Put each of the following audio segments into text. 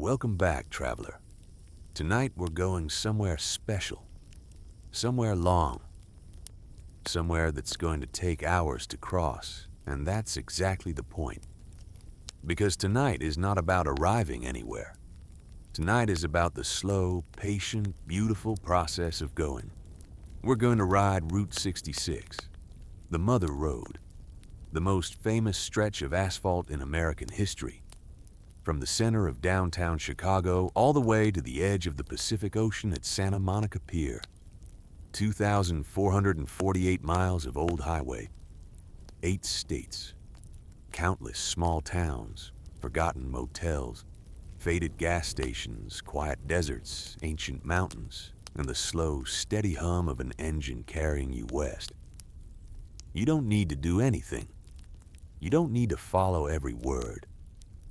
Welcome back, traveler. Tonight we're going somewhere special, somewhere long, somewhere that's going to take hours to cross, and that's exactly the point. Because tonight is not about arriving anywhere. Tonight is about the slow, patient, beautiful process of going. We're going to ride Route 66, the Mother Road, the most famous stretch of asphalt in American history. From the center of downtown Chicago all the way to the edge of the Pacific Ocean at Santa Monica Pier. 2,448 miles of old highway, 8 states, countless small towns, forgotten motels, faded gas stations, quiet deserts, ancient mountains, and the slow, steady hum of an engine carrying you west. You don't need to do anything. You don't need to follow every word.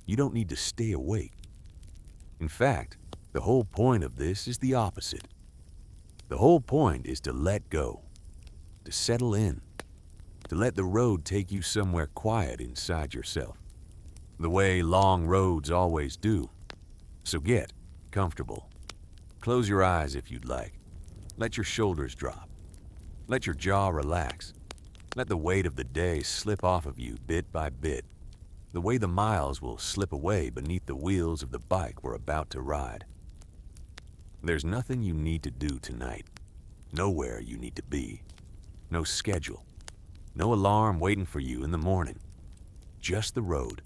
You don't need to stay awake. In fact, the whole point of this is the opposite. The whole point is to let go, to settle in, to let the road take you somewhere quiet inside yourself, the way long roads always do. So get comfortable. Close your eyes if you'd like. Let your shoulders drop. Let your jaw relax. Let the weight of the day slip off of you bit by bit, the way the miles will slip away beneath the wheels of the bike we're about to ride. There's nothing you need to do tonight, nowhere you need to be, no schedule, no alarm waiting for you in the morning. Just the road,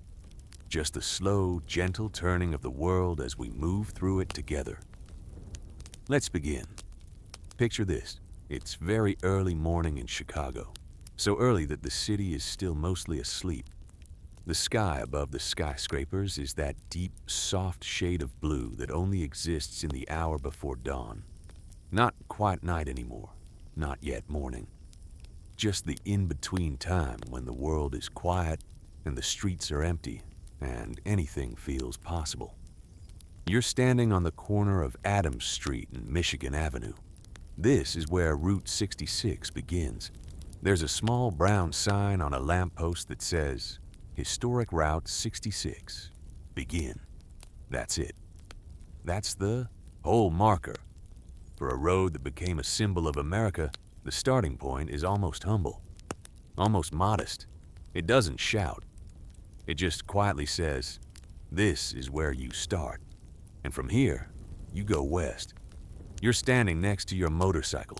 just the slow, gentle turning of the world as we move through it together. Let's begin. Picture this. It's very early morning in Chicago, so early that the city is still mostly asleep. The sky above the skyscrapers is that deep, soft shade of blue that only exists in the hour before dawn. Not quite night anymore, not yet morning. Just the in-between time when the world is quiet and the streets are empty and anything feels possible. You're standing on the corner of Adams Street and Michigan Avenue. This is where Route 66 begins. There's a small brown sign on a lamppost that says, Historic Route 66. Begin. That's it. That's the whole marker. For a road that became a symbol of America, the starting point is almost humble, almost modest. It doesn't shout. It just quietly says, this is where you start. And from here, you go west. You're standing next to your motorcycle.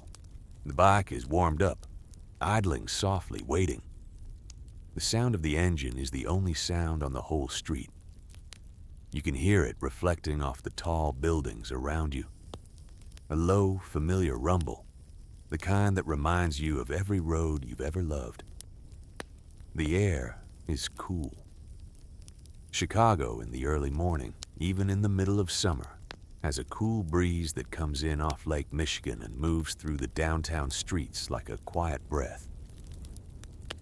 The bike is warmed up, idling softly, waiting. The sound of the engine is the only sound on the whole street. You can hear it reflecting off the tall buildings around you. A low, familiar rumble, the kind that reminds you of every road you've ever loved. The air is cool. Chicago in the early morning, even in the middle of summer, has a cool breeze that comes in off Lake Michigan and moves through the downtown streets like a quiet breath.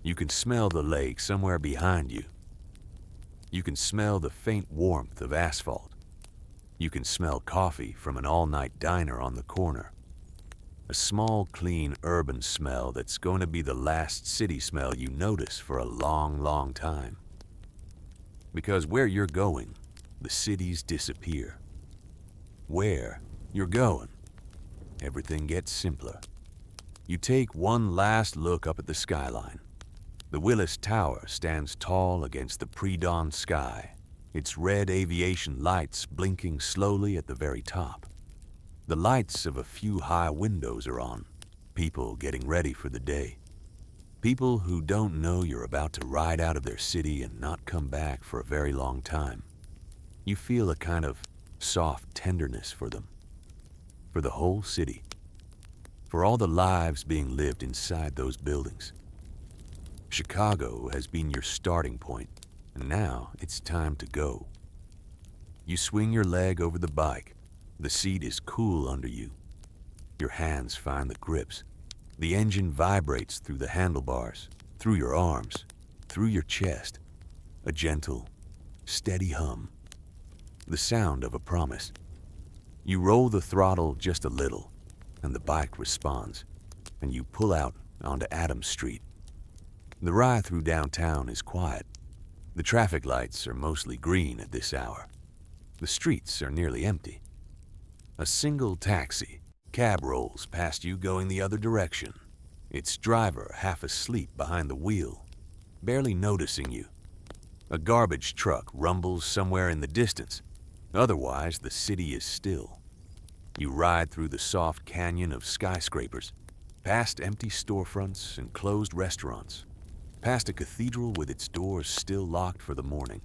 You can smell the lake somewhere behind you. You can smell the faint warmth of asphalt. You can smell coffee from an all-night diner on the corner. A small, clean, urban smell that's going to be the last city smell you notice for a long, long time. Because where you're going, the cities disappear. Where you're going, everything gets simpler. You take one last look up at the skyline. The Willis Tower stands tall against the pre-dawn sky, its red aviation lights blinking slowly at the very top. The lights of a few high windows are on, people getting ready for the day. People who don't know you're about to ride out of their city and not come back for a very long time. You feel a kind of soft tenderness for them, for the whole city, for all the lives being lived inside those buildings. Chicago has been your starting point, and now it's time to go. You swing your leg over the bike. The seat is cool under you. Your hands find the grips. The engine vibrates through the handlebars, through your arms, through your chest. A gentle, steady hum. The sound of a promise. You roll the throttle just a little, and the bike responds, and you pull out onto Adams Street. The ride through downtown is quiet. The traffic lights are mostly green at this hour. The streets are nearly empty. A single taxi cab rolls past you going the other direction, its driver half asleep behind the wheel, barely noticing you. A garbage truck rumbles somewhere in the distance. Otherwise, the city is still. You ride through the soft canyon of skyscrapers, past empty storefronts and closed restaurants, past a cathedral with its doors still locked for the morning,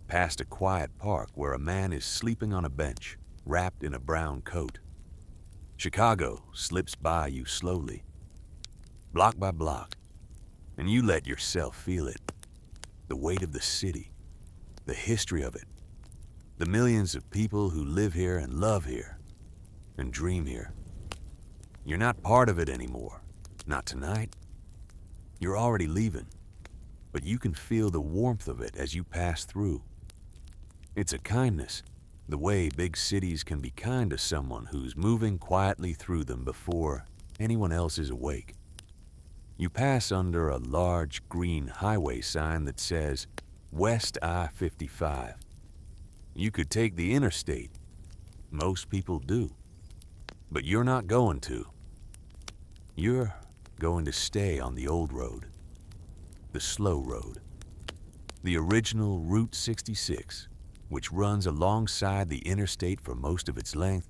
past a quiet park where a man is sleeping on a bench, wrapped in a brown coat. Chicago slips by you slowly, block by block, and you let yourself feel it. The weight of the city, the history of it, the millions of people who live here and love here and dream here. You're not part of it anymore, not tonight. You're already leaving, but you can feel the warmth of it as you pass through. It's a kindness, the way big cities can be kind to someone who's moving quietly through them before anyone else is awake. You pass under a large green highway sign that says West I-55. You could take the interstate. Most people do. But you're not going to. You're going to stay on the old road, the slow road, the original Route 66, which runs alongside the interstate for most of its length,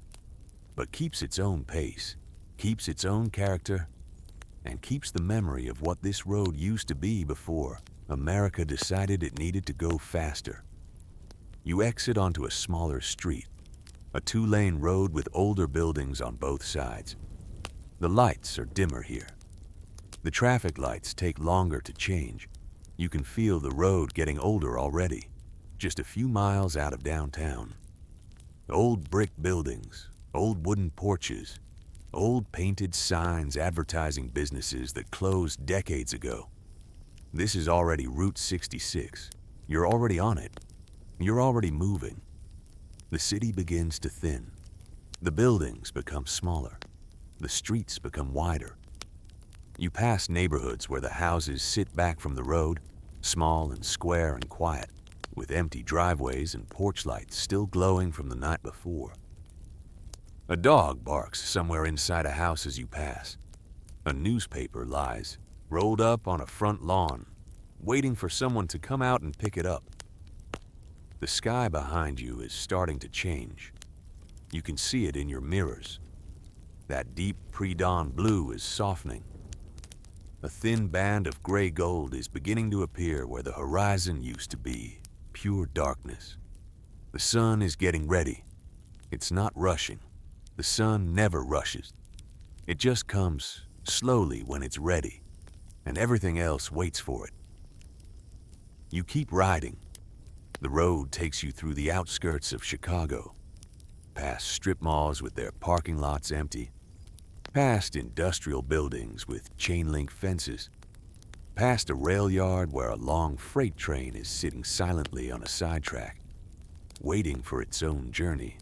but keeps its own pace, keeps its own character, and keeps the memory of what this road used to be before America decided it needed to go faster. You exit onto a smaller street, a two-lane road with older buildings on both sides. The lights are dimmer here. The traffic lights take longer to change. You can feel the road getting older already, just a few miles out of downtown. Old brick buildings, old wooden porches, old painted signs advertising businesses that closed decades ago. This is already Route 66. You're already on it. You're already moving. The city begins to thin. The buildings become smaller. The streets become wider. You pass neighborhoods where the houses sit back from the road, small and square and quiet, with empty driveways and porch lights still glowing from the night before. A dog barks somewhere inside a house as you pass. A newspaper lies, rolled up on a front lawn, waiting for someone to come out and pick it up. The sky behind you is starting to change. You can see it in your mirrors. That deep pre-dawn blue is softening. A thin band of gray gold is beginning to appear where the horizon used to be, pure darkness. The sun is getting ready. It's not rushing. The sun never rushes. It just comes slowly when it's ready, and everything else waits for it. You keep riding. The road takes you through the outskirts of Chicago, past strip malls with their parking lots empty, past industrial buildings with chain-link fences, past a rail yard where a long freight train is sitting silently on a sidetrack, waiting for its own journey.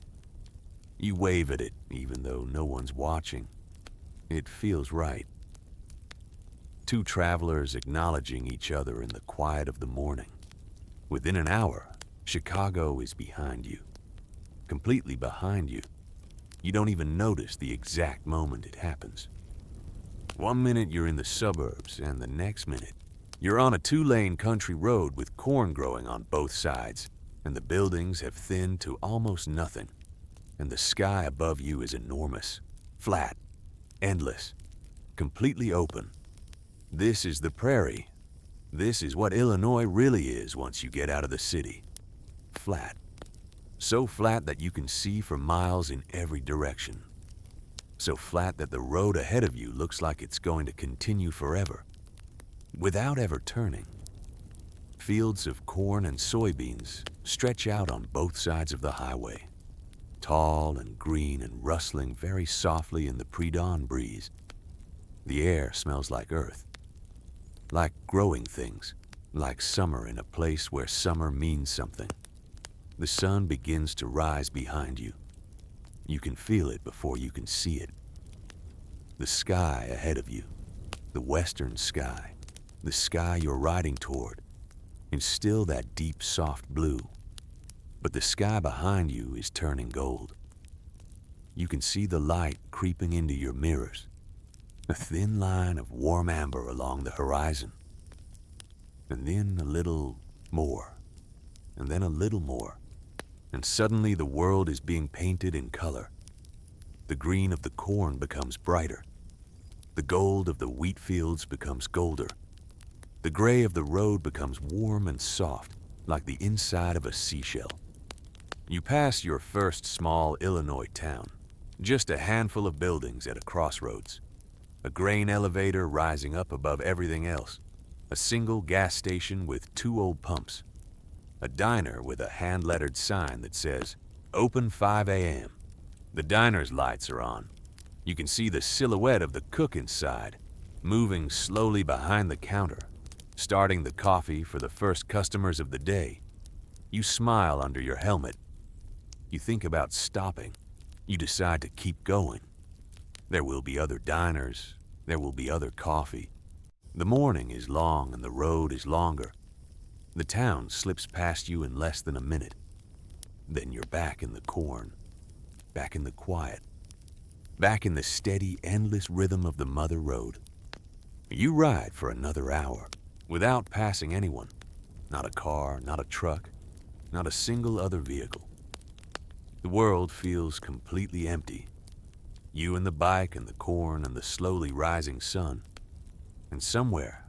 You wave at it even though no one's watching. It feels right. Two travelers acknowledging each other in the quiet of the morning. Within an hour, Chicago is behind you, completely behind you. You don't even notice the exact moment it happens. One minute you're in the suburbs, and the next minute, you're on a two-lane country road with corn growing on both sides, and the buildings have thinned to almost nothing, and the sky above you is enormous, flat, endless, completely open. This is the prairie. This is what Illinois really is once you get out of the city. Flat. So flat that you can see for miles in every direction. So flat that the road ahead of you looks like it's going to continue forever, without ever turning. Fields of corn and soybeans stretch out on both sides of the highway, tall and green and rustling very softly in the pre-dawn breeze. The air smells like earth, like growing things, like summer in a place where summer means something. The sun begins to rise behind you. You can feel it before you can see it. The sky ahead of you, the western sky, the sky you're riding toward, is still that deep, soft blue. but the sky behind you is turning gold. You can see the light creeping into your mirrors, a thin line of warm amber along the horizon. And then a little more, and then a little more, and suddenly the world is being painted in color. The green of the corn becomes brighter. The gold of the wheat fields becomes golder. The gray of the road becomes warm and soft, like the inside of a seashell. You pass your first small Illinois town, just a handful of buildings at a crossroads. A grain elevator rising up above everything else. A single gas station with 2 old pumps. A diner with a hand-lettered sign that says, "Open 5 a.m." The diner's lights are on. You can see the silhouette of the cook inside, moving slowly behind the counter, starting the coffee for the first customers of the day. You smile under your helmet. You think about stopping. You decide to keep going. There will be other diners. There will be other coffee. The morning is long and the road is longer. The town slips past you in less than a minute. Then you're back in the corn, back in the quiet, back in the steady, endless rhythm of the mother road. You ride for another hour without passing anyone. Not a car, not a truck, not a single other vehicle. The world feels completely empty. You and the bike and the corn and the slowly rising sun. And somewhere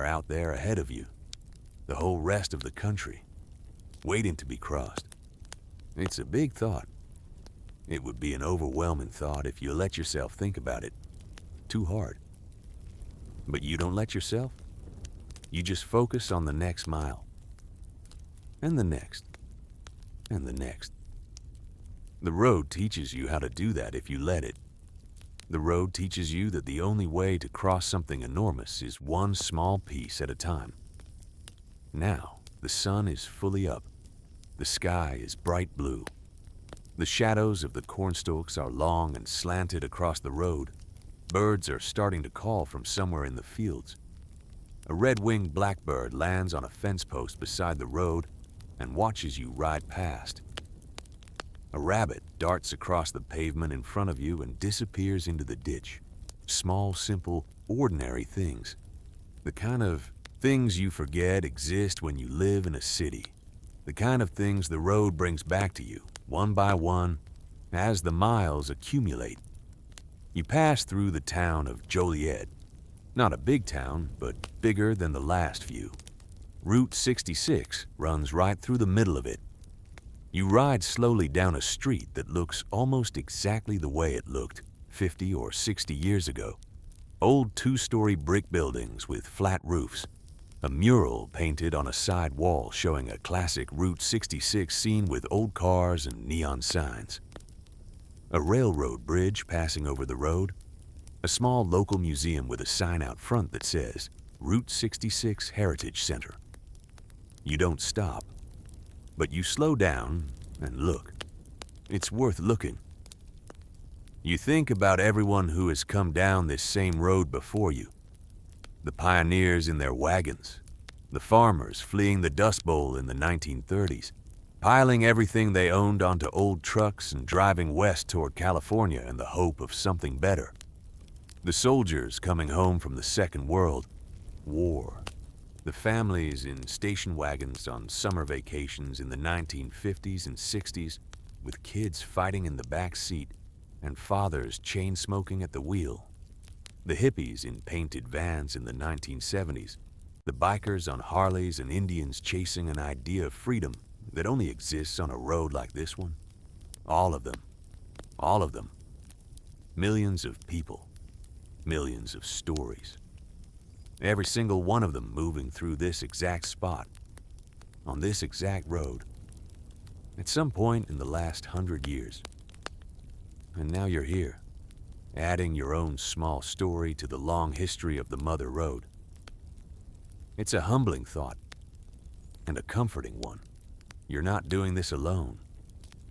out there ahead of you, the whole rest of the country, waiting to be crossed. It's a big thought. It would be an overwhelming thought if you let yourself think about it too hard. But you don't let yourself. You just focus on the next mile. And the next. And the next. The road teaches you how to do that if you let it. The road teaches you that the only way to cross something enormous is one small piece at a time. Now, the sun is fully up. The sky is bright blue. The shadows of the cornstalks are long and slanted across the road. Birds are starting to call from somewhere in the fields. A red-winged blackbird lands on a fence post beside the road and watches you ride past. A rabbit darts across the pavement in front of you and disappears into the ditch. Small, simple, ordinary things. The kind of things you forget exist when you live in a city. The kind of things the road brings back to you, one by one, as the miles accumulate. You pass through the town of Joliet. Not a big town, but bigger than the last few. Route 66 runs right through the middle of it. You ride slowly down a street that looks almost exactly the way it looked 50 or 60 years ago. Old 2-story brick buildings with flat roofs. A mural painted on a side wall showing a classic Route 66 scene with old cars and neon signs. A railroad bridge passing over the road. A small local museum with a sign out front that says Route 66 Heritage Center. You don't stop. But you slow down and look. It's worth looking. You think about everyone who has come down this same road before you. The pioneers in their wagons. The farmers fleeing the Dust Bowl in the 1930s, piling everything they owned onto old trucks and driving west toward California in the hope of something better. The soldiers coming home from the Second World War. The families in station wagons on summer vacations in the 1950s and 60s, with kids fighting in the back seat and fathers chain-smoking at the wheel. The hippies in painted vans in the 1970s. The bikers on Harleys and Indians chasing an idea of freedom that only exists on a road like this one. All of them. All of them. Millions of people. Millions of stories. Every single one of them moving through this exact spot, on this exact road, at some point in the last 100 years. And now you're here, adding your own small story to the long history of the Mother Road. It's a humbling thought, and a comforting one. You're not doing this alone.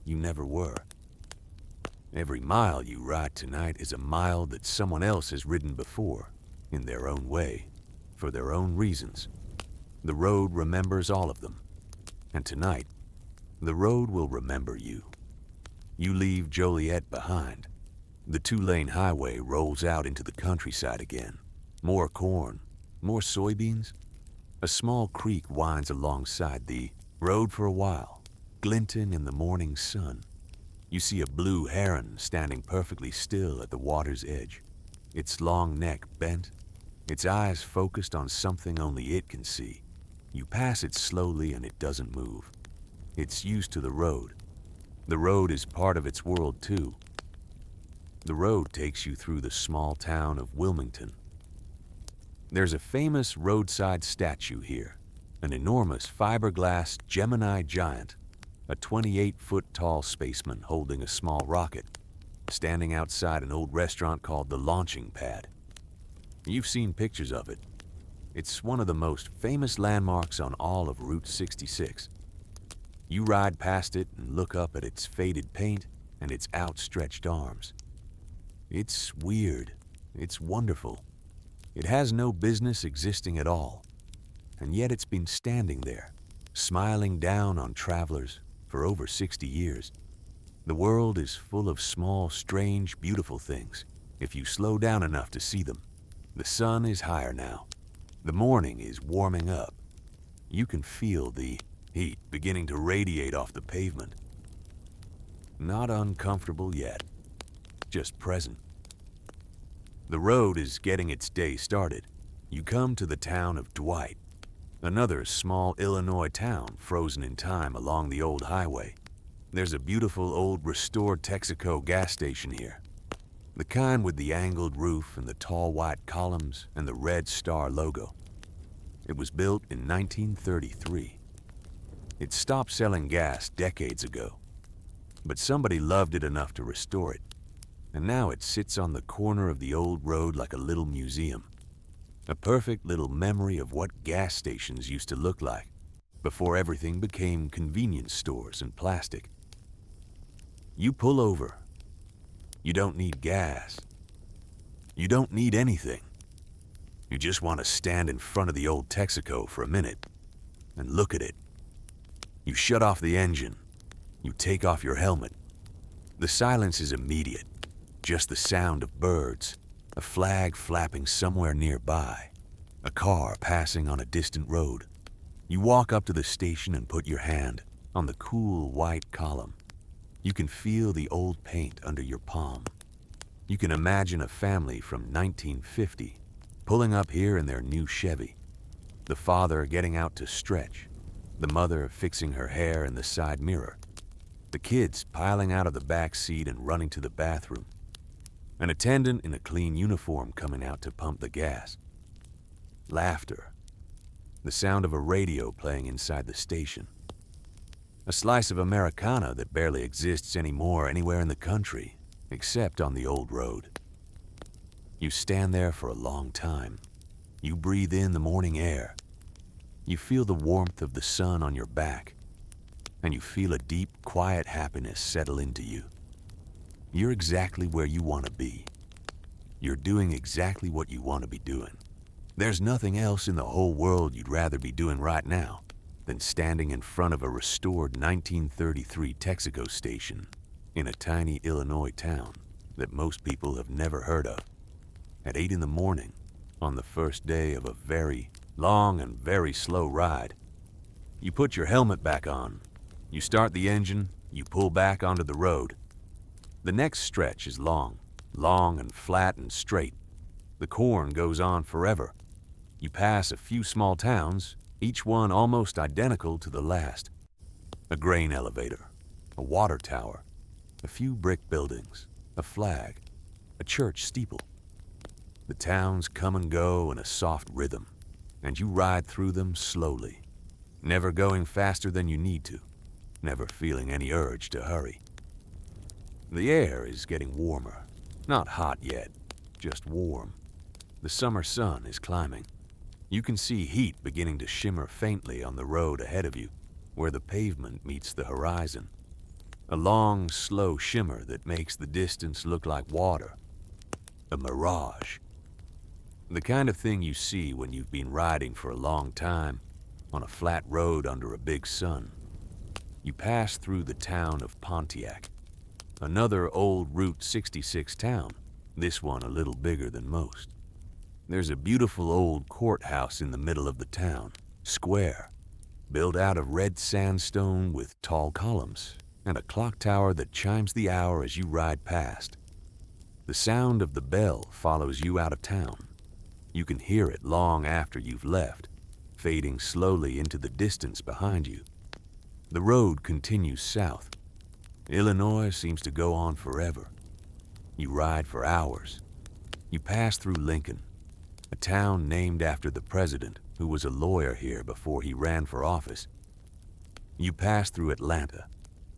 You never were. Every mile you ride tonight is a mile that someone else has ridden before, in their own way. For their own reasons. The road remembers all of them. And tonight, The road will remember you. You leave Joliet behind. The two-lane highway rolls out into the countryside again. More corn, more soybeans. A small creek winds alongside the road for a while, glinting in the morning sun. You see a blue heron standing perfectly still at the water's edge, its long neck bent, its eyes focused on something only it can see. You pass it slowly and it doesn't move. It's used to the road. The road is part of its world too. The road takes you through the small town of Wilmington. There's a famous roadside statue here, an enormous fiberglass Gemini giant, a 28-foot-tall spaceman holding a small rocket, standing outside an old restaurant called the Launching Pad. You've seen pictures of it. It's one of the most famous landmarks on all of Route 66. You ride past it and look up at its faded paint and its outstretched arms. It's weird. It's wonderful. It has no business existing at all, and yet it's been standing there, smiling down on travelers for over 60 years. The world is full of small, strange, beautiful things, if you slow down enough to see them. The sun is higher now. The morning is warming up. You can feel the heat beginning to radiate off the pavement. Not uncomfortable yet, just present. The road is getting its day started. You come to the town of Dwight, another small Illinois town frozen in time along the old highway. There's a beautiful old restored Texaco gas station here, the kind with the angled roof and the tall white columns and the red star logo. It was built in 1933. It stopped selling gas decades ago, but somebody loved it enough to restore it, and now it sits on the corner of the old road like a little museum. A perfect little memory of what gas stations used to look like before everything became convenience stores and plastic. You pull over. You don't need gas. You don't need anything. You just want to stand in front of the old Texaco for a minute and look at it. You shut off the engine. You take off your helmet. The silence is immediate. Just the sound of birds, a flag flapping somewhere nearby, a car passing on a distant road. You walk up to the station and put your hand on the cool white column. You can feel the old paint under your palm. You can imagine a family from 1950 pulling up here in their new Chevy, the father getting out to stretch, the mother fixing her hair in the side mirror, the kids piling out of the back seat and running to the bathroom, an attendant in a clean uniform coming out to pump the gas. Laughter. The sound of a radio playing inside the station. A slice of Americana that barely exists anymore anywhere in the country, except on the old road. You stand there for a long time. You breathe in the morning air. You feel the warmth of the sun on your back, and you feel a deep, quiet happiness settle into you. You're exactly where you want to be. You're doing exactly what you want to be doing. There's nothing else in the whole world you'd rather be doing right now than standing in front of a restored 1933 Texaco station in a tiny Illinois town that most people have never heard of. At 8 in the morning, on the first day of a very long and very slow ride, you put your helmet back on, you start the engine, you pull back onto the road. The next stretch is long and flat and straight. The corn goes on forever. You pass a few small towns, each one almost identical to the last. A grain elevator, a water tower, a few brick buildings, a flag, a church steeple. The towns come and go in a soft rhythm, and you ride through them slowly, never going faster than you need to, never feeling any urge to hurry. The air is getting warmer, not hot yet, just warm. The summer sun is climbing. You can see heat beginning to shimmer faintly on the road ahead of you, where the pavement meets the horizon. A long, slow shimmer that makes the distance look like water. A mirage. The kind of thing you see when you've been riding for a long time on a flat road under a big sun. You pass through the town of Pontiac, another old Route 66 town, this one a little bigger than most. There's a beautiful old courthouse in the middle of the town, square, built out of red sandstone with tall columns, and a clock tower that chimes the hour as you ride past. The sound of the bell follows you out of town. You can hear it long after you've left, fading slowly into the distance behind you. The road continues south. Illinois seems to go on forever. You ride for hours. You pass through Lincoln, a town named after the president who was a lawyer here before he ran for office. You pass through Atlanta,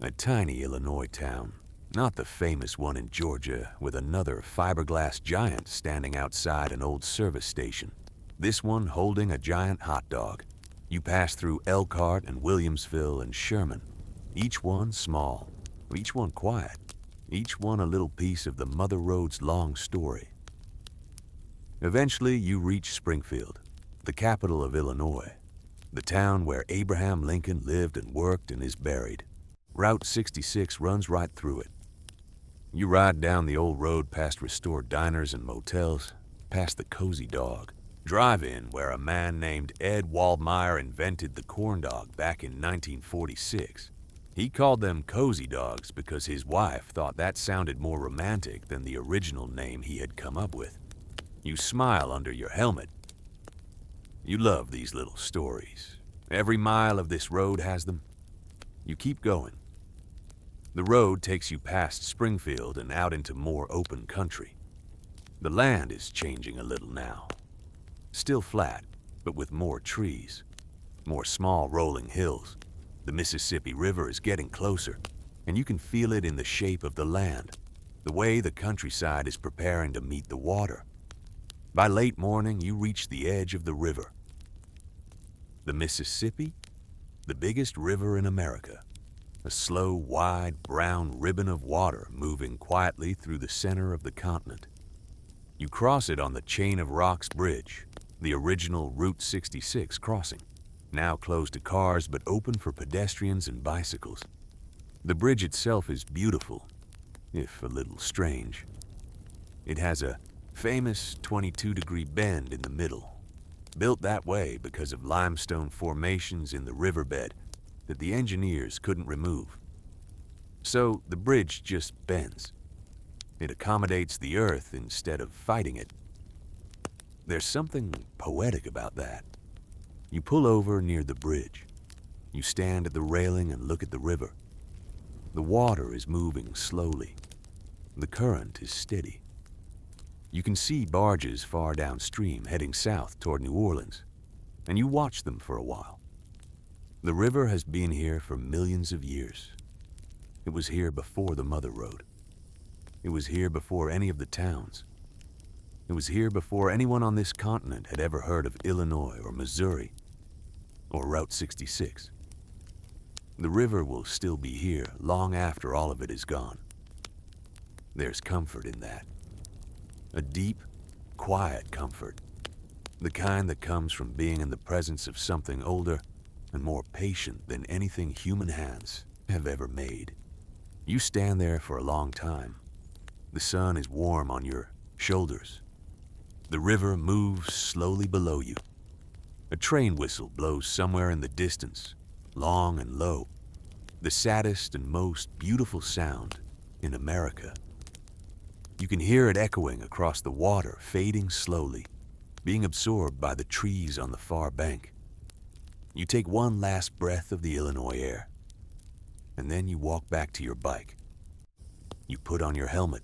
a tiny Illinois town, not the famous one in Georgia with another fiberglass giant standing outside an old service station, this one holding a giant hot dog. You pass through Elkhart and Williamsville and Sherman, each one small, each one quiet, each one a little piece of the Mother Road's long story. Eventually, you reach Springfield, the capital of Illinois, the town where Abraham Lincoln lived and worked and is buried. Route 66 runs right through it. You ride down the old road past restored diners and motels, past the Cozy Dog, drive-in where a man named Ed Waldmeyer invented the corn dog back in 1946. He called them Cozy Dogs because his wife thought that sounded more romantic than the original name he had come up with. You smile under your helmet. You love these little stories. Every mile of this road has them. You keep going. The road takes you past Springfield and out into more open country. The land is changing a little now. Still flat, but with more trees, more small rolling hills. The Mississippi River is getting closer, and you can feel it in the shape of the land, the way the countryside is preparing to meet the water. By late morning, you reach the edge of the river. The Mississippi, the biggest river in America, a slow, wide, brown ribbon of water moving quietly through the center of the continent. You cross it on the Chain of Rocks Bridge, the original Route 66 crossing, now closed to cars but open for pedestrians and bicycles. The bridge itself is beautiful, if a little strange. It has a famous 22-degree bend in the middle, built that way because of limestone formations in the riverbed that the engineers couldn't remove. So the bridge just bends. It accommodates the earth instead of fighting it. There's something poetic about that. You pull over near the bridge. You stand at the railing and look at the river. The water is moving slowly. The current is steady. You can see barges far downstream heading south toward New Orleans, and you watch them for a while. The river has been here for millions of years. It was here before the Mother Road. It was here before any of the towns. It was here before anyone on this continent had ever heard of Illinois or Missouri or Route 66. The river will still be here long after all of it is gone. There's comfort in that. A deep, quiet comfort. The kind that comes from being in the presence of something older and more patient than anything human hands have ever made. You stand there for a long time. The sun is warm on your shoulders. The river moves slowly below you. A train whistle blows somewhere in the distance, long and low, the saddest and most beautiful sound in America. You can hear it echoing across the water, fading slowly, being absorbed by the trees on the far bank. You take one last breath of the Illinois air, and then you walk back to your bike. You put on your helmet.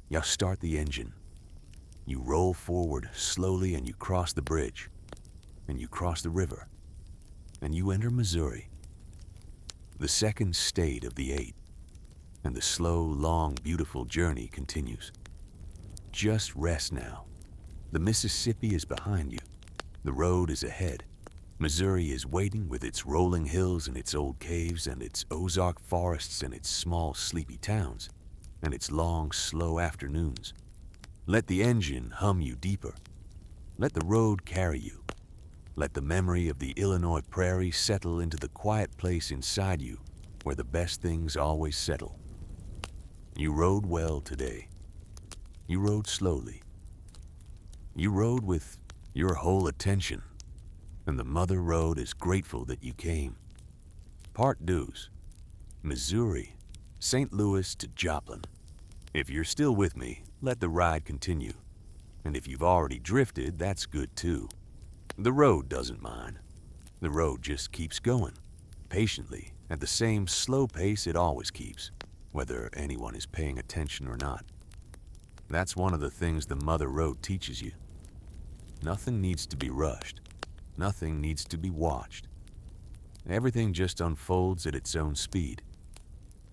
You start the engine. You roll forward slowly and you cross the bridge, and you cross the river, and you enter Missouri, the second state of the 8, and the slow, long, beautiful journey continues. Just rest now. The Mississippi is behind you. The road is ahead. Missouri is waiting with its rolling hills and its old caves and its Ozark forests and its small, sleepy towns and its long, slow afternoons. Let the engine hum you deeper. Let the road carry you. Let the memory of the Illinois prairie settle into the quiet place inside you where the best things always settle. You rode well today. You rode slowly. You rode with your whole attention, and the Mother Road is grateful that you came. Part dues. Missouri, St. Louis to Joplin. If you're still with me, let the ride continue. And if you've already drifted, that's good too. The road doesn't mind. The road just keeps going, patiently, at the same slow pace it always keeps, whether anyone is paying attention or not. That's one of the things the Mother Road teaches you. Nothing needs to be rushed. Nothing needs to be watched. Everything just unfolds at its own speed.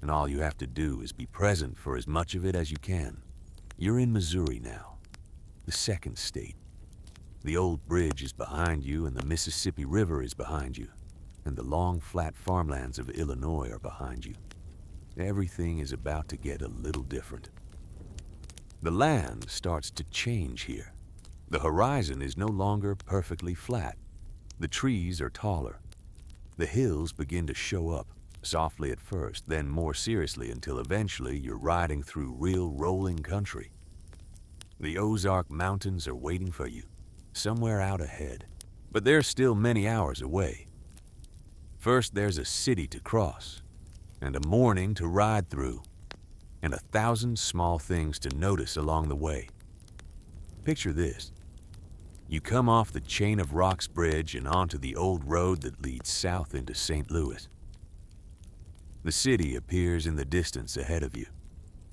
And all you have to do is be present for as much of it as you can. You're in Missouri now, the second state. The old bridge is behind you, and the Mississippi River is behind you, and the long, flat farmlands of Illinois are behind you. Everything is about to get a little different. The land starts to change here. The horizon is no longer perfectly flat. The trees are taller. The hills begin to show up, softly at first, then more seriously until eventually you're riding through real rolling country. The Ozark Mountains are waiting for you, somewhere out ahead, but they're still many hours away. First, there's a city to cross, and a morning to ride through, and 1,000 small things to notice along the way. Picture this. You come off the Chain of Rocks Bridge and onto the old road that leads south into St. Louis. The city appears in the distance ahead of you,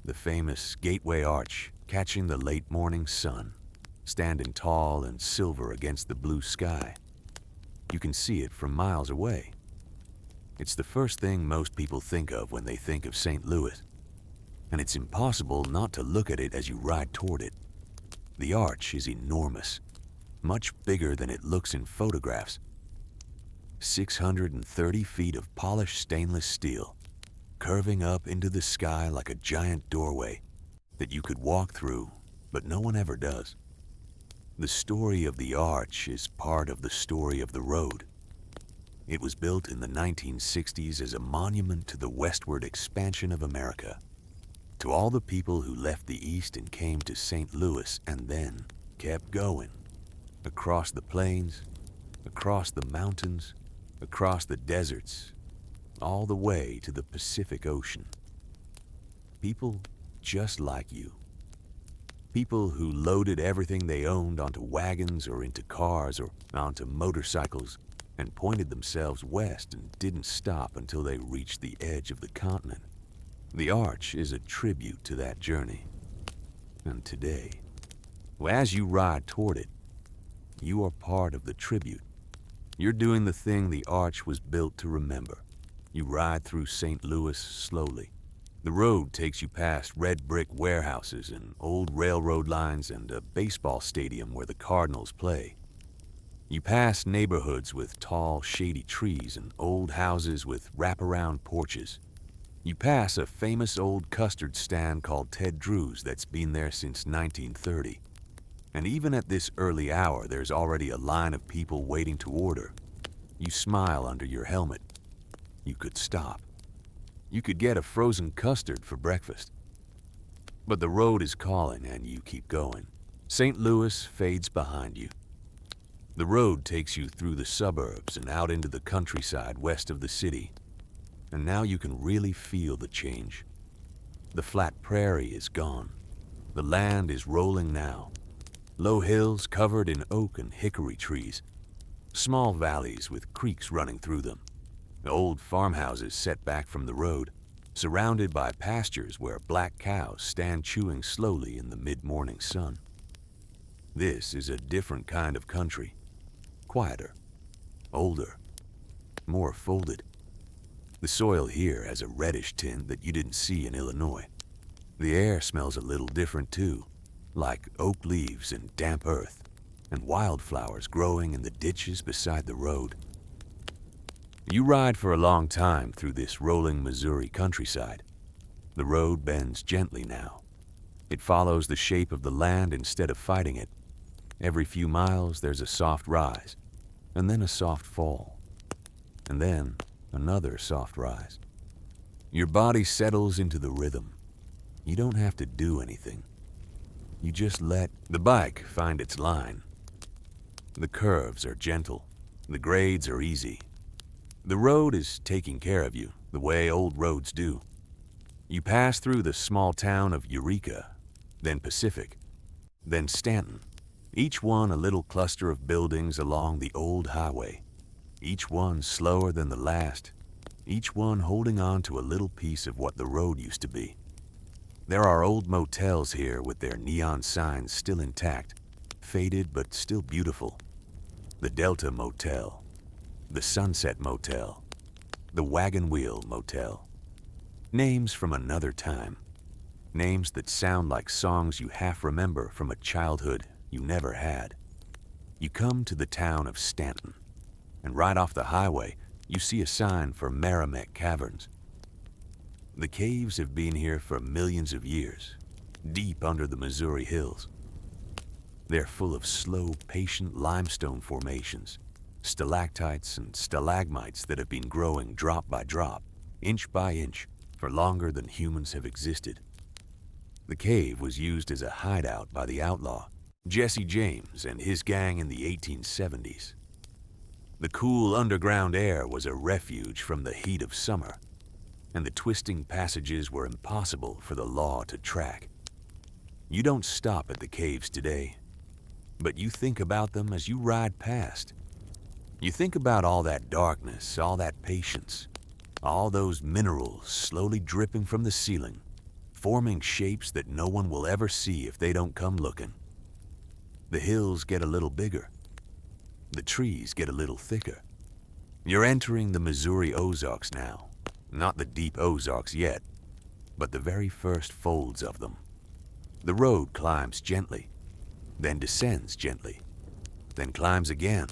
the famous Gateway Arch catching the late morning sun, standing tall and silver against the blue sky. You can see it from miles away. It's the first thing most people think of when they think of St. Louis, and it's impossible not to look at it as you ride toward it. The arch is enormous, much bigger than it looks in photographs. 630 feet of polished stainless steel, curving up into the sky like a giant doorway that you could walk through, but no one ever does. The story of the arch is part of the story of the road. It was built in the 1960s as a monument to the westward expansion of America, to all the people who left the East and came to St. Louis and then kept going, across the plains, across the mountains, across the deserts, all the way to the Pacific Ocean. People just like you. People who loaded everything they owned onto wagons or into cars or onto motorcycles and pointed themselves west and didn't stop until they reached the edge of the continent. The arch is a tribute to that journey. And today, as you ride toward it, you are part of the tribute. You're doing the thing the arch was built to remember. You ride through St. Louis slowly. The road takes you past red brick warehouses and old railroad lines and a baseball stadium where the Cardinals play. You pass neighborhoods with tall, shady trees and old houses with wraparound porches. You pass a famous old custard stand called Ted Drew's that's been there since 1930. And even at this early hour, there's already a line of people waiting to order. You smile under your helmet. You could stop. You could get a frozen custard for breakfast. But the road is calling and you keep going. St. Louis fades behind you. The road takes you through the suburbs and out into the countryside west of the city. And now you can really feel the change. The flat prairie is gone. The land is rolling now. Low hills covered in oak and hickory trees. Small valleys with creeks running through them. Old farmhouses set back from the road, surrounded by pastures where black cows stand chewing slowly in the mid-morning sun. This is a different kind of country. Quieter, older, more folded. The soil here has a reddish tint that you didn't see in Illinois. The air smells a little different too, like oak leaves and damp earth, and wildflowers growing in the ditches beside the road. You ride for a long time through this rolling Missouri countryside. The road bends gently now. It follows the shape of the land instead of fighting it. Every few miles there's a soft rise. and then a soft fall, and then another soft rise. Your body settles into the rhythm. You don't have to do anything. You just let the bike find its line. The curves are gentle. The grades are easy. The road is taking care of you the way old roads do. You pass through the small town of Eureka, then Pacific, then Stanton, each one a little cluster of buildings along the old highway, each one slower than the last, each one holding on to a little piece of what the road used to be. There are old motels here with their neon signs still intact, faded but still beautiful. The Delta Motel, the Sunset Motel, the Wagon Wheel Motel. Names from another time. Names that sound like songs you half remember from a childhood you never had. You come to the town of Stanton, and right off the highway, you see a sign for Merrimack Caverns. The caves have been here for millions of years, deep under the Missouri hills. They're full of slow, patient limestone formations, stalactites and stalagmites that have been growing drop by drop, inch by inch, for longer than humans have existed. The cave was used as a hideout by the outlaw Jesse James and his gang in the 1870s. The cool underground air was a refuge from the heat of summer, and the twisting passages were impossible for the law to track. You don't stop at the caves today, but you think about them as you ride past. You think about all that darkness, all that patience, all those minerals slowly dripping from the ceiling, forming shapes that no one will ever see if they don't come looking. The hills get a little bigger. The trees get a little thicker. You're entering the Missouri Ozarks now. Not the deep Ozarks yet, but the very first folds of them. The road climbs gently, then descends gently, then climbs again.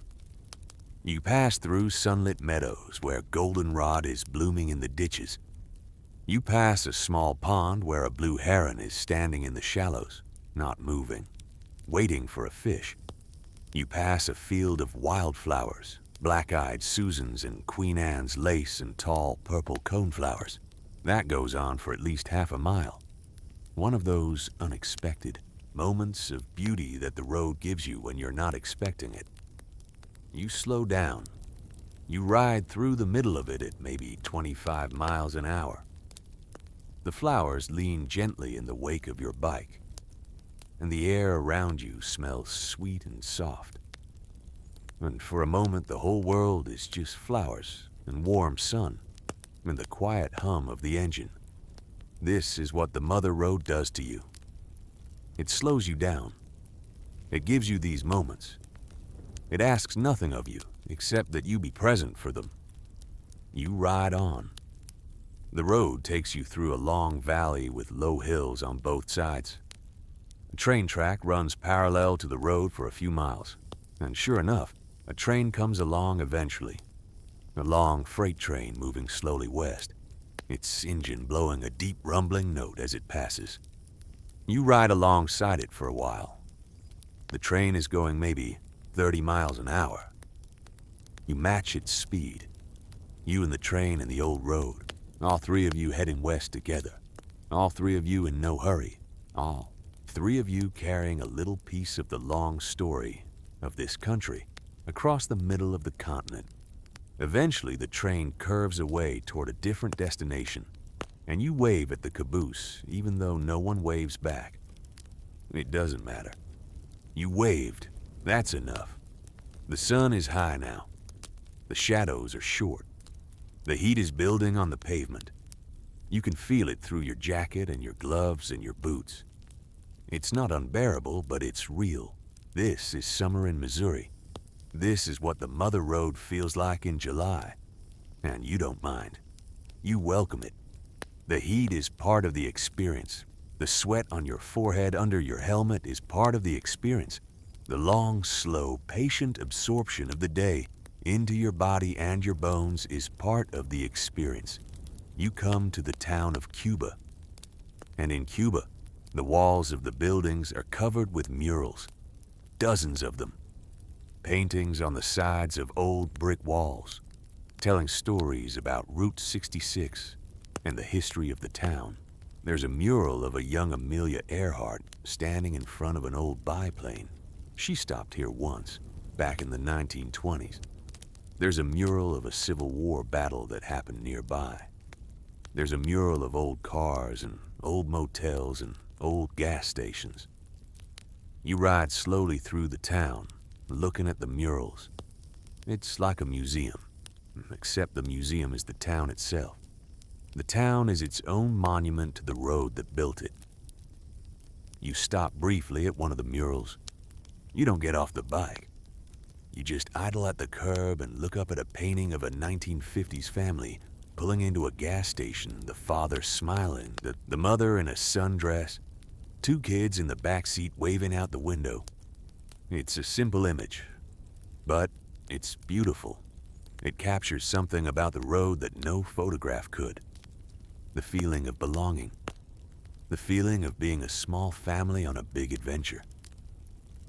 You pass through sunlit meadows where goldenrod is blooming in the ditches. You pass a small pond where a blue heron is standing in the shallows, not moving, waiting for a fish. You pass a field of wildflowers, black-eyed Susans and Queen Anne's lace and tall purple coneflowers. That goes on for at least half a mile. One of those unexpected moments of beauty that the road gives you when you're not expecting it. You slow down. You ride through the middle of it at maybe 25 miles an hour. The flowers lean gently in the wake of your bike, and the air around you smells sweet and soft. And for a moment, the whole world is just flowers and warm sun and the quiet hum of the engine. This is what the Mother Road does to you. It slows you down. It gives you these moments. It asks nothing of you except that you be present for them. You ride on. The road takes you through a long valley with low hills on both sides. A train track runs parallel to the road for a few miles, and sure enough, a train comes along eventually. A long freight train moving slowly west, its engine blowing a deep rumbling note as it passes. You ride alongside it for a while. The train is going maybe 30 miles an hour. You match its speed. You and the train and the old road, all three of you heading west together. All three of you in no hurry. All three of you carrying a little piece of the long story of this country across the middle of the continent. Eventually, the train curves away toward a different destination, and you wave at the caboose even though no one waves back. It doesn't matter. You waved. That's enough. The sun is high now. The shadows are short. The heat is building on the pavement. You can feel it through your jacket and your gloves and your boots. It's not unbearable, but it's real. This is summer in Missouri. This is what the Mother Road feels like in July. And you don't mind. You welcome it. The heat is part of the experience. The sweat on your forehead under your helmet is part of the experience. The long, slow, patient absorption of the day into your body and your bones is part of the experience. You come to the town of Cuba. And in Cuba, the walls of the buildings are covered with murals. Dozens of them. paintings on the sides of old brick walls, telling stories about Route 66 and the history of the town. There's a mural of a young Amelia Earhart standing in front of an old biplane. She stopped here once, back in the 1920s. There's a mural of a Civil War battle that happened nearby. There's a mural of old cars and old motels and old gas stations. You ride slowly through the town, looking at the murals. It's like a museum, except the museum is the town itself. The town is its own monument to the road that built it. You stop briefly at one of the murals. You don't get off the bike. You just idle at the curb and look up at a painting of a 1950s family pulling into a gas station, the father smiling, the mother in a sundress, two kids in the back seat waving out the window. It's a simple image, but it's beautiful. It captures something about the road that no photograph could. The feeling of belonging. The feeling of being a small family on a big adventure.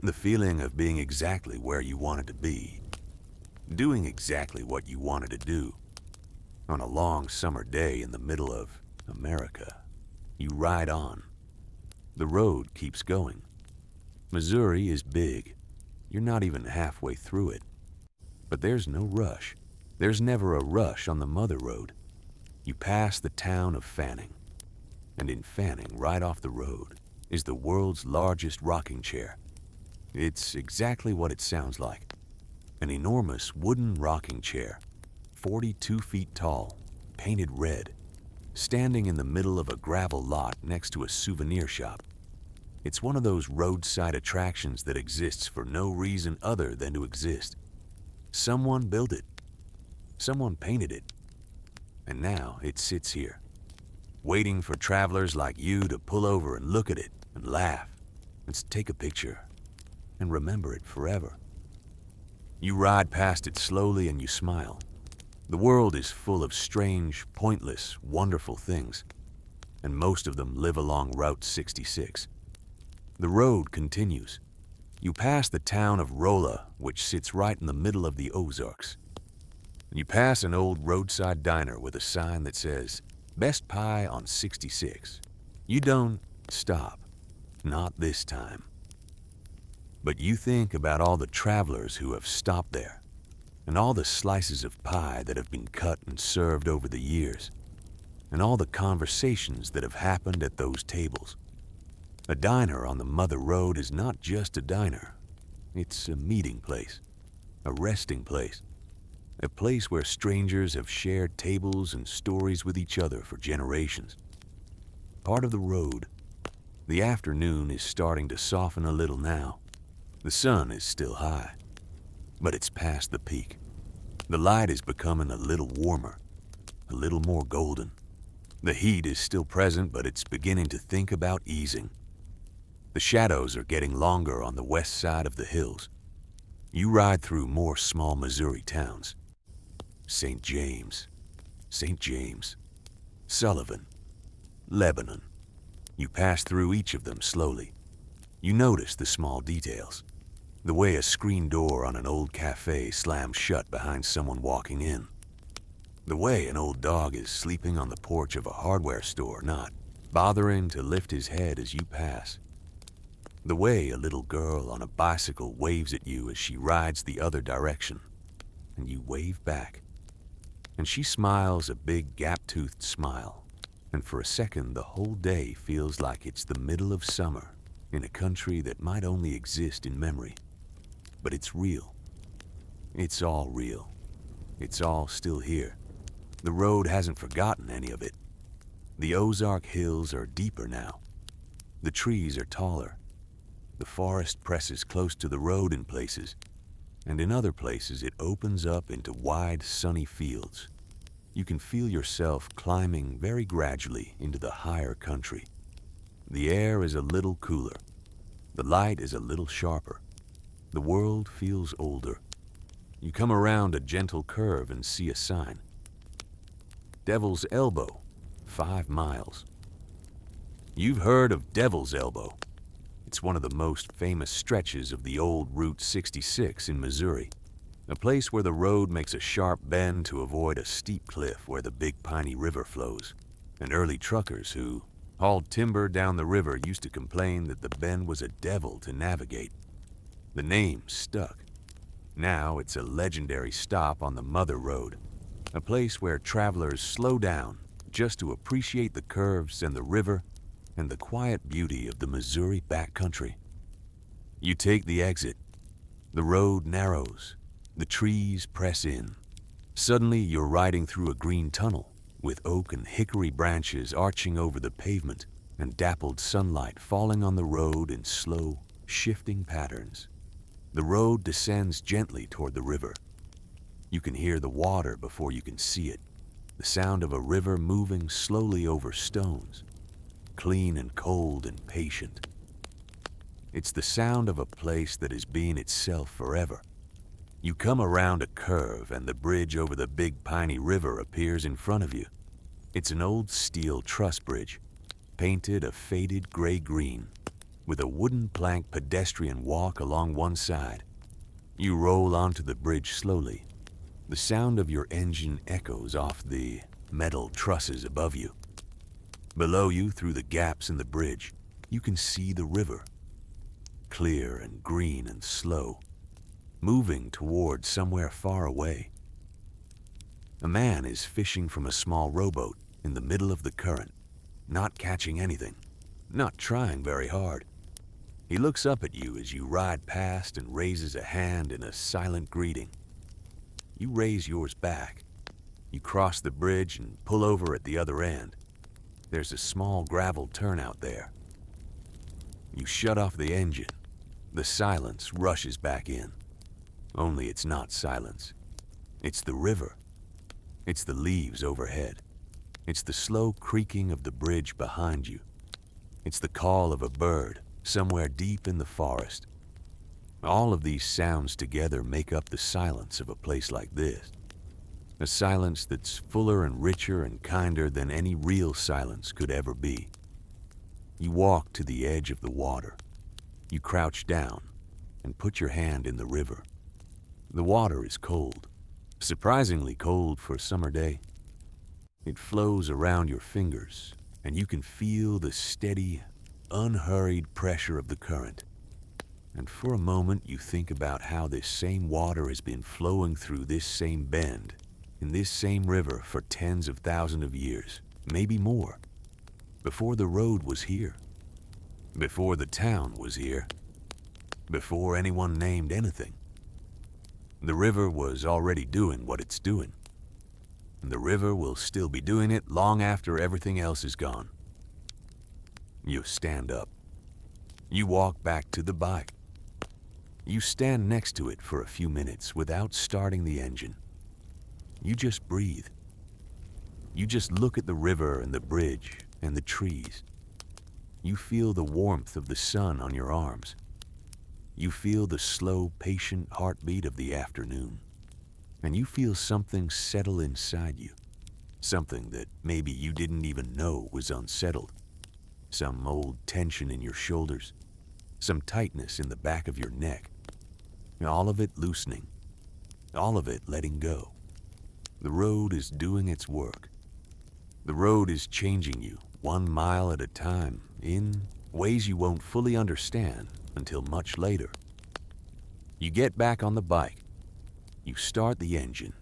The feeling of being exactly where you wanted to be. Doing exactly what you wanted to do. On a long summer day in the middle of America, you ride on. The road keeps going. Missouri is big. You're not even halfway through it. But there's no rush. There's never a rush on the Mother Road. You pass the town of Fanning. And in Fanning, right off the road, is the world's largest rocking chair. It's exactly what it sounds like. An enormous wooden rocking chair, 42 feet tall, painted red, standing in the middle of a gravel lot next to a souvenir shop. It's one of those roadside attractions that exists for no reason other than to exist. Someone built it. Someone painted it. And now it sits here, waiting for travelers like you to pull over and look at it and laugh and take a picture and remember it forever. You ride past it slowly and you smile. The world is full of strange, pointless, wonderful things, and most of them live along Route 66. The road continues. You pass the town of Rolla, which sits right in the middle of the Ozarks. You pass an old roadside diner with a sign that says, "Best Pie on 66. You don't stop. Not this time. But you think about all the travelers who have stopped there, and all the slices of pie that have been cut and served over the years, and all the conversations that have happened at those tables. A diner on the Mother Road is not just a diner. It's a meeting place, a resting place, a place where strangers have shared tables and stories with each other for generations. Part of the road. The afternoon is starting to soften a little now. The sun is still high, but it's past the peak. The light is becoming a little warmer, a little more golden. The heat is still present, but it's beginning to think about easing. The shadows are getting longer on the west side of the hills. You ride through more small Missouri towns. St. James, Sullivan, Lebanon. You pass through each of them slowly. You notice the small details. The way a screen door on an old cafe slams shut behind someone walking in. The way an old dog is sleeping on the porch of a hardware store, not bothering to lift his head as you pass. The way a little girl on a bicycle waves at you as she rides the other direction, and you wave back. And she smiles a big gap-toothed smile, and for a second the whole day feels like it's the middle of summer in a country that might only exist in memory. But it's real. It's all real. It's all still here. The road hasn't forgotten any of it. The Ozark hills are deeper now. The trees are taller. The forest presses close to the road in places, and in other places it opens up into wide, sunny fields. You can feel yourself climbing very gradually into the higher country. The air is a little cooler. The light is a little sharper. The world feels older. You come around a gentle curve and see a sign. Devil's Elbow, 5 miles. You've heard of Devil's Elbow. It's one of the most famous stretches of the old Route 66 in Missouri, a place where the road makes a sharp bend to avoid a steep cliff where the Big Piney River flows. And early truckers who hauled timber down the river used to complain that the bend was a devil to navigate. The name stuck. Now it's a legendary stop on the Mother Road, a place where travelers slow down just to appreciate the curves and the river and the quiet beauty of the Missouri backcountry. You take the exit. The road narrows. The trees press in. Suddenly, you're riding through a green tunnel with oak and hickory branches arching over the pavement and dappled sunlight falling on the road in slow, shifting patterns. The road descends gently toward the river. You can hear the water before you can see it, the sound of a river moving slowly over stones, clean and cold and patient. It's the sound of a place that has been itself forever. You come around a curve and the bridge over the Big Piney River appears in front of you. It's an old steel truss bridge, painted a faded gray-green, with a wooden plank pedestrian walk along one side. You roll onto the bridge slowly. The sound of your engine echoes off the metal trusses above you. Below you, through the gaps in the bridge, you can see the river, clear and green and slow, moving toward somewhere far away. A man is fishing from a small rowboat in the middle of the current, not catching anything, not trying very hard. He looks up at you as you ride past and raises a hand in a silent greeting. You raise yours back. You cross the bridge and pull over at the other end. There's a small gravel turnout there. You shut off the engine. The silence rushes back in. Only it's not silence. It's the river. It's the leaves overhead. It's the slow creaking of the bridge behind you. It's the call of a bird somewhere deep in the forest. All of these sounds together make up the silence of a place like this. A silence that's fuller and richer and kinder than any real silence could ever be. You walk to the edge of the water. You crouch down and put your hand in the river. The water is cold, surprisingly cold for a summer day. It flows around your fingers, and you can feel the steady, unhurried pressure of the current. And for a moment you think about how this same water has been flowing through this same bend, in this same river for tens of thousands of years, maybe more, before the road was here, before the town was here, before anyone named anything. The river was already doing what it's doing, and the river will still be doing it long after everything else is gone. You stand up. You walk back to the bike. You stand next to it for a few minutes without starting the engine. You just breathe. You just look at the river and the bridge and the trees. You feel the warmth of the sun on your arms. You feel the slow, patient heartbeat of the afternoon. And you feel something settle inside you. Something that maybe you didn't even know was unsettled. Some old tension in your shoulders. Some tightness in the back of your neck. All of it loosening. All of it letting go. The road is doing its work. The road is changing you 1 mile at a time in ways you won't fully understand until much later. You get back on the bike. You start the engine.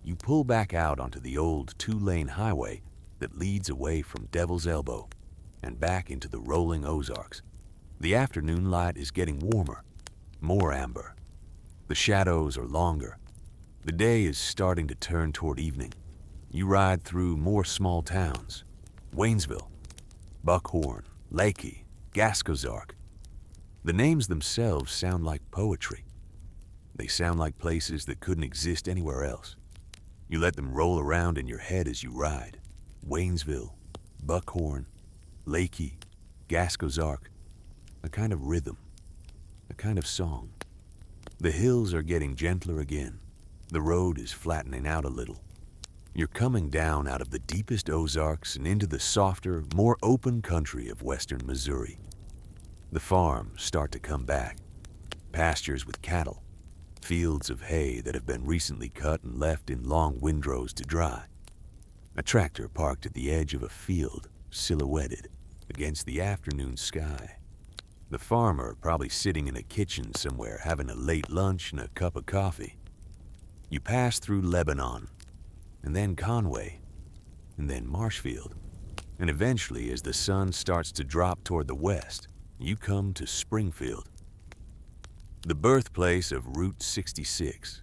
You pull back out onto the old 2-lane highway that leads away from Devil's Elbow and back into the rolling Ozarks. The afternoon light is getting warmer, more amber. The shadows are longer. The day is starting to turn toward evening. You ride through more small towns. Waynesville, Buckhorn, Lakey, Ozark. The names themselves sound like poetry. They sound like places that couldn't exist anywhere else. You let them roll around in your head as you ride. Waynesville, Buckhorn, Lakey, Ozark. A kind of rhythm, a kind of song. The hills are getting gentler again. The road is flattening out a little. You're coming down out of the deepest Ozarks and into the softer, more open country of western Missouri. The farms start to come back. Pastures with cattle, fields of hay that have been recently cut and left in long windrows to dry. A tractor parked at the edge of a field, silhouetted against the afternoon sky. The farmer probably sitting in a kitchen somewhere having a late lunch and a cup of coffee. You pass through Lebanon, and then Conway, and then Marshfield, and eventually, as the sun starts to drop toward the west, you come to Springfield, the birthplace of Route 66,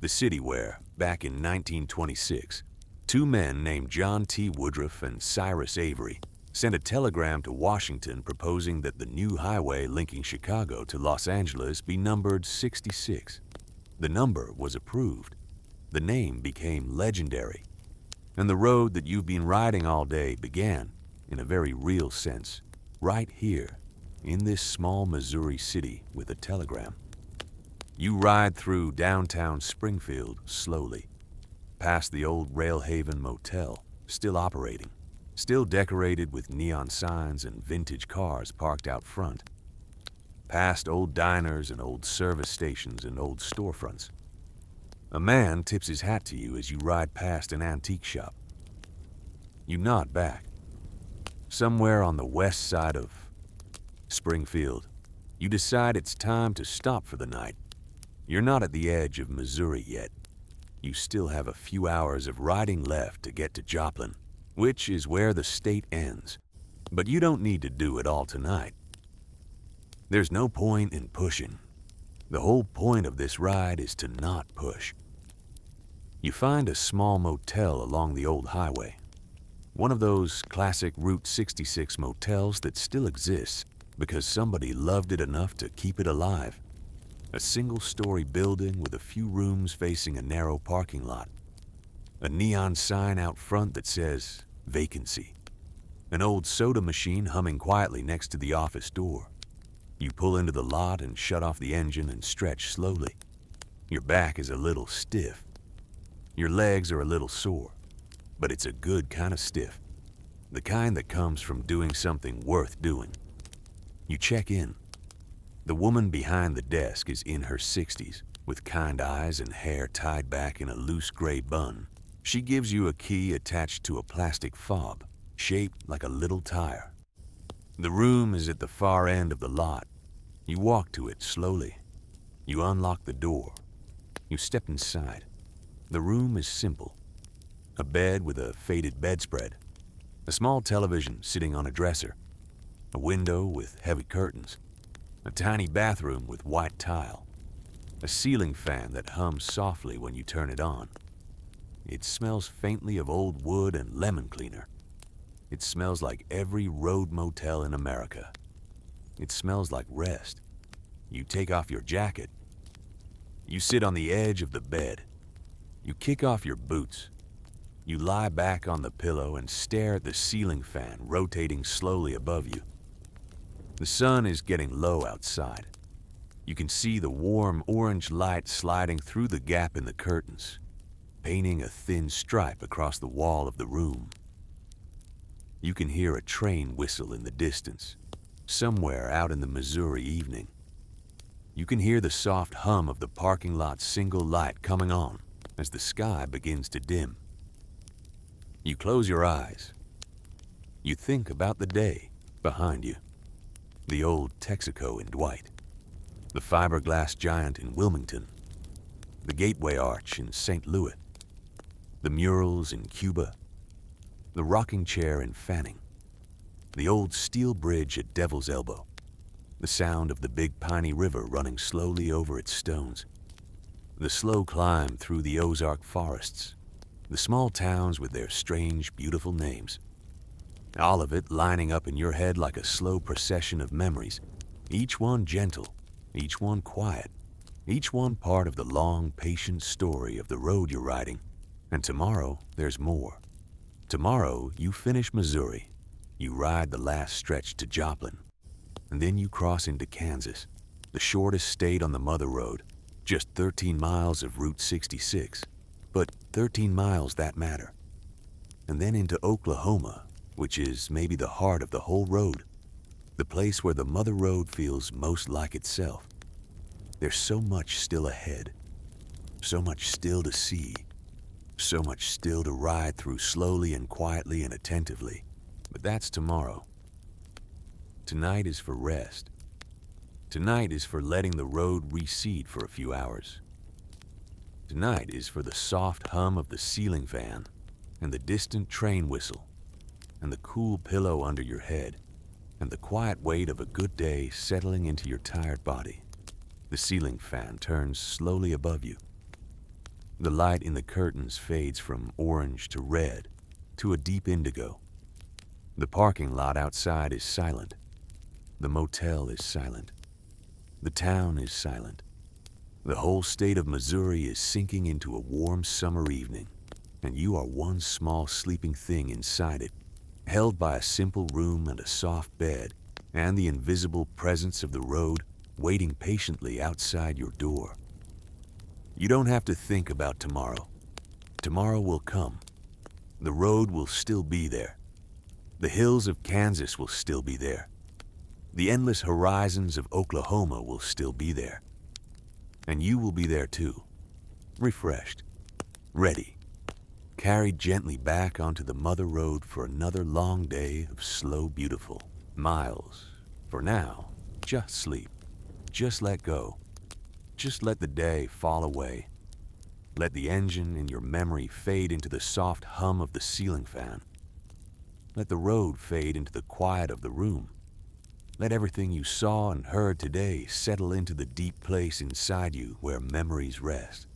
the city where, back in 1926, two men named John T. Woodruff and Cyrus Avery sent a telegram to Washington proposing that the new highway linking Chicago to Los Angeles be numbered 66. The number was approved. The name became legendary. And the road that you've been riding all day began, in a very real sense, right here, in this small Missouri city with a telegram. You ride through downtown Springfield slowly, past the old Railhaven Motel, still operating, still decorated with neon signs and vintage cars parked out front, past old diners and old service stations and old storefronts. A man tips his hat to you as you ride past an antique shop. You nod back. Somewhere on the west side of Springfield, you decide it's time to stop for the night. You're not at the edge of Missouri yet. You still have a few hours of riding left to get to Joplin, which is where the state ends. But you don't need to do it all tonight. There's no point in pushing. The whole point of this ride is to not push. You find a small motel along the old highway. One of those classic Route 66 motels that still exists because somebody loved it enough to keep it alive. A single-story building with a few rooms facing a narrow parking lot. A neon sign out front that says, vacancy. An old soda machine humming quietly next to the office door. You pull into the lot and shut off the engine and stretch slowly. Your back is a little stiff. Your legs are a little sore, but it's a good kind of stiff. The kind that comes from doing something worth doing. You check in. The woman behind the desk is in her 60s, with kind eyes and hair tied back in a loose gray bun. She gives you a key attached to a plastic fob, shaped like a little tire. The room is at the far end of the lot. You walk to it slowly. You unlock the door. You step inside. The room is simple. A bed with a faded bedspread. A small television sitting on a dresser. A window with heavy curtains. A tiny bathroom with white tile. A ceiling fan that hums softly when you turn it on. It smells faintly of old wood and lemon cleaner. It smells like every road motel in America. It smells like rest. You take off your jacket. You sit on the edge of the bed. You kick off your boots. You lie back on the pillow and stare at the ceiling fan rotating slowly above you. The sun is getting low outside. You can see the warm orange light sliding through the gap in the curtains, painting a thin stripe across the wall of the room. You can hear a train whistle in the distance, somewhere out in the Missouri evening. You can hear the soft hum of the parking lot's single light coming on as the sky begins to dim. You close your eyes. You think about the day behind you. The old Texaco in Dwight, the fiberglass giant in Wilmington, the Gateway Arch in St. Louis, the murals in Cuba, the rocking chair in Fanning, the old steel bridge at Devil's Elbow, the sound of the big piney river running slowly over its stones, the slow climb through the Ozark forests, the small towns with their strange, beautiful names. All of it lining up in your head like a slow procession of memories, each one gentle, each one quiet, each one part of the long, patient story of the road you're riding. And tomorrow, there's more. Tomorrow, you finish Missouri. You ride the last stretch to Joplin. And then you cross into Kansas, the shortest state on the Mother Road, just 13 miles of Route 66, but 13 miles that matter. And then into Oklahoma, which is maybe the heart of the whole road. the place where the mother road feels most like itself. There's so much still ahead, so much still to see, so much still to ride through slowly and quietly and attentively. But that's tomorrow. Tonight is for rest. Tonight is for letting the road recede for a few hours. Tonight is for the soft hum of the ceiling fan and the distant train whistle and the cool pillow under your head and the quiet weight of a good day settling into your tired body. The ceiling fan turns slowly above you. The light in the curtains fades from orange to red to a deep indigo. The parking lot outside is silent. The motel is silent. The town is silent. The whole state of Missouri is sinking into a warm summer evening, and you are one small sleeping thing inside it, held by a simple room and a soft bed, and the invisible presence of the road waiting patiently outside your door. You don't have to think about tomorrow. Tomorrow will come. The road will still be there. The hills of Kansas will still be there. The endless horizons of Oklahoma will still be there. And you will be there too, refreshed, ready, carried gently back onto the mother road for another long day of slow, beautiful miles. For now, just sleep, just let go, just let the day fall away. Let the engine in your memory fade into the soft hum of the ceiling fan. Let the road fade into the quiet of the room. Let everything you saw and heard today settle into the deep place inside you where memories rest.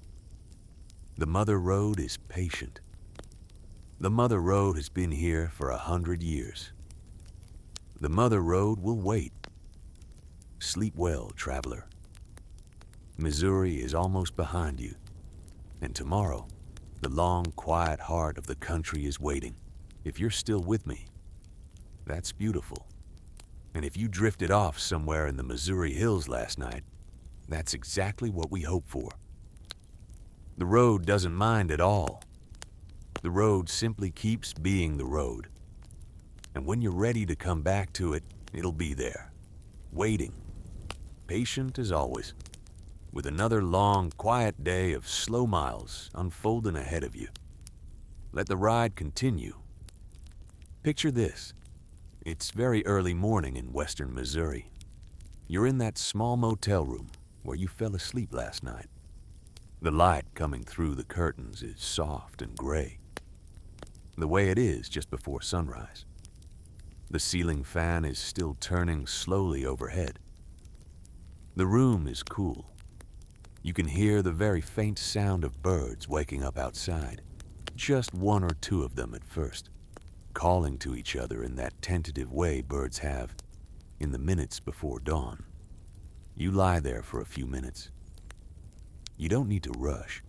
The mother road is patient. The mother road has been here for 100 years. The mother road will wait. Sleep well, traveler. Missouri is almost behind you, and tomorrow, the long, quiet heart of the country is waiting. If you're still with me, that's beautiful. And if you drifted off somewhere in the Missouri hills last night, that's exactly what we hope for. The road doesn't mind at all. The road simply keeps being the road. And when you're ready to come back to it, it'll be there, waiting, patient as always, with another long, quiet day of slow miles unfolding ahead of you. Let the ride continue. Picture this. It's very early morning in western Missouri. You're in that small motel room where you fell asleep last night. The light coming through the curtains is soft and gray, the way it is just before sunrise. The ceiling fan is still turning slowly overhead. The room is cool. You can hear the very faint sound of birds waking up outside, just one or two of them at first, calling to each other in that tentative way birds have in the minutes before dawn. You lie there for a few minutes. You don't need to rush.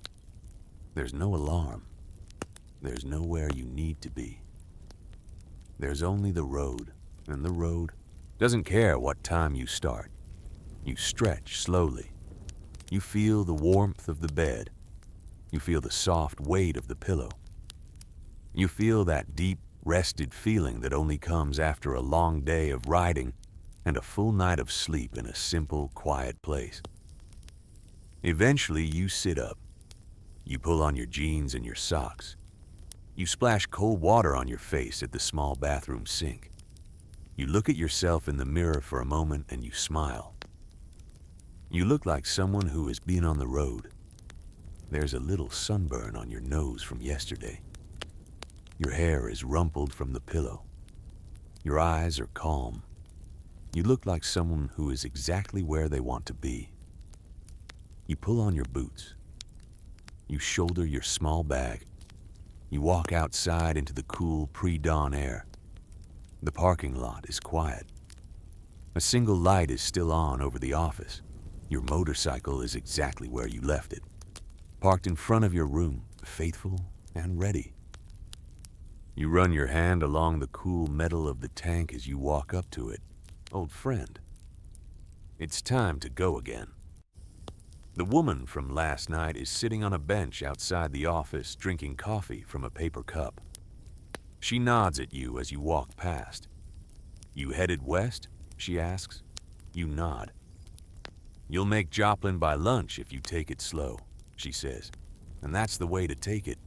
There's no alarm. There's nowhere you need to be. There's only the road, and the road doesn't care what time you start. You stretch slowly. You feel the warmth of the bed. You feel the soft weight of the pillow. You feel that deep, rested feeling that only comes after a long day of riding and a full night of sleep in a simple, quiet place. Eventually, you sit up. You pull on your jeans and your socks. You splash cold water on your face at the small bathroom sink. You look at yourself in the mirror for a moment and you smile. You look like someone who has been on the road. There's a little sunburn on your nose from yesterday. Your hair is rumpled from the pillow. Your eyes are calm. You look like someone who is exactly where they want to be. You pull on your boots. You shoulder your small bag. You walk outside into the cool pre-dawn air. The parking lot is quiet. A single light is still on over the office. Your motorcycle is exactly where you left it, parked in front of your room, faithful and ready. You run your hand along the cool metal of the tank as you walk up to it. Old friend, it's time to go again. The woman from last night is sitting on a bench outside the office drinking coffee from a paper cup. She nods at you as you walk past. You headed west, she asks. You nod. You'll make Joplin by lunch if you take it slow, she says. And that's the way to take it.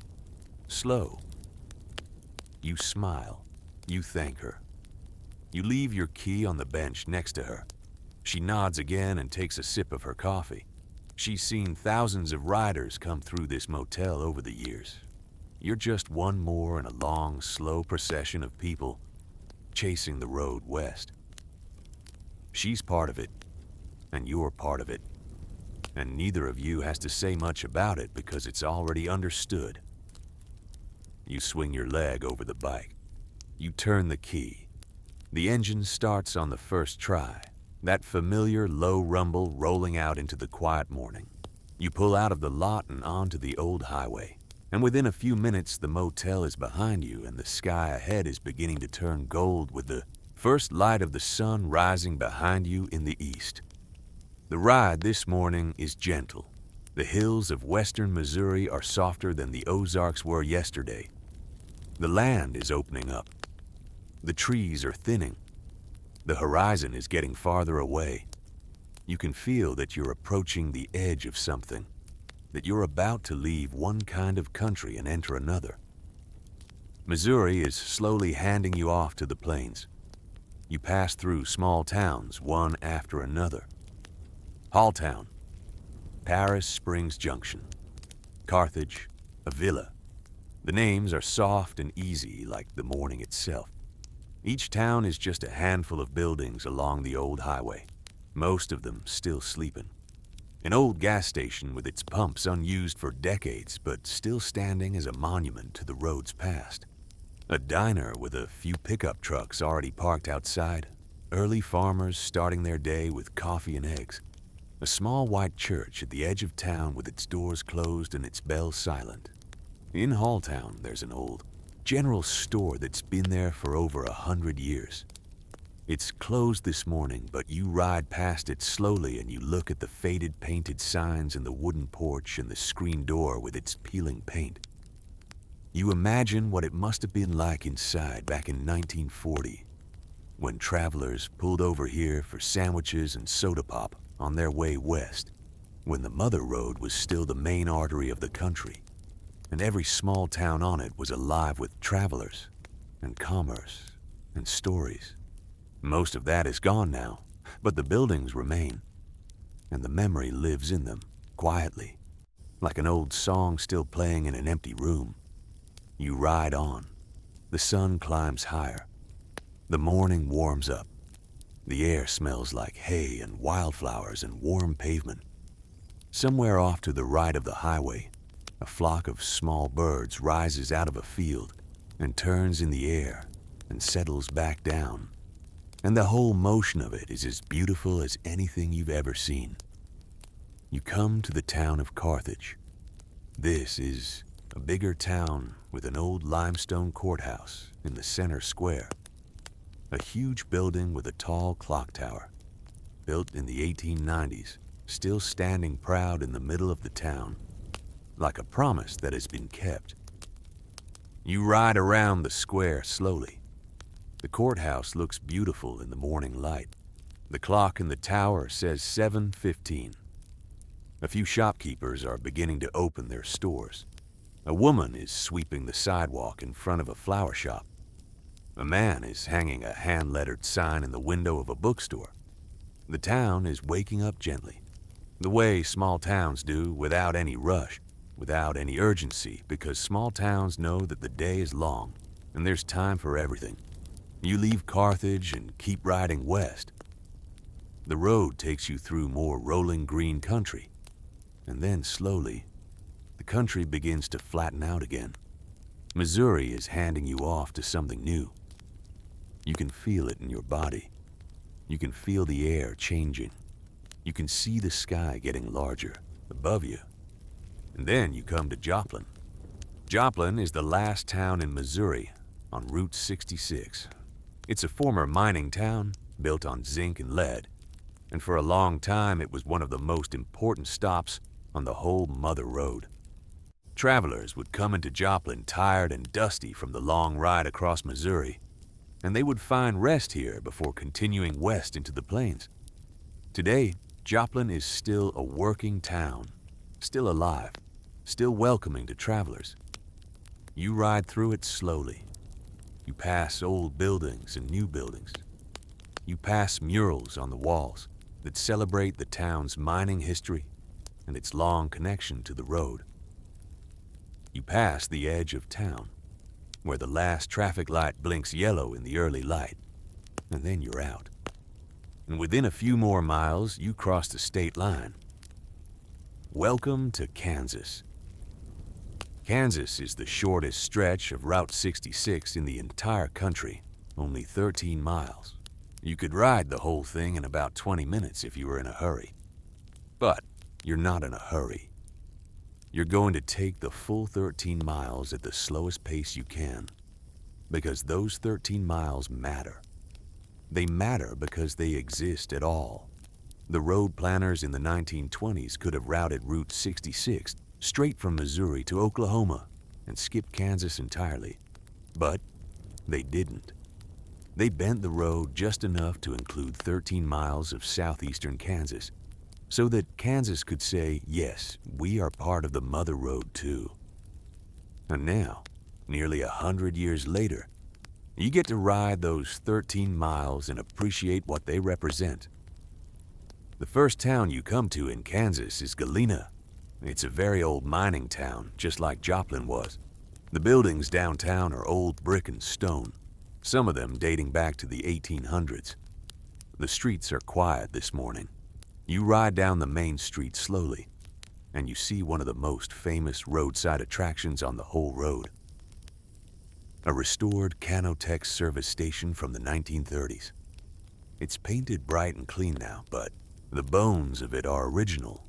Slow. You smile. You thank her. You leave your key on the bench next to her. She nods again and takes a sip of her coffee. She's seen thousands of riders come through this motel over the years. You're just one more in a long, slow procession of people chasing the road west. She's part of it, and you're part of it. And neither of you has to say much about it because it's already understood. You swing your leg over the bike. You turn the key. The engine starts on the first try, that familiar low rumble rolling out into the quiet morning. You pull out of the lot and onto the old highway, and within a few minutes the motel is behind you and the sky ahead is beginning to turn gold with the first light of the sun rising behind you in the east. The ride this morning is gentle. The hills of western Missouri are softer than the Ozarks were yesterday. The land is opening up. The trees are thinning. The horizon is getting farther away. You can feel that you're approaching the edge of something, that you're about to leave one kind of country and enter another. Missouri is slowly handing you off to the plains. You pass through small towns, one after another. Halltown, Paris Springs Junction, Carthage, Avila. The names are soft and easy like the morning itself. Each town is just a handful of buildings along the old highway, most of them still sleeping. An old gas station with its pumps unused for decades but still standing as a monument to the road's past. A diner with a few pickup trucks already parked outside, early farmers starting their day with coffee and eggs. A small white church at the edge of town with its doors closed and its bells silent. In Halltown, there's an old general store that's been there for over 100 years. It's closed this morning, but you ride past it slowly and you look at the faded painted signs and the wooden porch and the screen door with its peeling paint. You imagine what it must have been like inside back in 1940, when travelers pulled over here for sandwiches and soda pop on their way west, when the Mother Road was still the main artery of the country, and every small town on it was alive with travelers and commerce and stories. Most of that is gone now, but the buildings remain, and the memory lives in them, quietly, like an old song still playing in an empty room. You ride on. The sun climbs higher. The morning warms up. The air smells like hay and wildflowers and warm pavement. Somewhere off to the right of the highway, a flock of small birds rises out of a field and turns in the air and settles back down. And the whole motion of it is as beautiful as anything you've ever seen. You come to the town of Carthage. This is a bigger town with an old limestone courthouse in the center square. A huge building with a tall clock tower, built in the 1890s, still standing proud in the middle of the town, like a promise that has been kept. You ride around the square slowly. The courthouse looks beautiful in the morning light. The clock in the tower says 7:15. A few shopkeepers are beginning to open their stores. A woman is sweeping the sidewalk in front of a flower shop. A man is hanging a hand-lettered sign in the window of a bookstore. The town is waking up gently, the way small towns do, without any rush, without any urgency, because small towns know that the day is long and there's time for everything. You leave Carthage and keep riding west. The road takes you through more rolling green country, and then slowly, the country begins to flatten out again. Missouri is handing you off to something new. You can feel it in your body. You can feel the air changing. You can see the sky getting larger above you. And then you come to Joplin. Joplin is the last town in Missouri on Route 66. It's a former mining town built on zinc and lead, and for a long time it was one of the most important stops on the whole Mother Road. Travelers would come into Joplin tired and dusty from the long ride across Missouri, and they would find rest here before continuing west into the plains. Today, Joplin is still a working town, still alive, still welcoming to travelers. You ride through it slowly. You pass old buildings and new buildings. You pass murals on the walls that celebrate the town's mining history and its long connection to the road. You pass the edge of town, where the last traffic light blinks yellow in the early light, and then you're out. And within a few more miles, you cross the state line. Welcome to Kansas. Kansas is the shortest stretch of Route 66 in the entire country, only 13 miles. You could ride the whole thing in about 20 minutes if you were in a hurry. But you're not in a hurry. You're going to take the full 13 miles at the slowest pace you can, because those 13 miles matter. They matter because they exist at all. The road planners in the 1920s could have routed Route 66 straight from Missouri to Oklahoma and skipped Kansas entirely. But they didn't. They bent the road just enough to include 13 miles of southeastern Kansas, so that Kansas could say, yes, we are part of the Mother Road too. And now, nearly 100 years later, you get to ride those 13 miles and appreciate what they represent. The first town you come to in Kansas is Galena. It's a very old mining town, just like Joplin was. The buildings downtown are old brick and stone, some of them dating back to the 1800s. The streets are quiet this morning. You ride down the main street slowly, and you see one of the most famous roadside attractions on the whole road. A restored Canotex service station from the 1930s. It's painted bright and clean now, but the bones of it are original.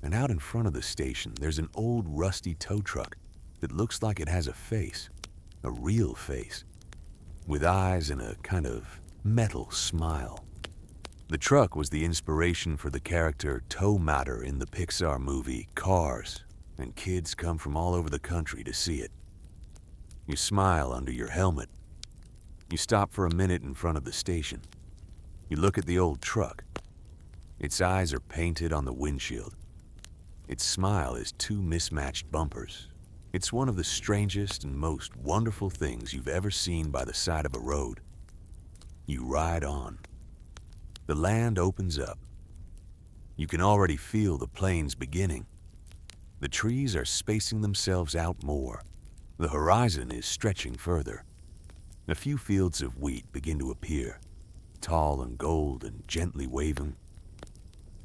And out in front of the station, there's an old rusty tow truck that looks like it has a face, a real face, with eyes and a kind of metal smile. The truck was the inspiration for the character Tow Mater in the Pixar movie Cars, and kids come from all over the country to see it. You smile under your helmet. You stop for a minute in front of the station. You look at the old truck. Its eyes are painted on the windshield. Its smile is two mismatched bumpers. It's one of the strangest and most wonderful things you've ever seen by the side of a road. You ride on. The land opens up. You can already feel the plains beginning. The trees are spacing themselves out more. The horizon is stretching further. A few fields of wheat begin to appear, tall and gold and gently waving.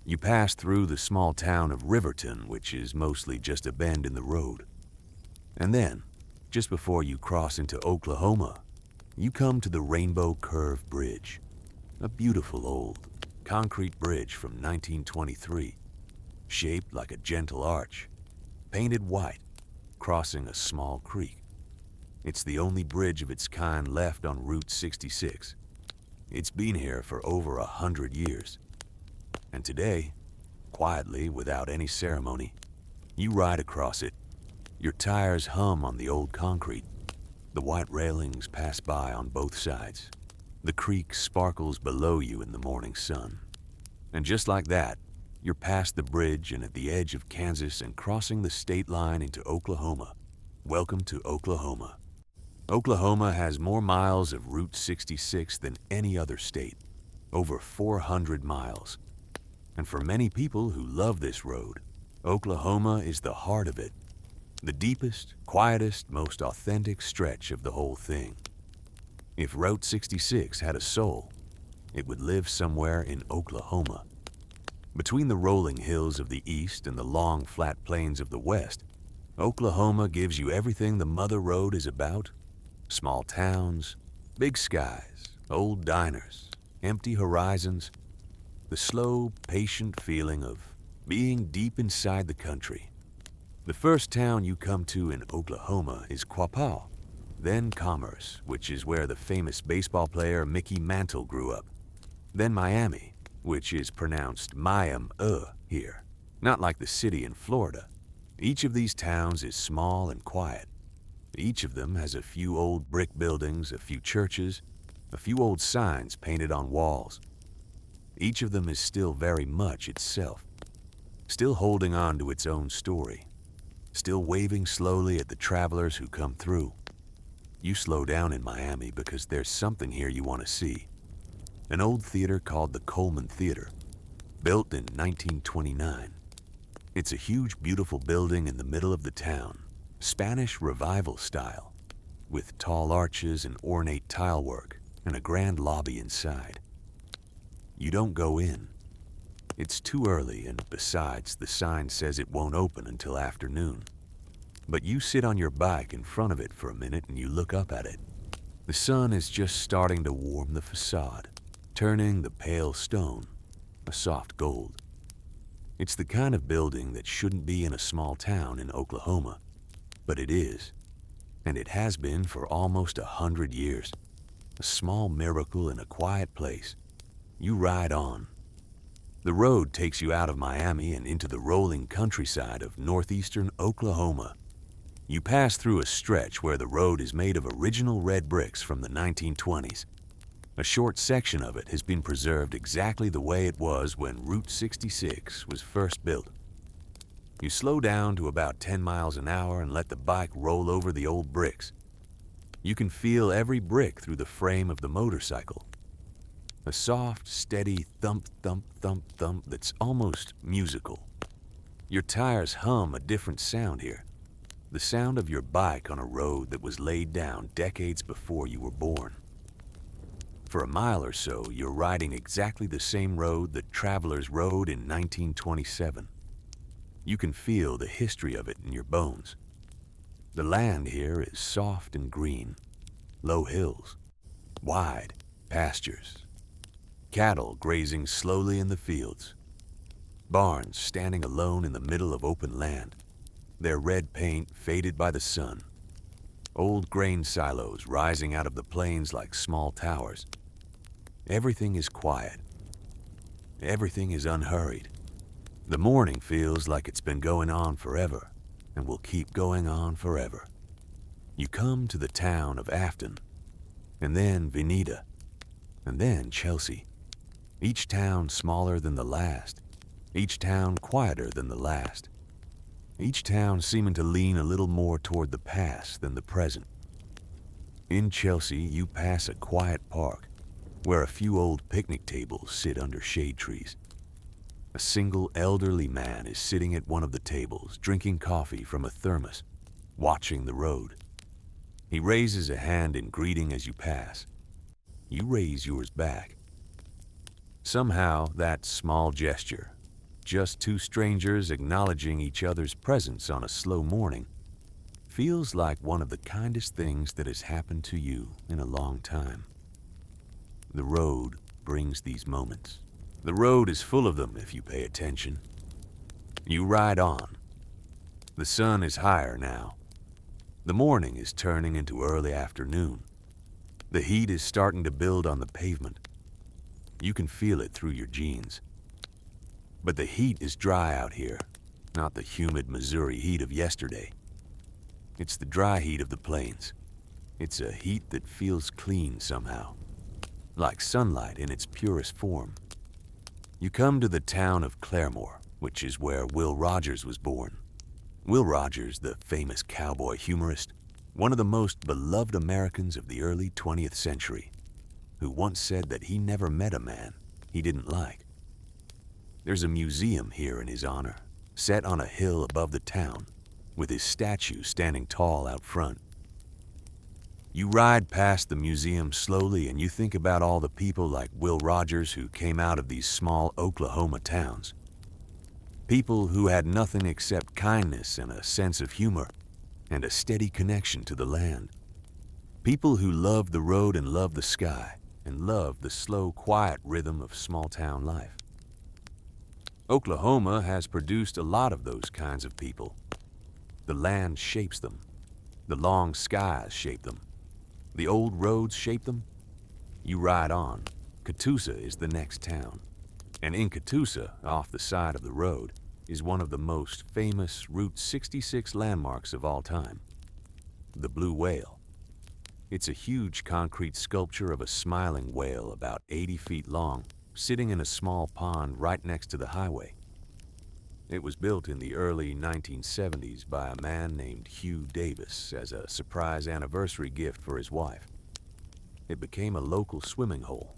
You pass through the small town of Riverton, which is mostly just a bend in the road. And then, just before you cross into Oklahoma, you come to the Rainbow Curve Bridge, a beautiful old concrete bridge from 1923, shaped like a gentle arch, painted white, crossing a small creek. It's the only bridge of its kind left on Route 66. It's been here for over 100 years. And today, quietly, without any ceremony, you ride across it. Your tires hum on the old concrete. The white railings pass by on both sides. The creek sparkles below you in the morning sun. And just like that, you're past the bridge and at the edge of Kansas and crossing the state line into Oklahoma. Welcome to Oklahoma. Oklahoma has more miles of Route 66 than any other state, over 400 miles. And for many people who love this road, Oklahoma is the heart of it, the deepest, quietest, most authentic stretch of the whole thing. If Route 66 had a soul, it would live somewhere in Oklahoma. Between the rolling hills of the east and the long, flat plains of the west, Oklahoma gives you everything the Mother Road is about. Small towns, big skies, old diners, empty horizons, the slow, patient feeling of being deep inside the country. The first town you come to in Oklahoma is Quapaw, then Commerce, which is where the famous baseball player Mickey Mantle grew up, then Miami, which is pronounced Miami here, not like the city in Florida. Each of these towns is small and quiet. Each of them has a few old brick buildings, a few churches, a few old signs painted on walls. Each of them is still very much itself, still holding on to its own story, still waving slowly at the travelers who come through. You slow down in Miami because there's something here you want to see. An old theater called the Coleman Theater, built in 1929. It's a huge, beautiful building in the middle of the town, Spanish Revival style, with tall arches and ornate tile work and a grand lobby inside. You don't go in. It's too early, and besides, the sign says it won't open until afternoon. But you sit on your bike in front of it for a minute and you look up at it. The sun is just starting to warm the facade, turning the pale stone a soft gold. It's the kind of building that shouldn't be in a small town in Oklahoma, but it is, and it has been for almost 100 years. A small miracle in a quiet place. You ride on. The road takes you out of Miami and into the rolling countryside of northeastern Oklahoma. You pass through a stretch where the road is made of original red bricks from the 1920s. A short section of it has been preserved exactly the way it was when Route 66 was first built. You slow down to about 10 miles an hour and let the bike roll over the old bricks. You can feel every brick through the frame of the motorcycle. A soft, steady thump, thump, thump, thump that's almost musical. Your tires hum a different sound here. The sound of your bike on a road that was laid down decades before you were born. For a mile or so, you're riding exactly the same road that travelers rode in 1927. You can feel the history of it in your bones. The land here is soft and green, low hills, wide pastures, cattle grazing slowly in the fields, barns standing alone in the middle of open land, their red paint faded by the sun, old grain silos rising out of the plains like small towers. Everything is quiet. Everything is unhurried. The morning feels like it's been going on forever and will keep going on forever. You come to the town of Afton, and then Veneta, and then Chelsea. Each town smaller than the last, each town quieter than the last, each town seeming to lean a little more toward the past than the present. In Chelsea, you pass a quiet park where a few old picnic tables sit under shade trees. A single elderly man is sitting at one of the tables, drinking coffee from a thermos, watching the road. He raises a hand in greeting as you pass. You raise yours back. Somehow, that small gesture, just two strangers acknowledging each other's presence on a slow morning, feels like one of the kindest things that has happened to you in a long time. The road brings these moments. The road is full of them if you pay attention. You ride on. The sun is higher now. The morning is turning into early afternoon. The heat is starting to build on the pavement. You can feel it through your jeans. But the heat is dry out here, not the humid Missouri heat of yesterday. It's the dry heat of the plains. It's a heat that feels clean somehow, like sunlight in its purest form. You come to the town of Claremore, which is where Will Rogers was born. Will Rogers, the famous cowboy humorist, one of the most beloved Americans of the early 20th century, who once said that he never met a man he didn't like. There's a museum here in his honor, set on a hill above the town, with his statue standing tall out front. You ride past the museum slowly and you think about all the people like Will Rogers who came out of these small Oklahoma towns. People who had nothing except kindness and a sense of humor and a steady connection to the land. People who loved the road and loved the sky and loved the slow, quiet rhythm of small-town life. Oklahoma has produced a lot of those kinds of people. The land shapes them. The long skies shape them. The old roads shape them. You ride on. Catoosa is the next town. And in Catoosa, off the side of the road, is one of the most famous Route 66 landmarks of all time, the Blue Whale. It's a huge concrete sculpture of a smiling whale about 80 feet long, sitting in a small pond right next to the highway. It was built in the early 1970s by a man named Hugh Davis as a surprise anniversary gift for his wife. It became a local swimming hole,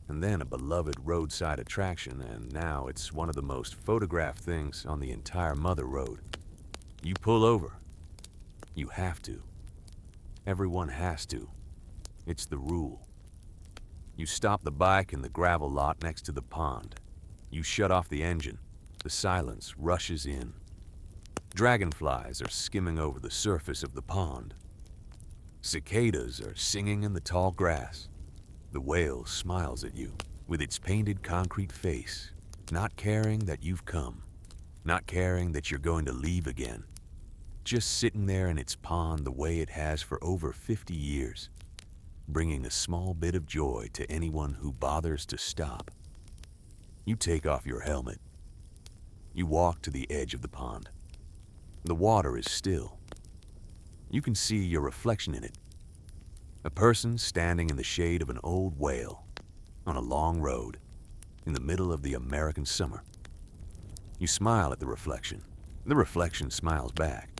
and then a beloved roadside attraction, and now it's one of the most photographed things on the entire Mother Road. You pull over. You have to. Everyone has to. It's the rule. You stop the bike in the gravel lot next to the pond. You shut off the engine. The silence rushes in. Dragonflies are skimming over the surface of the pond. Cicadas are singing in the tall grass. The whale smiles at you with its painted concrete face, not caring that you've come, not caring that you're going to leave again. Just sitting there in its pond the way it has for over 50 years, bringing a small bit of joy to anyone who bothers to stop. You take off your helmet. You walk to the edge of the pond. The water is still. You can see your reflection in it. A person standing in the shade of an old whale on a long road in the middle of the American summer. You smile at the reflection. The reflection smiles back.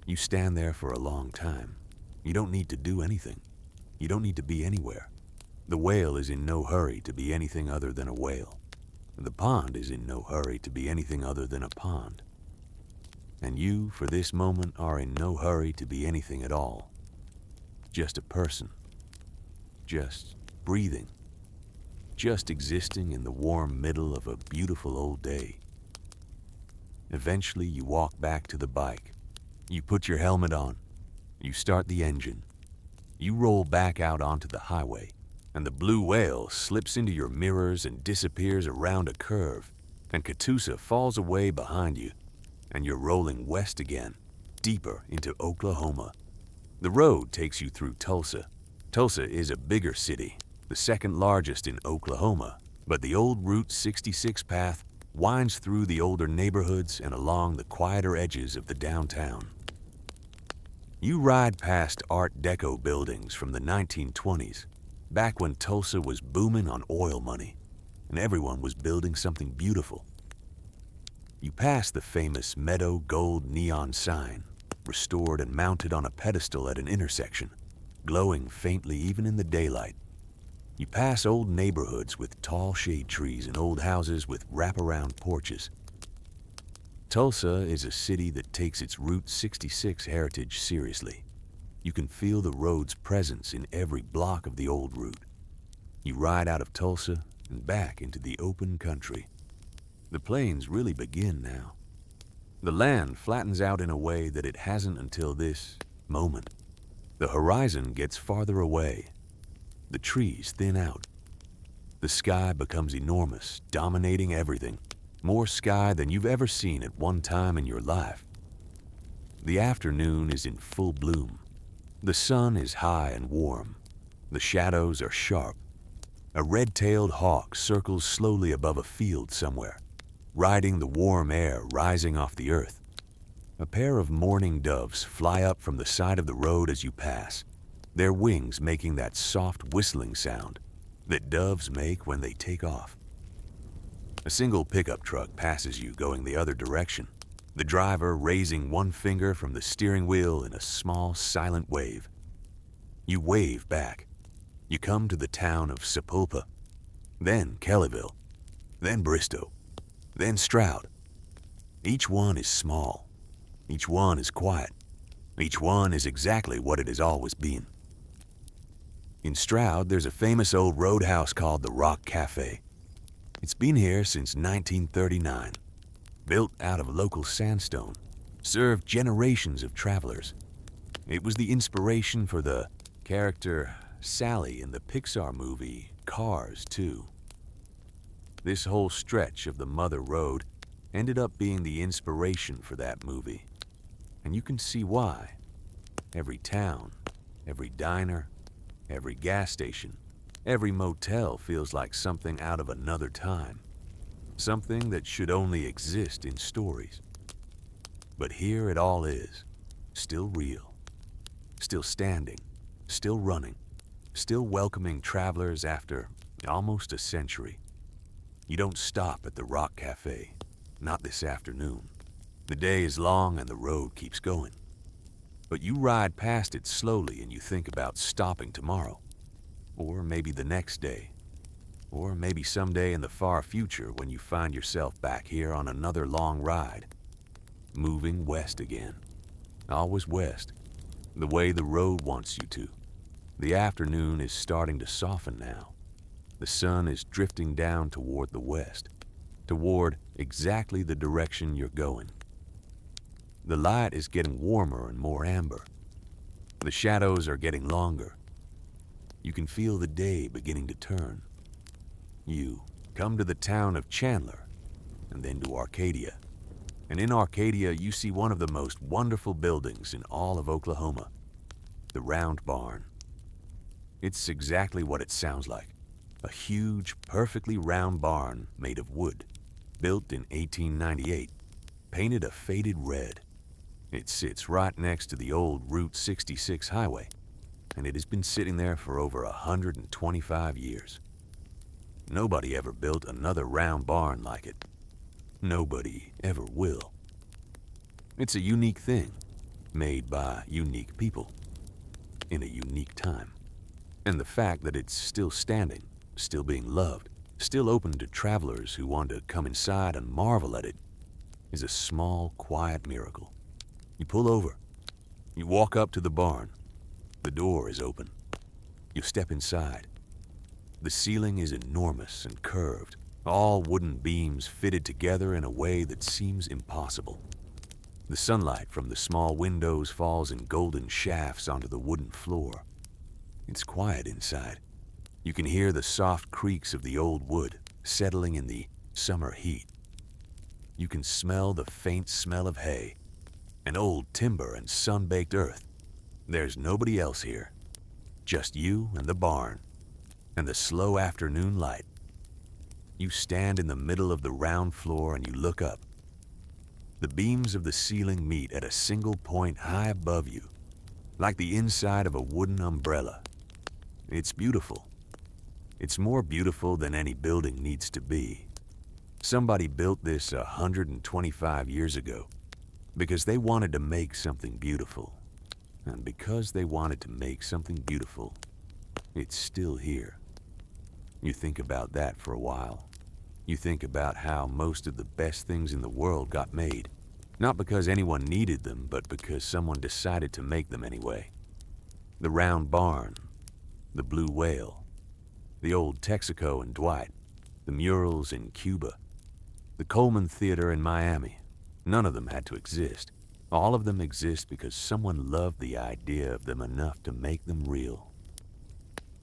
You stand there for a long time. You don't need to do anything. You don't need to be anywhere. The whale is in no hurry to be anything other than a whale. The pond is in no hurry to be anything other than a pond. And you, for this moment, are in no hurry to be anything at all. Just a person. Just breathing. Just existing in the warm middle of a beautiful old day. Eventually, you walk back to the bike. You put your helmet on. You start the engine. You roll back out onto the highway, and the blue whale slips into your mirrors and disappears around a curve, and Catoosa falls away behind you, and you're rolling west again, deeper into Oklahoma. The road takes you through Tulsa. Tulsa is a bigger city, the second largest in Oklahoma, but the old Route 66 path winds through the older neighborhoods and along the quieter edges of the downtown. You ride past Art Deco buildings from the 1920s, back when Tulsa was booming on oil money, and everyone was building something beautiful. You pass the famous Meadow Gold neon sign, restored and mounted on a pedestal at an intersection, glowing faintly even in the daylight. You pass old neighborhoods with tall shade trees and old houses with wraparound porches. Tulsa is a city that takes its Route 66 heritage seriously. You can feel the road's presence in every block of the old route. You ride out of Tulsa and back into the open country. The plains really begin now. The land flattens out in a way that it hasn't until this moment. The horizon gets farther away. The trees thin out. The sky becomes enormous, dominating everything. More sky than you've ever seen at one time in your life. The afternoon is in full bloom. The sun is high and warm. The shadows are sharp. A red-tailed hawk circles slowly above a field somewhere, riding the warm air rising off the earth. A pair of mourning doves fly up from the side of the road as you pass, their wings making that soft whistling sound that doves make when they take off. A single pickup truck passes you going the other direction, the driver raising one finger from the steering wheel in a small, silent wave. You wave back. You come to the town of Sapulpa, then Kellyville, then Bristow, then Stroud. Each one is small. Each one is quiet. Each one is exactly what it has always been. In Stroud, there's a famous old roadhouse called the Rock Cafe. It's been here since 1939. Built out of local sandstone, served generations of travelers. It was the inspiration for the character Sally in the Pixar movie Cars, too. This whole stretch of the Mother Road ended up being the inspiration for that movie. And you can see why. Every town, every diner, every gas station, every motel feels like something out of another time. Something that should only exist in stories. But here it all is, still real, still standing, still running, still welcoming travelers after almost a century. You don't stop at the Rock Cafe, not this afternoon. The day is long and the road keeps going. But you ride past it slowly and you think about stopping tomorrow, or maybe the next day, or maybe someday in the far future when you find yourself back here on another long ride, moving west again. Always west, the way the road wants you to. The afternoon is starting to soften now. The sun is drifting down toward the west, toward exactly the direction you're going. The light is getting warmer and more amber. The shadows are getting longer. You can feel the day beginning to turn. You come to the town of Chandler, and then to Arcadia. And in Arcadia, you see one of the most wonderful buildings in all of Oklahoma, the Round Barn. It's exactly what it sounds like, a huge, perfectly round barn made of wood, built in 1898, painted a faded red. It sits right next to the old Route 66 highway, and it has been sitting there for over 125 years. Nobody ever built another round barn like it. Nobody ever will. It's a unique thing, made by unique people, in a unique time. And the fact that it's still standing, still being loved, still open to travelers who want to come inside and marvel at it, is a small, quiet miracle. You pull over. You walk up to the barn. The door is open. You step inside. The ceiling is enormous and curved, all wooden beams fitted together in a way that seems impossible. The sunlight from the small windows falls in golden shafts onto the wooden floor. It's quiet inside. You can hear the soft creaks of the old wood settling in the summer heat. You can smell the faint smell of hay, and old timber and sun-baked earth. There's nobody else here, just you and the barn, and the slow afternoon light. You stand in the middle of the round floor and you look up. The beams of the ceiling meet at a single point high above you, like the inside of a wooden umbrella. It's beautiful. It's more beautiful than any building needs to be. Somebody built this 125 years ago because they wanted to make something beautiful. And because they wanted to make something beautiful, it's still here. You think about that for a while. You think about how most of the best things in the world got made, not because anyone needed them, but because someone decided to make them anyway. The Round Barn, the Blue Whale, the old Texaco in Dwight, the murals in Cuba, the Coleman Theater in Miami. None of them had to exist. All of them exist because someone loved the idea of them enough to make them real.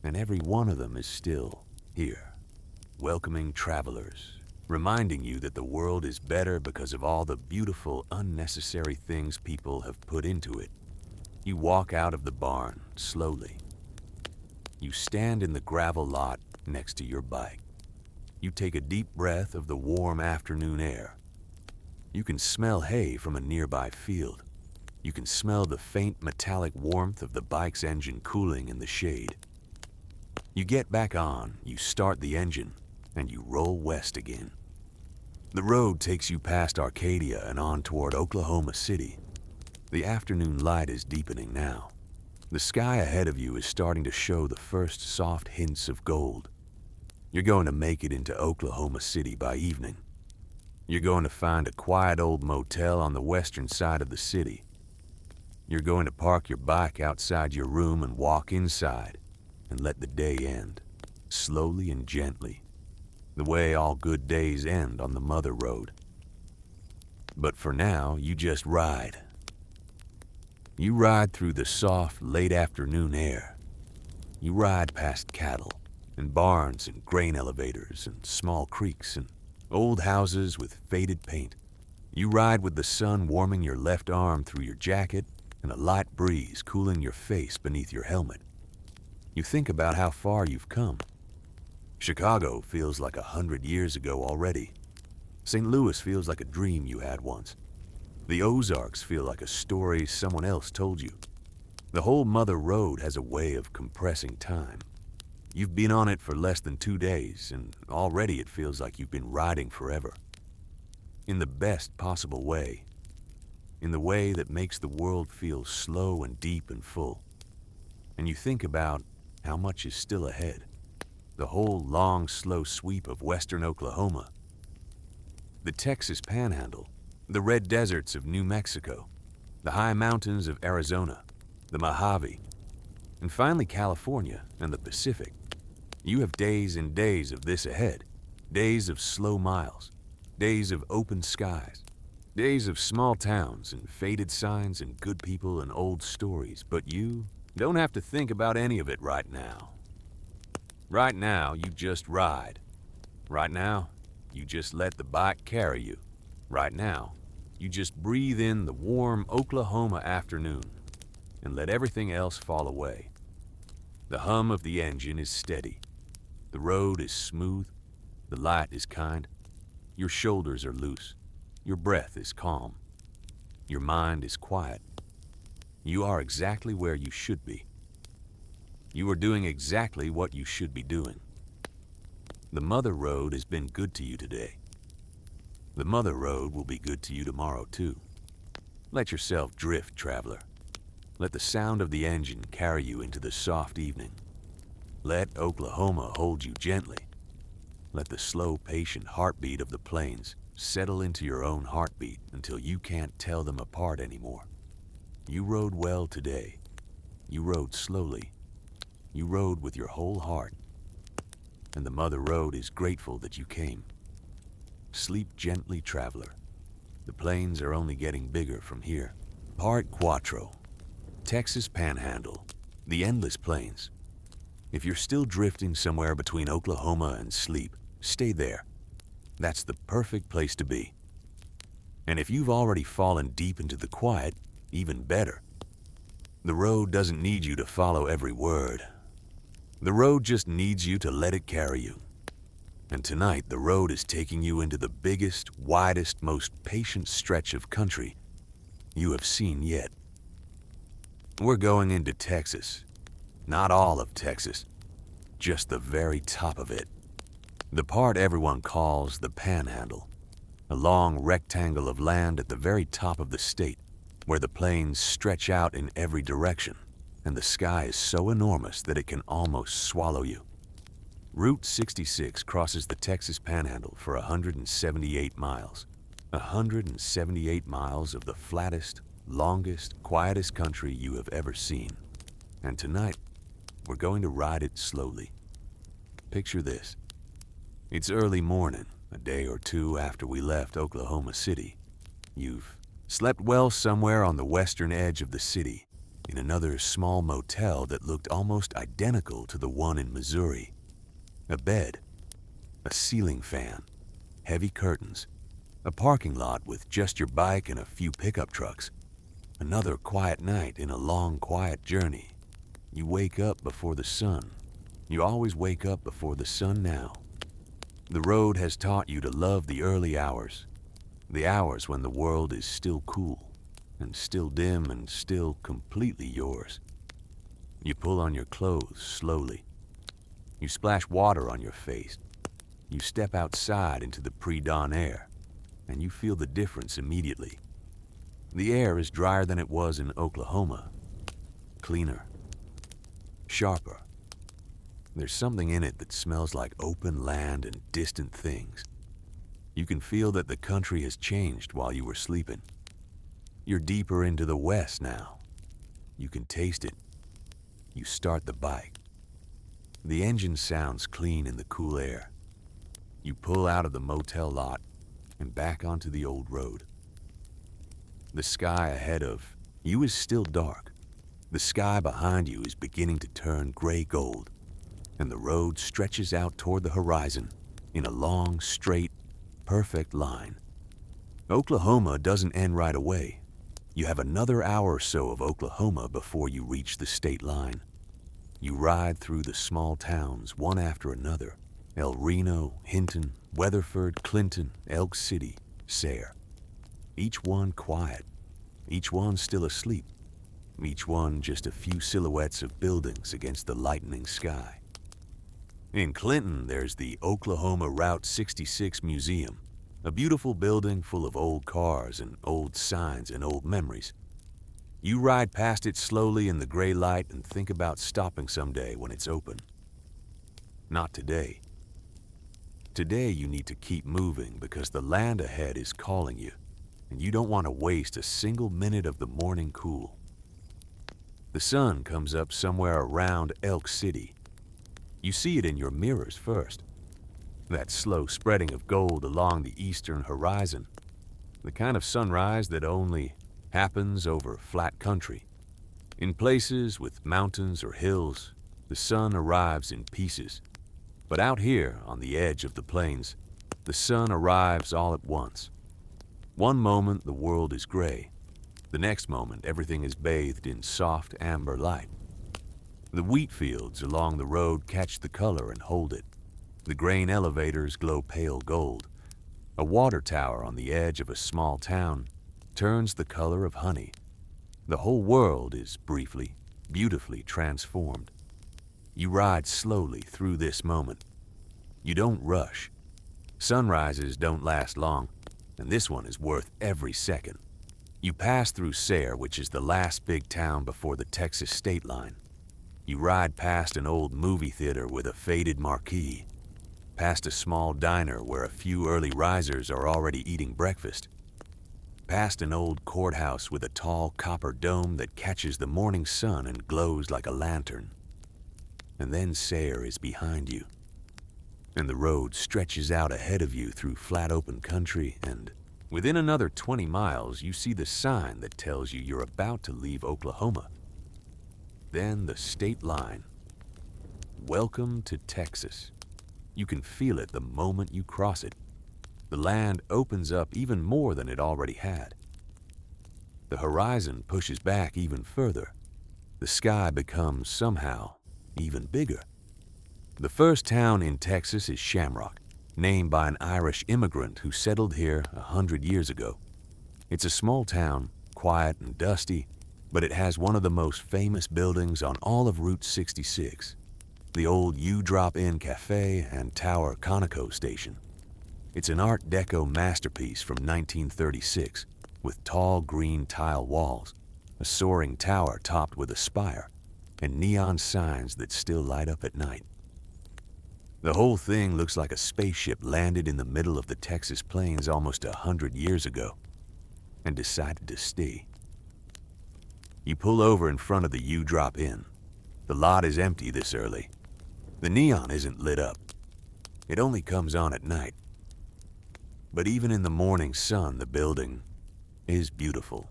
And every one of them is still here, welcoming travelers, reminding you that the world is better because of all the beautiful, unnecessary things people have put into it. You walk out of the barn slowly. You stand in the gravel lot next to your bike. You take a deep breath of the warm afternoon air. You can smell hay from a nearby field. You can smell the faint metallic warmth of the bike's engine cooling in the shade. You get back on, you start the engine, and you roll west again. The road takes you past Arcadia and on toward Oklahoma City. The afternoon light is deepening now. The sky ahead of you is starting to show the first soft hints of gold. You're going to make it into Oklahoma City by evening. You're going to find a quiet old motel on the western side of the city. You're going to park your bike outside your room and walk inside and let the day end, slowly and gently, the way all good days end on the Mother Road. But for now, you just ride. You ride through the soft, late afternoon air. You ride past cattle and barns and grain elevators and small creeks and old houses with faded paint. You ride with the sun warming your left arm through your jacket and a light breeze cooling your face beneath your helmet. You think about how far you've come. Chicago feels like 100 years ago already. St. Louis feels like a dream you had once. The Ozarks feel like a story someone else told you. The whole Mother Road has a way of compressing time. You've been on it for less than 2 days, and already it feels like you've been riding forever. In the best possible way. In the way that makes the world feel slow and deep and full. And you think about how much is still ahead. The whole long, slow sweep of western Oklahoma. The Texas Panhandle. The red deserts of New Mexico. The high mountains of Arizona. The Mojave. And finally California and the Pacific. You have days and days of this ahead. Days of slow miles. Days of open skies. Days of small towns and faded signs and good people and old stories. But you don't have to think about any of it right now. Right now, you just ride. Right now, you just let the bike carry you. Right now, you just breathe in the warm Oklahoma afternoon and let everything else fall away. The hum of the engine is steady. The road is smooth. The light is kind. Your shoulders are loose. Your breath is calm. Your mind is quiet. You are exactly where you should be. You are doing exactly what you should be doing. The Mother Road has been good to you today. The Mother Road will be good to you tomorrow, too. Let yourself drift, traveler. Let the sound of the engine carry you into the soft evening. Let Oklahoma hold you gently. Let the slow, patient heartbeat of the plains settle into your own heartbeat until you can't tell them apart anymore. You rode well today. You rode slowly. You rode with your whole heart. And the Mother Road is grateful that you came. Sleep gently, traveler. The plains are only getting bigger from here. Part Quattro. Texas Panhandle. The endless plains. If you're still drifting somewhere between Oklahoma and sleep, stay there. That's the perfect place to be. And if you've already fallen deep into the quiet, even better. The road doesn't need you to follow every word. The road just needs you to let it carry you. And tonight, the road is taking you into the biggest, widest, most patient stretch of country you have seen yet. We're going into Texas. Not all of Texas, just the very top of it. The part everyone calls the Panhandle, a long rectangle of land at the very top of the state, where the plains stretch out in every direction, and the sky is so enormous that it can almost swallow you. Route 66 crosses the Texas Panhandle for 178 miles. 178 miles of the flattest, longest, quietest country you have ever seen. And tonight, we're going to ride it slowly. Picture this. It's early morning, a day or two after we left Oklahoma City. You've slept well somewhere on the western edge of the city, in another small motel that looked almost identical to the one in Missouri. A bed, a ceiling fan, heavy curtains, a parking lot with just your bike and a few pickup trucks. Another quiet night in a long, quiet journey. You wake up before the sun. You always wake up before the sun now. The road has taught you to love the early hours, the hours when the world is still cool, and still dim and still completely yours. You pull on your clothes slowly. You splash water on your face. You step outside into the pre-dawn air, and you feel the difference immediately. The air is drier than it was in Oklahoma, cleaner, sharper. There's something in it that smells like open land and distant things. You can feel that the country has changed while you were sleeping. You're deeper into the west now. You can taste it. You start the bike. The engine sounds clean in the cool air. You pull out of the motel lot and back onto the old road. The sky ahead of you is still dark. The sky behind you is beginning to turn gray-gold, and the road stretches out toward the horizon in a long, straight, perfect line. Oklahoma doesn't end right away. You have another hour or so of Oklahoma before you reach the state line. You ride through the small towns one after another. El Reno, Hinton, Weatherford, Clinton, Elk City, Sayre. Each one quiet. Each one still asleep. each one just a few silhouettes of buildings against the lightening sky. In Clinton, there's the Oklahoma Route 66 Museum, a beautiful building full of old cars and old signs and old memories. You ride past it slowly in the gray light and think about stopping someday when it's open. Not today. Today you need to keep moving because the land ahead is calling you, and you don't want to waste a single minute of the morning cool. The sun comes up somewhere around Elk City. You see it in your mirrors first. That slow spreading of gold along the eastern horizon. The kind of sunrise that only happens over flat country. In places with mountains or hills, the sun arrives in pieces. But out here, on the edge of the plains, the sun arrives all at once. One moment the world is gray. The next moment everything is bathed in soft amber light. The wheat fields along the road catch the color and hold it. The grain elevators glow pale gold. A water tower on the edge of a small town turns the color of honey. The whole world is briefly, beautifully transformed. You ride slowly through this moment. You don't rush. Sunrises don't last long, and this one is worth every second. You pass through Sayre, which is the last big town before the Texas state line. You ride past an old movie theater with a faded marquee, past a small diner where a few early risers are already eating breakfast, past an old courthouse with a tall copper dome that catches the morning sun and glows like a lantern. And then Sayre is behind you, and the road stretches out ahead of you through flat open country, and within another 20 miles you see the sign that tells you you're about to leave Oklahoma. Then the state line. Welcome to Texas. You can feel it the moment you cross it. The land opens up even more than it already had. The horizon pushes back even further. The sky becomes somehow even bigger. The first town in Texas is Shamrock, named by an Irish immigrant who settled here 100 years ago. It's a small town, quiet and dusty, but it has one of the most famous buildings on all of Route 66, the old U Drop In Cafe and Tower Conoco station. It's an Art Deco masterpiece from 1936 with tall green tile walls, a soaring tower topped with a spire, and neon signs that still light up at night. The whole thing looks like a spaceship landed in the middle of the Texas plains almost 100 years ago and decided to stay. You pull over in front of the U Drop In. The lot is empty this early. The neon isn't lit up. It only comes on at night. But even in the morning sun, the building is beautiful.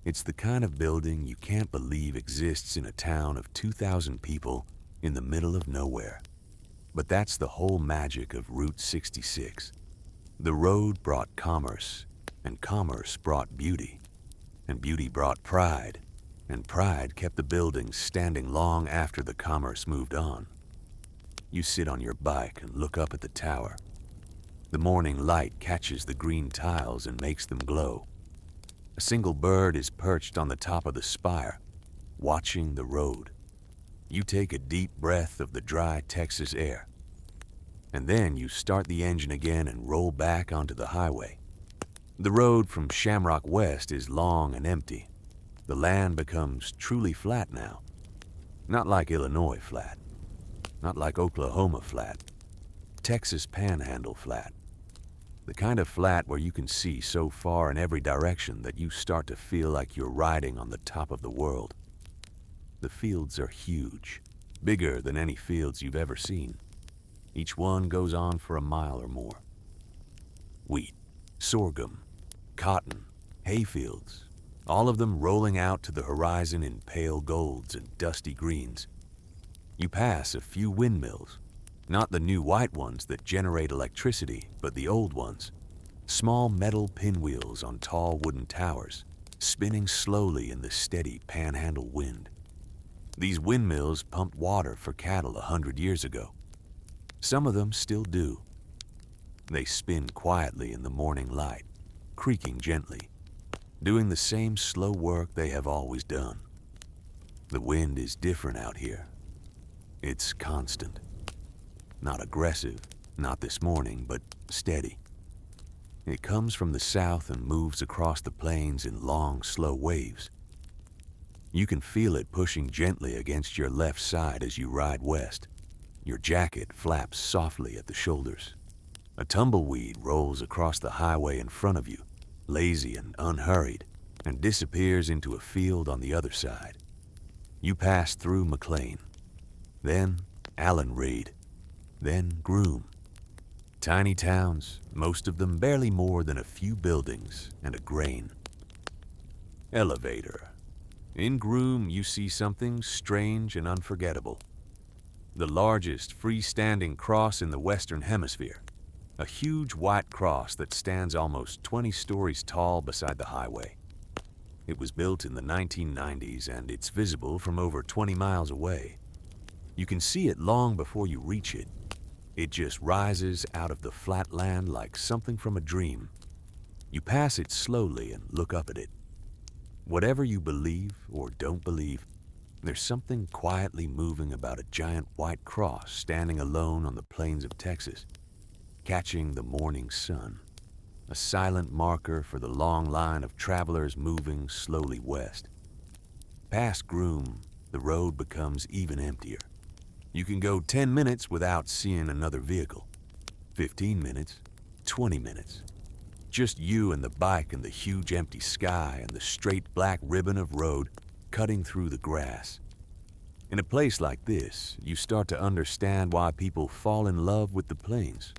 It's the kind of building you can't believe exists in a town of 2,000 people in the middle of nowhere. But that's the whole magic of Route 66. The road brought commerce, and commerce brought beauty, and beauty brought pride, and pride kept the buildings standing long after the commerce moved on. You sit on your bike and look up at the tower. The morning light catches the green tiles and makes them glow. A single bird is perched on the top of the spire, watching the road. You take a deep breath of the dry Texas air, and then you start the engine again and roll back onto the highway. The road from Shamrock West is long and empty. The land becomes truly flat now. Not like Illinois flat. Not like Oklahoma flat. Texas Panhandle flat. The kind of flat where you can see so far in every direction that you start to feel like you're riding on the top of the world. The fields are huge, bigger than any fields you've ever seen. Each one goes on for a mile or more. Wheat, sorghum, cotton, hayfields, all of them rolling out to the horizon in pale golds and dusty greens. You pass a few windmills, not the new white ones that generate electricity, but the old ones, small metal pinwheels on tall wooden towers, spinning slowly in the steady panhandle wind. These windmills pumped water for cattle 100 years ago. Some of them still do. They spin quietly in the morning light, creaking gently, doing the same slow work they have always done. The wind is different out here. It's constant. Not aggressive, not this morning, but steady. It comes from the south and moves across the plains in long, slow waves. You can feel it pushing gently against your left side as you ride west. Your jacket flaps softly at the shoulders. A tumbleweed rolls across the highway in front of you, lazy and unhurried, and disappears into a field on the other side. You pass through McLean, then Allen Reid, then Groom. Tiny towns, most of them barely more than a few buildings and a grain. Elevator. In Groom, you see something strange and unforgettable. The largest freestanding cross in the Western Hemisphere. A huge white cross that stands almost 20 stories tall beside the highway. It was built in the 1990s and it's visible from over 20 miles away. You can see it long before you reach it. It just rises out of the flat land like something from a dream. You pass it slowly and look up at it. Whatever you believe or don't believe, there's something quietly moving about a giant white cross standing alone on the plains of Texas, catching the morning sun, a silent marker for the long line of travelers moving slowly west. Past Groom, the road becomes even emptier. You can go 10 minutes without seeing another vehicle. 15 minutes, 20 minutes. Just you and the bike and the huge empty sky and the straight black ribbon of road cutting through the grass. In a place like this, you start to understand why people fall in love with the plains.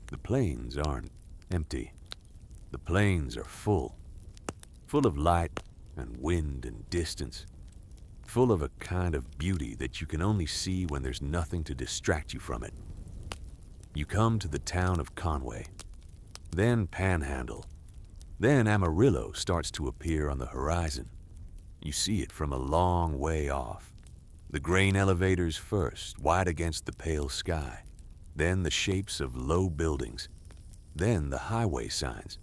The plains aren't empty. The plains are full of light and wind and distance, full of a kind of beauty that you can only see when there's nothing to distract you from it. You come to the town of Conway, then Panhandle, then Amarillo starts to appear on the horizon. You see it from a long way off. The grain elevators first, wide against the pale sky, then the shapes of low buildings, then the highway signs.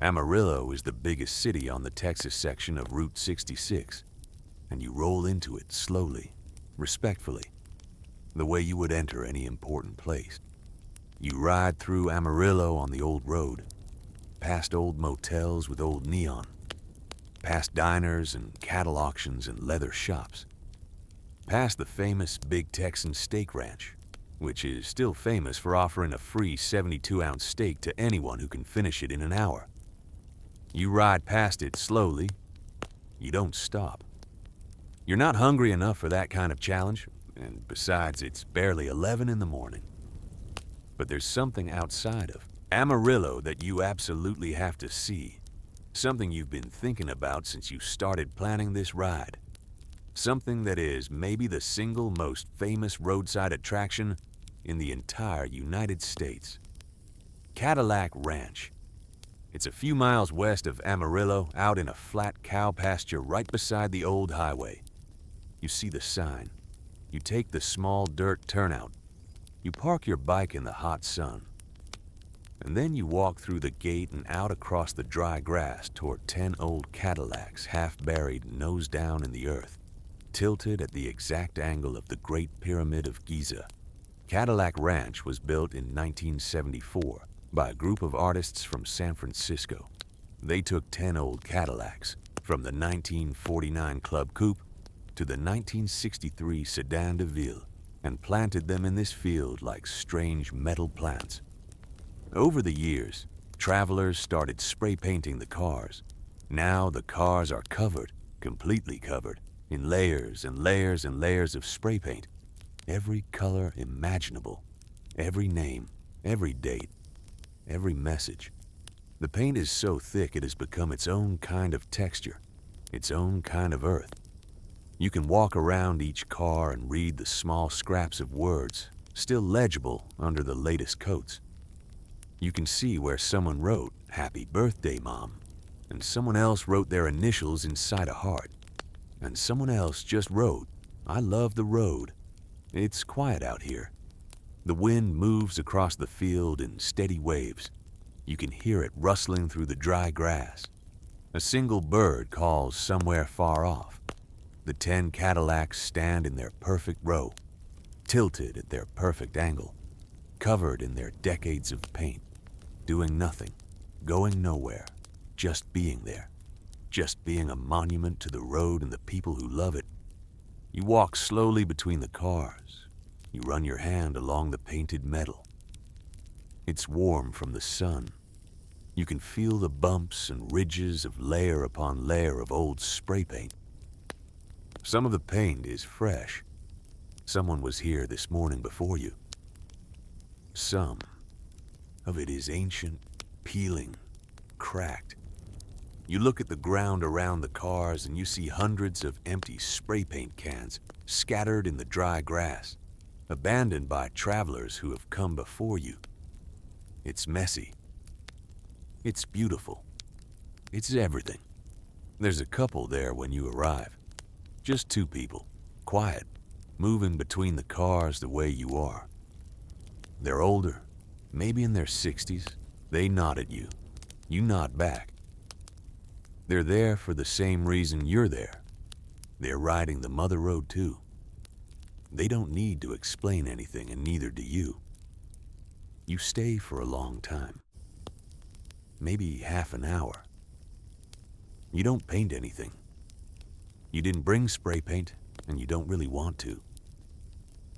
Amarillo is the biggest city on the Texas section of Route 66, and you roll into it slowly, respectfully, the way you would enter any important place. You ride through Amarillo on the old road, past old motels with old neon, past diners and cattle auctions and leather shops, past the famous Big Texan Steak Ranch, which is still famous for offering a free 72-ounce steak to anyone who can finish it in an hour. You ride past it slowly. You don't stop. You're not hungry enough for that kind of challenge, and besides, it's barely 11 in the morning. But there's something outside of Amarillo that you absolutely have to see. Something you've been thinking about since you started planning this ride. Something that is maybe the single most famous roadside attraction in the entire United States. Cadillac Ranch. It's a few miles west of Amarillo, out in a flat cow pasture right beside the old highway. You see the sign. You take the small dirt turnout. You park your bike in the hot sun. And then you walk through the gate and out across the dry grass toward 10 old Cadillacs half buried nose down in the earth, tilted at the exact angle of the Great Pyramid of Giza. Cadillac Ranch was built in 1974 by a group of artists from San Francisco. They took 10 old Cadillacs, from the 1949 Club Coupe to the 1963 Sedan de Ville, and planted them in this field like strange metal plants. Over the years, travelers started spray painting the cars. Now the cars are covered, completely covered, in layers and layers and layers of spray paint. Every color imaginable, every name, every date, every message. The paint is so thick it has become its own kind of texture, its own kind of earth. You can walk around each car and read the small scraps of words, still legible under the latest coats. You can see where someone wrote, "Happy birthday, Mom," and someone else wrote their initials inside a heart, and someone else just wrote, "I love the road." It's quiet out here. The wind moves across the field in steady waves. You can hear it rustling through the dry grass. A single bird calls somewhere far off. The 10 Cadillacs stand in their perfect row, tilted at their perfect angle, covered in their decades of paint, doing nothing, going nowhere, just being there, just being a monument to the road and the people who love it. You walk slowly between the cars. You run your hand along the painted metal. It's warm from the sun. You can feel the bumps and ridges of layer upon layer of old spray paint. Some of the paint is fresh. Someone was here this morning before you. Some of it is ancient, peeling, cracked. You look at the ground around the cars and you see hundreds of empty spray paint cans scattered in the dry grass, abandoned by travelers who have come before you. It's messy. It's beautiful. It's everything. There's a couple there when you arrive. Just 2 people, quiet, moving between the cars the way you are. They're older, maybe in their 60s. They nod at you. You nod back. They're there for the same reason you're there. They're riding the mother road too. They don't need to explain anything, and neither do you. You stay for a long time. Maybe half an hour. You don't paint anything. You didn't bring spray paint, and you don't really want to.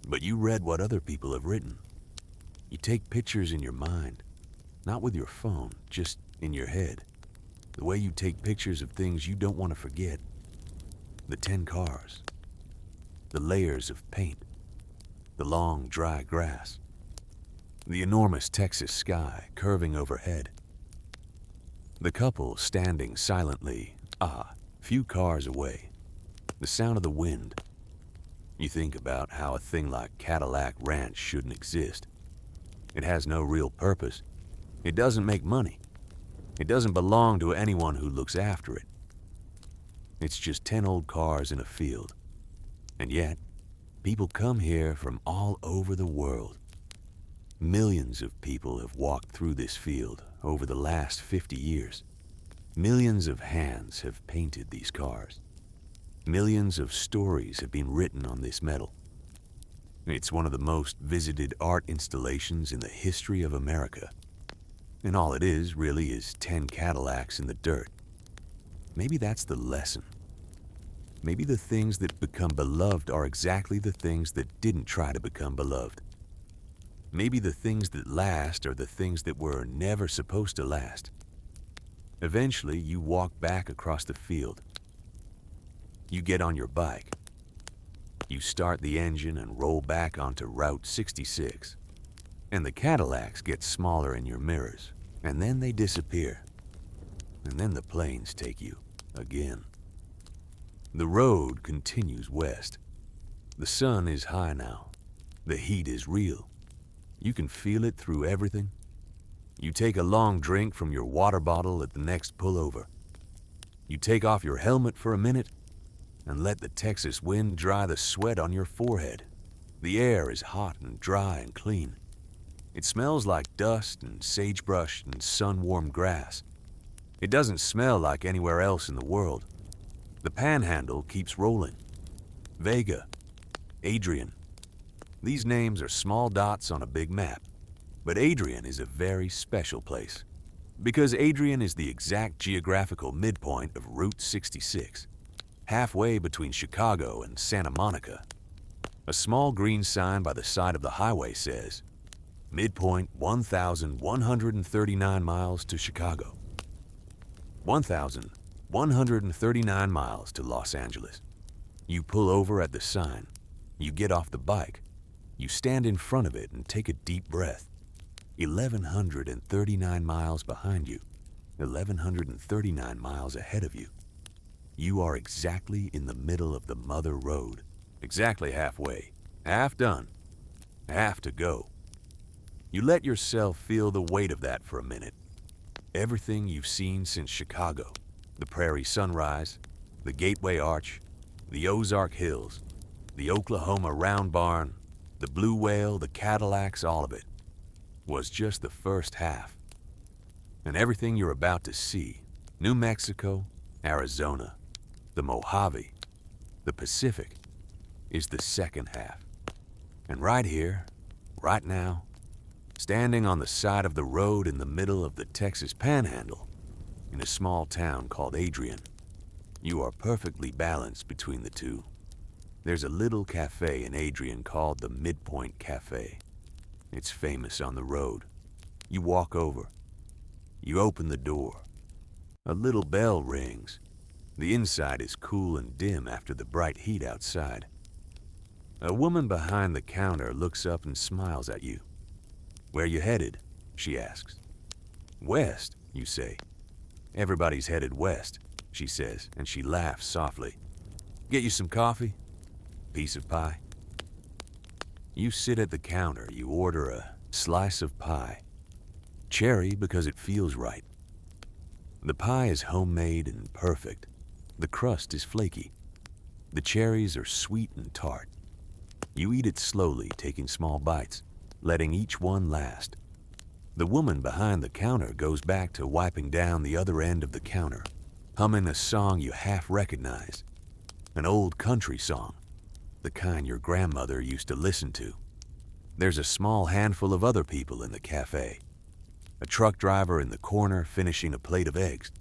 But you read what other people have written. You take pictures in your mind, not with your phone, just in your head. The way you take pictures of things you don't want to forget. The 10 cars. The layers of paint. The long, dry grass. The enormous Texas sky curving overhead. The couple standing silently, few cars away. The sound of the wind. You think about how a thing like Cadillac Ranch shouldn't exist. It has no real purpose. It doesn't make money. It doesn't belong to anyone who looks after it. It's just 10 old cars in a field. And yet, people come here from all over the world. Millions of people have walked through this field over the last 50 years. Millions of hands have painted these cars. Millions of stories have been written on this metal. It's one of the most visited art installations in the history of America. And all it is really is 10 Cadillacs in the dirt. Maybe that's the lesson. Maybe the things that become beloved are exactly the things that didn't try to become beloved. Maybe the things that last are the things that were never supposed to last. Eventually, you walk back across the field. You get on your bike. You start the engine and roll back onto Route 66. And the Cadillacs get smaller in your mirrors, and then they disappear. And then the planes take you again. The road continues west. The sun is high now. The heat is real. You can feel it through everything. You take a long drink from your water bottle at the next pullover. You take off your helmet for a minute and let the Texas wind dry the sweat on your forehead. The air is hot and dry and clean. It smells like dust and sagebrush and sun-warmed grass. It doesn't smell like anywhere else in the world. The panhandle keeps rolling. Vega, Adrian. These names are small dots on a big map. But Adrian is a very special place, because Adrian is the exact geographical midpoint of Route 66, halfway between Chicago and Santa Monica. A small green sign by the side of the highway says, midpoint 1,139 miles to Chicago, 1,139 miles to Los Angeles. You pull over at the sign, you get off the bike, you stand in front of it and take a deep breath. 1,139 miles behind you, 1,139 miles ahead of you. You are exactly in the middle of the mother road, exactly halfway, half done, half to go. You let yourself feel the weight of that for a minute. Everything you've seen since Chicago, the Prairie Sunrise, the Gateway Arch, the Ozark Hills, the Oklahoma Round Barn, the Blue Whale, the Cadillacs, all of it, was just the first half. And everything you're about to see, New Mexico, Arizona, the Mojave, The Pacific is the second half. And right here, right now, standing on the side of the road in the middle of the Texas Panhandle, in a small town called Adrian, you are perfectly balanced between the two. There's a little cafe in Adrian called the Midpoint Cafe. It's famous on the road. You walk over. You open the door. A little bell rings. The inside is cool and dim after the bright heat outside. A woman behind the counter looks up and smiles at you. "Where you headed?" she asks. "West," you say. "Everybody's headed west," she says, and she laughs softly. "Get you some coffee? Piece of pie?" You sit at the counter. You order a slice of pie. Cherry because it feels right. The pie is homemade and perfect. The crust is flaky. The cherries are sweet and tart. You eat it slowly, taking small bites, letting each one last. The woman behind the counter goes back to wiping down the other end of the counter, humming a song you half recognize. An old country song, the kind your grandmother used to listen to. There's a small handful of other people in the cafe. A truck driver in the corner finishing a plate of eggs.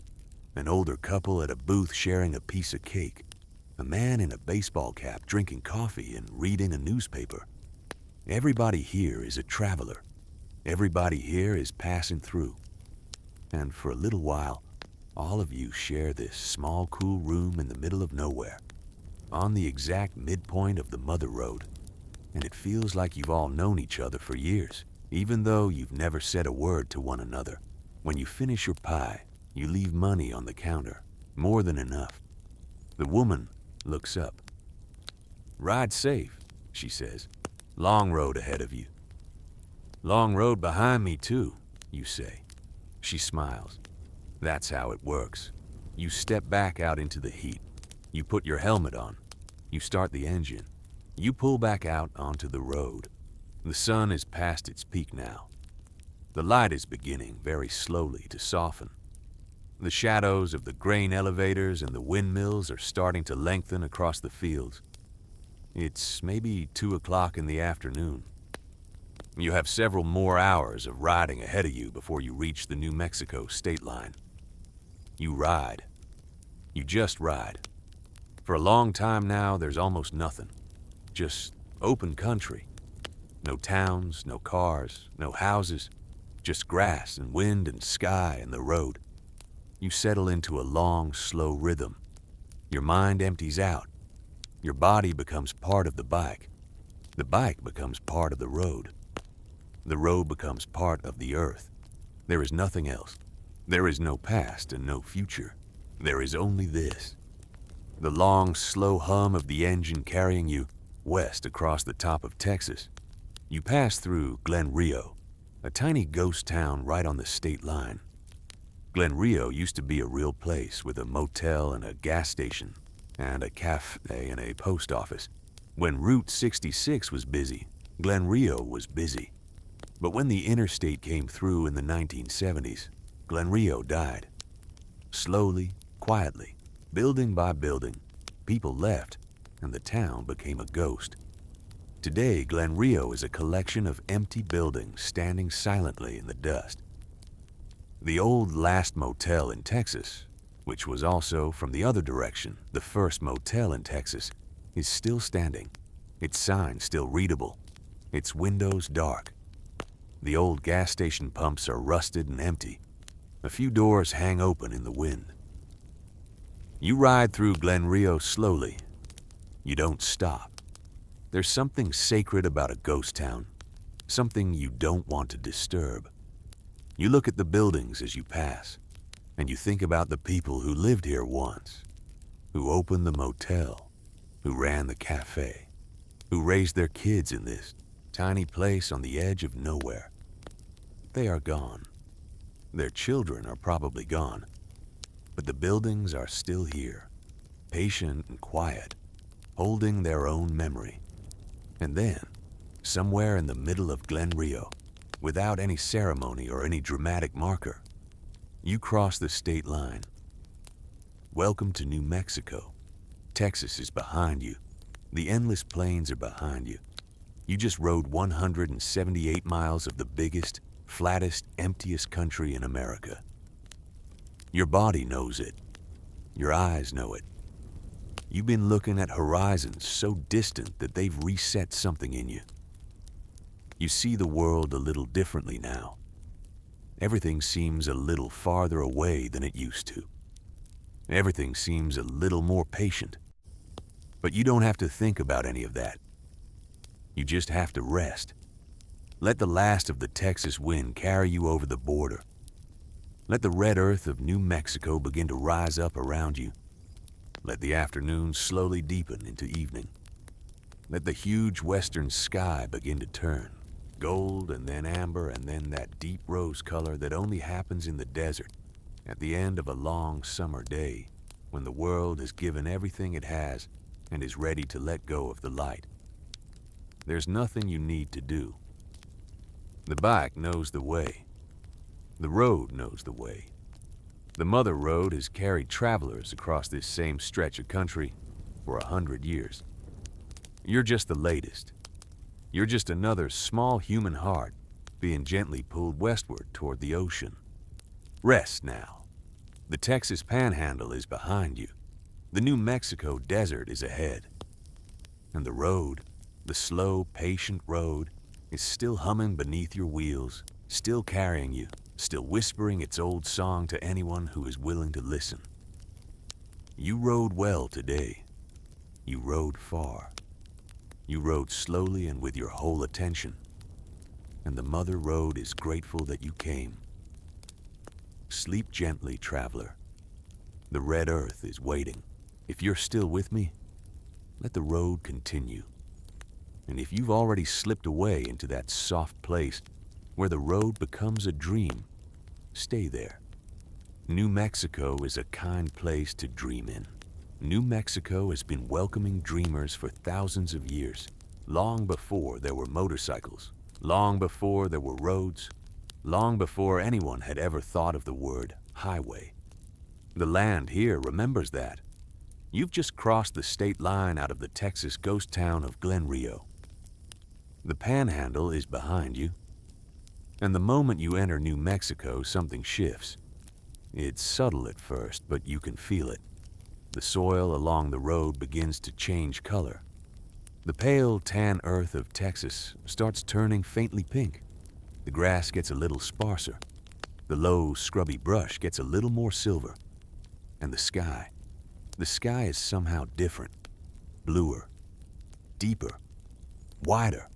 An older couple at a booth sharing a piece of cake. A man in a baseball cap drinking coffee and reading a newspaper. Everybody here is a traveler. Everybody here is passing through. And for a little while, all of you share this small, cool room in the middle of nowhere, on the exact midpoint of the Mother Road. And it feels like you've all known each other for years, even though you've never said a word to one another. When you finish your pie, you leave money on the counter, more than enough. The woman looks up. "Ride safe," she says. "Long road ahead of you." "Long road behind me too," you say. She smiles. "That's how it works." You step back out into the heat. You put your helmet on. You start the engine. You pull back out onto the road. The sun is past its peak now. The light is beginning very slowly to soften. The shadows of the grain elevators and the windmills are starting to lengthen across the fields. It's maybe 2 o'clock in the afternoon. You have several more hours of riding ahead of you before you reach the New Mexico state line. You ride. You just ride. For a long time now, there's almost nothing. Just open country. No towns, no cars, no houses. Just grass and wind and sky and the road. You settle into a long, slow rhythm. Your mind empties out. Your body becomes part of the bike. The bike becomes part of the road. The road becomes part of the earth. There is nothing else. There is no past and no future. There is only this. The long, slow hum of the engine carrying you west across the top of Texas. You pass through Glen Rio, a tiny ghost town right on the state line. Glen Rio used to be a real place with a motel and a gas station and a cafe and a post office. When Route 66 was busy, Glen Rio was busy. But when the interstate came through in the 1970s, Glen Rio died. Slowly, quietly, building by building, people left and the town became a ghost. Today, Glen Rio is a collection of empty buildings standing silently in the dust. The old last motel in Texas, which was also, from the other direction, the first motel in Texas, is still standing, its sign still readable, its windows dark. The old gas station pumps are rusted and empty. A few doors hang open in the wind. You ride through Glen Rio slowly. You don't stop. There's something sacred about a ghost town, something you don't want to disturb. You look at the buildings as you pass, and you think about the people who lived here once, who opened the motel, who ran the cafe, who raised their kids in this tiny place on the edge of nowhere. They are gone. Their children are probably gone, but the buildings are still here, patient and quiet, holding their own memory. And then, somewhere in the middle of Glen Rio, without any ceremony or any dramatic marker, you cross the state line. Welcome to New Mexico, Texas is behind you. The endless plains are behind you. You just rode 178 miles of the biggest, flattest, emptiest country in America. Your body knows it. Your eyes know it. You've been looking at horizons so distant that they've reset something in you. You see the world a little differently now. Everything seems a little farther away than it used to. Everything seems a little more patient. But you don't have to think about any of that. You just have to rest. Let the last of the Texas wind carry you over the border. Let the red earth of New Mexico begin to rise up around you. Let the afternoon slowly deepen into evening. Let the huge western sky begin to turn, gold and then amber and then that deep rose color that only happens in the desert at the end of a long summer day when the world has given everything it has and is ready to let go of the light. There's nothing you need to do. The bike knows the way. The road knows the way. The mother road has carried travelers across this same stretch of country for 100 years. You're just the latest. You're just another small human heart being gently pulled westward toward the ocean. Rest now. The Texas Panhandle is behind you. The New Mexico desert is ahead. And the road, the slow, patient road, is still humming beneath your wheels, still carrying you, still whispering its old song to anyone who is willing to listen. You rode well today. You rode far. You rode slowly and with your whole attention. And the mother road is grateful that you came. Sleep gently, traveler. The red earth is waiting. If you're still with me, let the road continue. And if you've already slipped away into that soft place where the road becomes a dream, stay there. New Mexico is a kind place to dream in. New Mexico has been welcoming dreamers for thousands of years, long before there were motorcycles, long before there were roads, long before anyone had ever thought of the word highway. The land here remembers that. You've just crossed the state line out of the Texas ghost town of Glen Rio. The Panhandle is behind you. And the moment you enter New Mexico, something shifts. It's subtle at first, but you can feel it. The soil along the road begins to change color. The pale tan earth of Texas starts turning faintly pink. The grass gets a little sparser. The low, scrubby brush gets a little more silver. And the sky is somehow different, bluer, deeper, wider,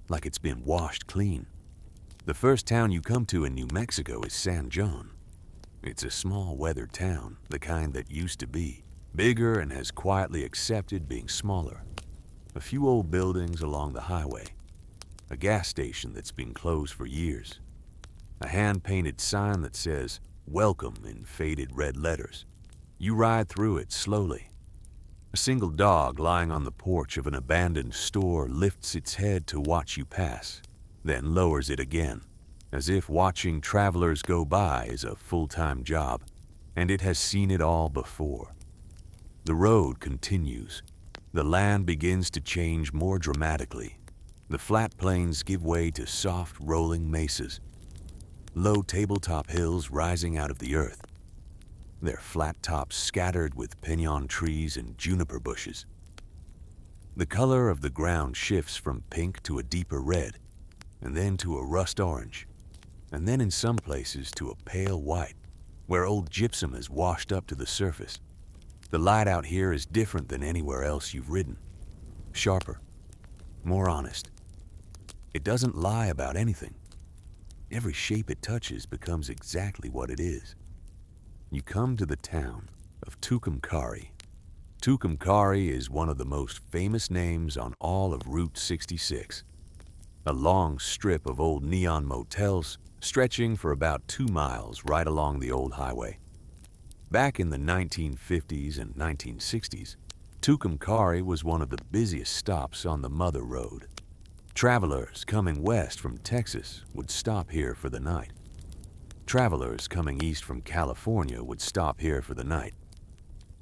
like it's been washed clean. The first town you come to in New Mexico is San John. It's a small weathered town, the kind that used to be, bigger and has quietly accepted being smaller. A few old buildings along the highway, a gas station that's been closed for years, a hand-painted sign that says, "Welcome" in faded red letters. You ride through it slowly. A single dog lying on the porch of an abandoned store lifts its head to watch you pass, then lowers it again, as if watching travelers go by is a full-time job, and it has seen it all before. The road continues. The land begins to change more dramatically. The flat plains give way to soft, rolling mesas, low tabletop hills rising out of the earth, their flat tops scattered with pinon trees and juniper bushes. The color of the ground shifts from pink to a deeper red, and then to a rust orange, and then in some places to a pale white, where old gypsum has washed up to the surface. The light out here is different than anywhere else you've ridden. Sharper, more honest. It doesn't lie about anything. Every shape it touches becomes exactly what it is. You come to the town of Tucumcari. Tucumcari is one of the most famous names on all of Route 66. A long strip of old neon motels stretching for about 2 miles right along the old highway. Back in the 1950s and 1960s, Tucumcari was one of the busiest stops on the Mother Road. Travelers coming west from Texas would stop here for the night. Travelers coming east from California would stop here for the night.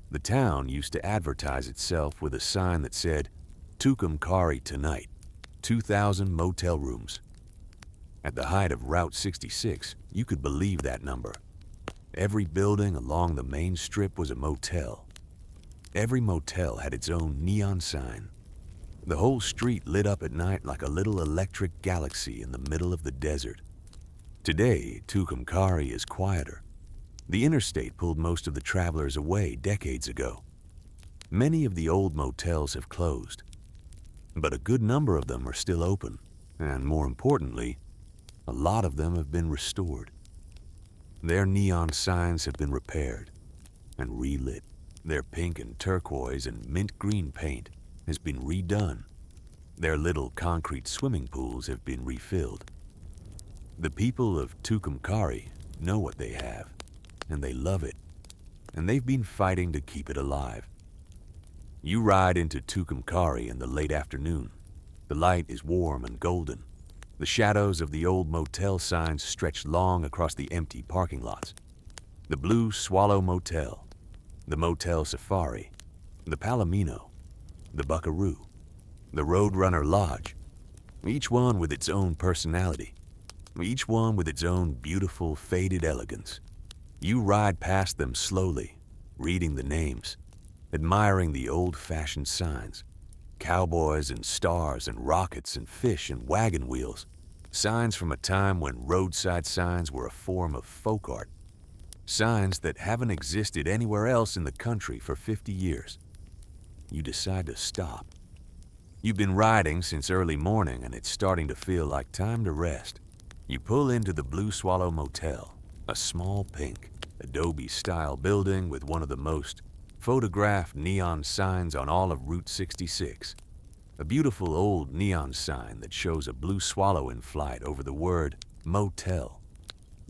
The town used to advertise itself with a sign that said, Tucumcari tonight, 2,000 motel rooms. At the height of Route 66, you could believe that number. Every building along the main strip was a motel. Every motel had its own neon sign. The whole street lit up at night like a little electric galaxy in the middle of the desert. Today, Tucumcari is quieter. The interstate pulled most of the travelers away decades ago. Many of the old motels have closed, but a good number of them are still open, and more importantly, a lot of them have been restored. Their neon signs have been repaired and relit. Their pink and turquoise and mint green paint has been redone. Their little concrete swimming pools have been refilled. The people of Tucumcari know what they have, and they love it, and they've been fighting to keep it alive. You ride into Tucumcari in the late afternoon. The light is warm and golden. The shadows of the old motel signs stretch long across the empty parking lots. The Blue Swallow Motel, the Motel Safari, the Palomino, the Buckaroo, the Roadrunner Lodge, each one with its own personality, each one with its own beautiful, faded elegance. You ride past them slowly, reading the names, admiring the old-fashioned signs, cowboys and stars and rockets and fish and wagon wheels, signs from a time when roadside signs were a form of folk art, signs that haven't existed anywhere else in the country for 50 years. You decide to stop. You've been riding since early morning and it's starting to feel like time to rest. You pull into the Blue Swallow Motel, a small pink, adobe-style building with one of the most photographed neon signs on all of Route 66. A beautiful old neon sign that shows a blue swallow in flight over the word motel,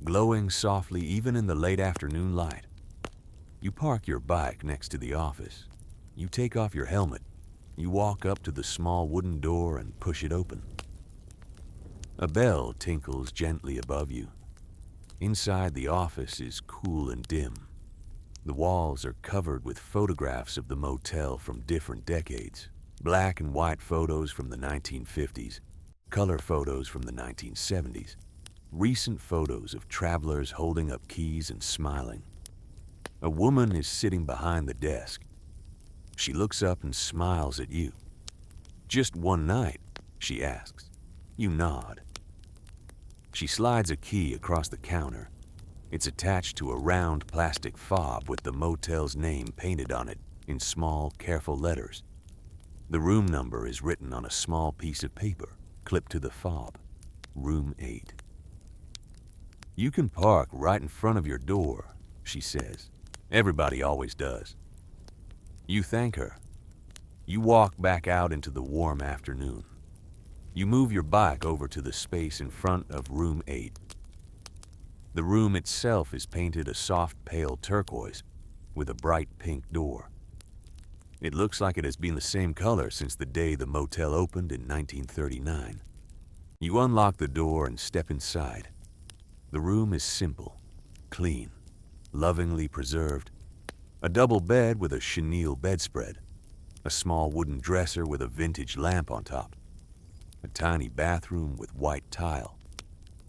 glowing softly even in the late afternoon light. You park your bike next to the office. You take off your helmet. You walk up to the small wooden door and push it open. A bell tinkles gently above you. Inside the office is cool and dim. The walls are covered with photographs of the motel from different decades. Black and white photos from the 1950s, color photos from the 1970s, recent photos of travelers holding up keys and smiling. A woman is sitting behind the desk. She looks up and smiles at you. "Just one night?" she asks. You nod. She slides a key across the counter. It's attached to a round plastic fob with the motel's name painted on it in small, careful letters. The room number is written on a small piece of paper, clipped to the fob. Room 8. "You can park right in front of your door," she says. "Everybody always does." You thank her. You walk back out into the warm afternoon. You move your bike over to the space in front of Room 8. The room itself is painted a soft pale turquoise with a bright pink door. It looks like it has been the same color since the day the motel opened in 1939. You unlock the door and step inside. The room is simple, clean, lovingly preserved. A double bed with a chenille bedspread. A small wooden dresser with a vintage lamp on top. A tiny bathroom with white tile.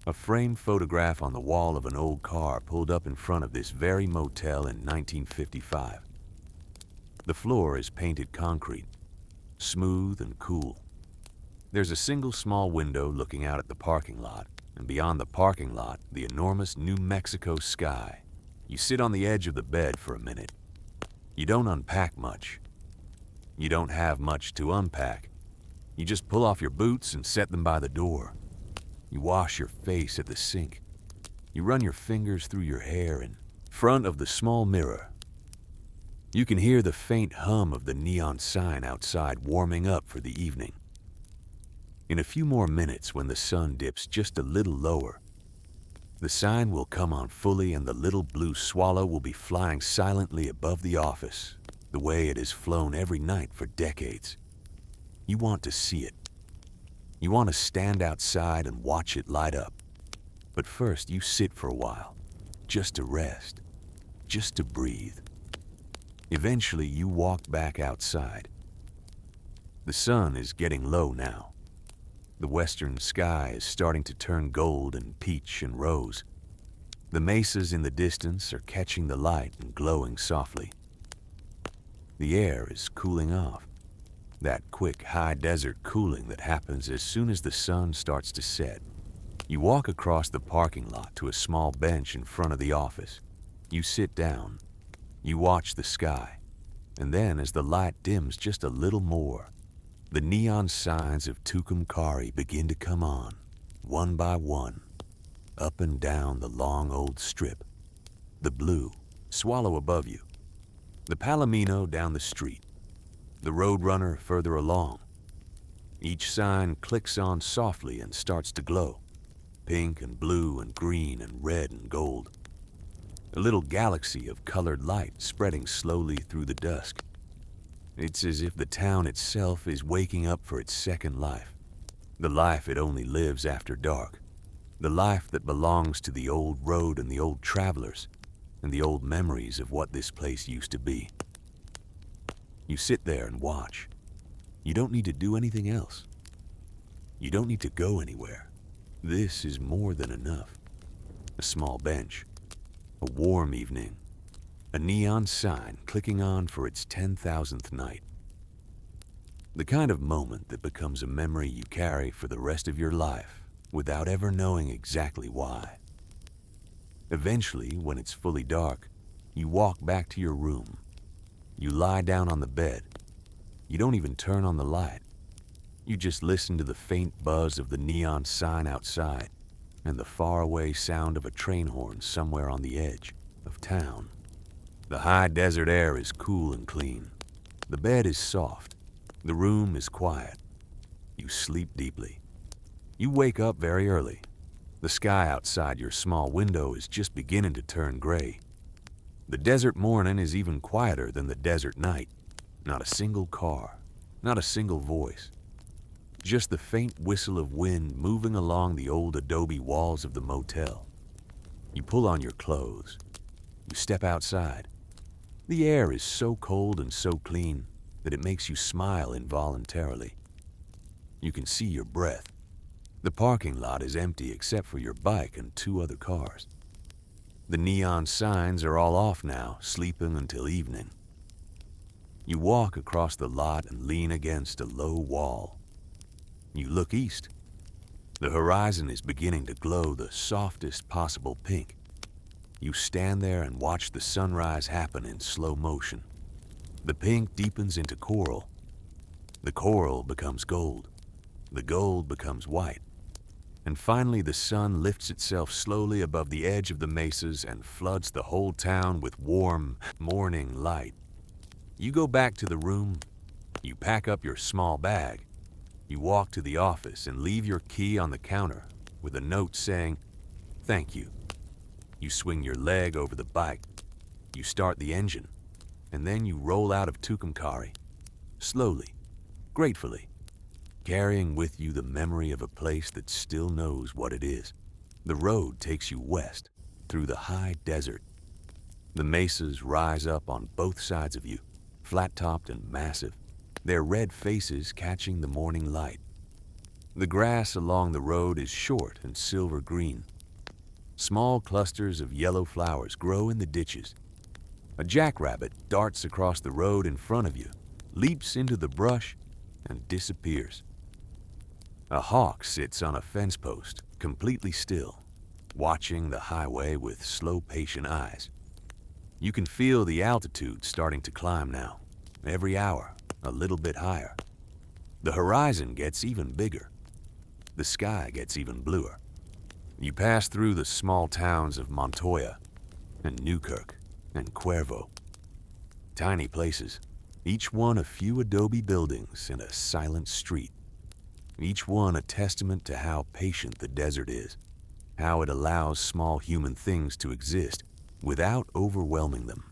A framed photograph on the wall of an old car pulled up in front of this very motel in 1955. The floor is painted concrete, smooth and cool. There's a single small window looking out at the parking lot, and beyond the parking lot, the enormous New Mexico sky. You sit on the edge of the bed for a minute. You don't unpack much. You don't have much to unpack. You just pull off your boots and set them by the door. You wash your face at the sink. You run your fingers through your hair in front of the small mirror. You can hear the faint hum of the neon sign outside warming up for the evening. In a few more minutes, when the sun dips just a little lower, the sign will come on fully and the little blue swallow will be flying silently above the office, the way it has flown every night for decades. You want to see it. You want to stand outside and watch it light up. But first, you sit for a while, just to rest, just to breathe. Eventually, you walk back outside. The sun is getting low now. The western sky is starting to turn gold and peach and rose. The mesas in the distance are catching the light and glowing softly. The air is cooling off, that quick high desert cooling that happens as soon as the sun starts to set. You walk across the parking lot to a small bench in front of the office. You sit down. You watch the sky. And then as the light dims just a little more, the neon signs of Tucumcari begin to come on, one by one, up and down the long old strip. The blue, Swallow above you. The Palomino down the street. The Roadrunner further along. Each sign clicks on softly and starts to glow. Pink and blue and green and red and gold. A little galaxy of colored light spreading slowly through the dusk. It's as if the town itself is waking up for its second life. The life it only lives after dark. The life that belongs to the old road and the old travelers and the old memories of what this place used to be. You sit there and watch. You don't need to do anything else. You don't need to go anywhere. This is more than enough. A small bench, a warm evening, a neon sign clicking on for its 10,000th night. The kind of moment that becomes a memory you carry for the rest of your life without ever knowing exactly why. Eventually, when it's fully dark, you walk back to your room. You lie down on the bed. You don't even turn on the light. You just listen to the faint buzz of the neon sign outside and the faraway sound of a train horn somewhere on the edge of town. The high desert air is cool and clean. The bed is soft. The room is quiet. You sleep deeply. You wake up very early. The sky outside your small window is just beginning to turn gray. The desert morning is even quieter than the desert night. Not a single car, not a single voice. Just the faint whistle of wind moving along the old adobe walls of the motel. You pull on your clothes. You step outside. The air is so cold and so clean that it makes you smile involuntarily. You can see your breath. The parking lot is empty except for your bike and 2 other cars. The neon signs are all off now, sleeping until evening. You walk across the lot and lean against a low wall. You look east. The horizon is beginning to glow the softest possible pink. You stand there and watch the sunrise happen in slow motion. The pink deepens into coral. The coral becomes gold. The gold becomes white. And finally the sun lifts itself slowly above the edge of the mesas and floods the whole town with warm morning light. You go back to the room. You pack up your small bag. You walk to the office and leave your key on the counter with a note saying, "Thank you." You swing your leg over the bike. You start the engine. And then you roll out of Tucumcari, slowly, gratefully, carrying with you the memory of a place that still knows what it is. The road takes you west, through the high desert. The mesas rise up on both sides of you, flat-topped and massive, their red faces catching the morning light. The grass along the road is short and silver green. Small clusters of yellow flowers grow in the ditches. A jackrabbit darts across the road in front of you, leaps into the brush, and disappears. A hawk sits on a fence post, completely still, watching the highway with slow, patient eyes. You can feel the altitude starting to climb now, every hour, a little bit higher. The horizon gets even bigger. The sky gets even bluer. You pass through the small towns of Montoya and Newkirk and Cuervo. Tiny places, each one a few adobe buildings and a silent street. Each one a testament to how patient the desert is, how it allows small human things to exist without overwhelming them.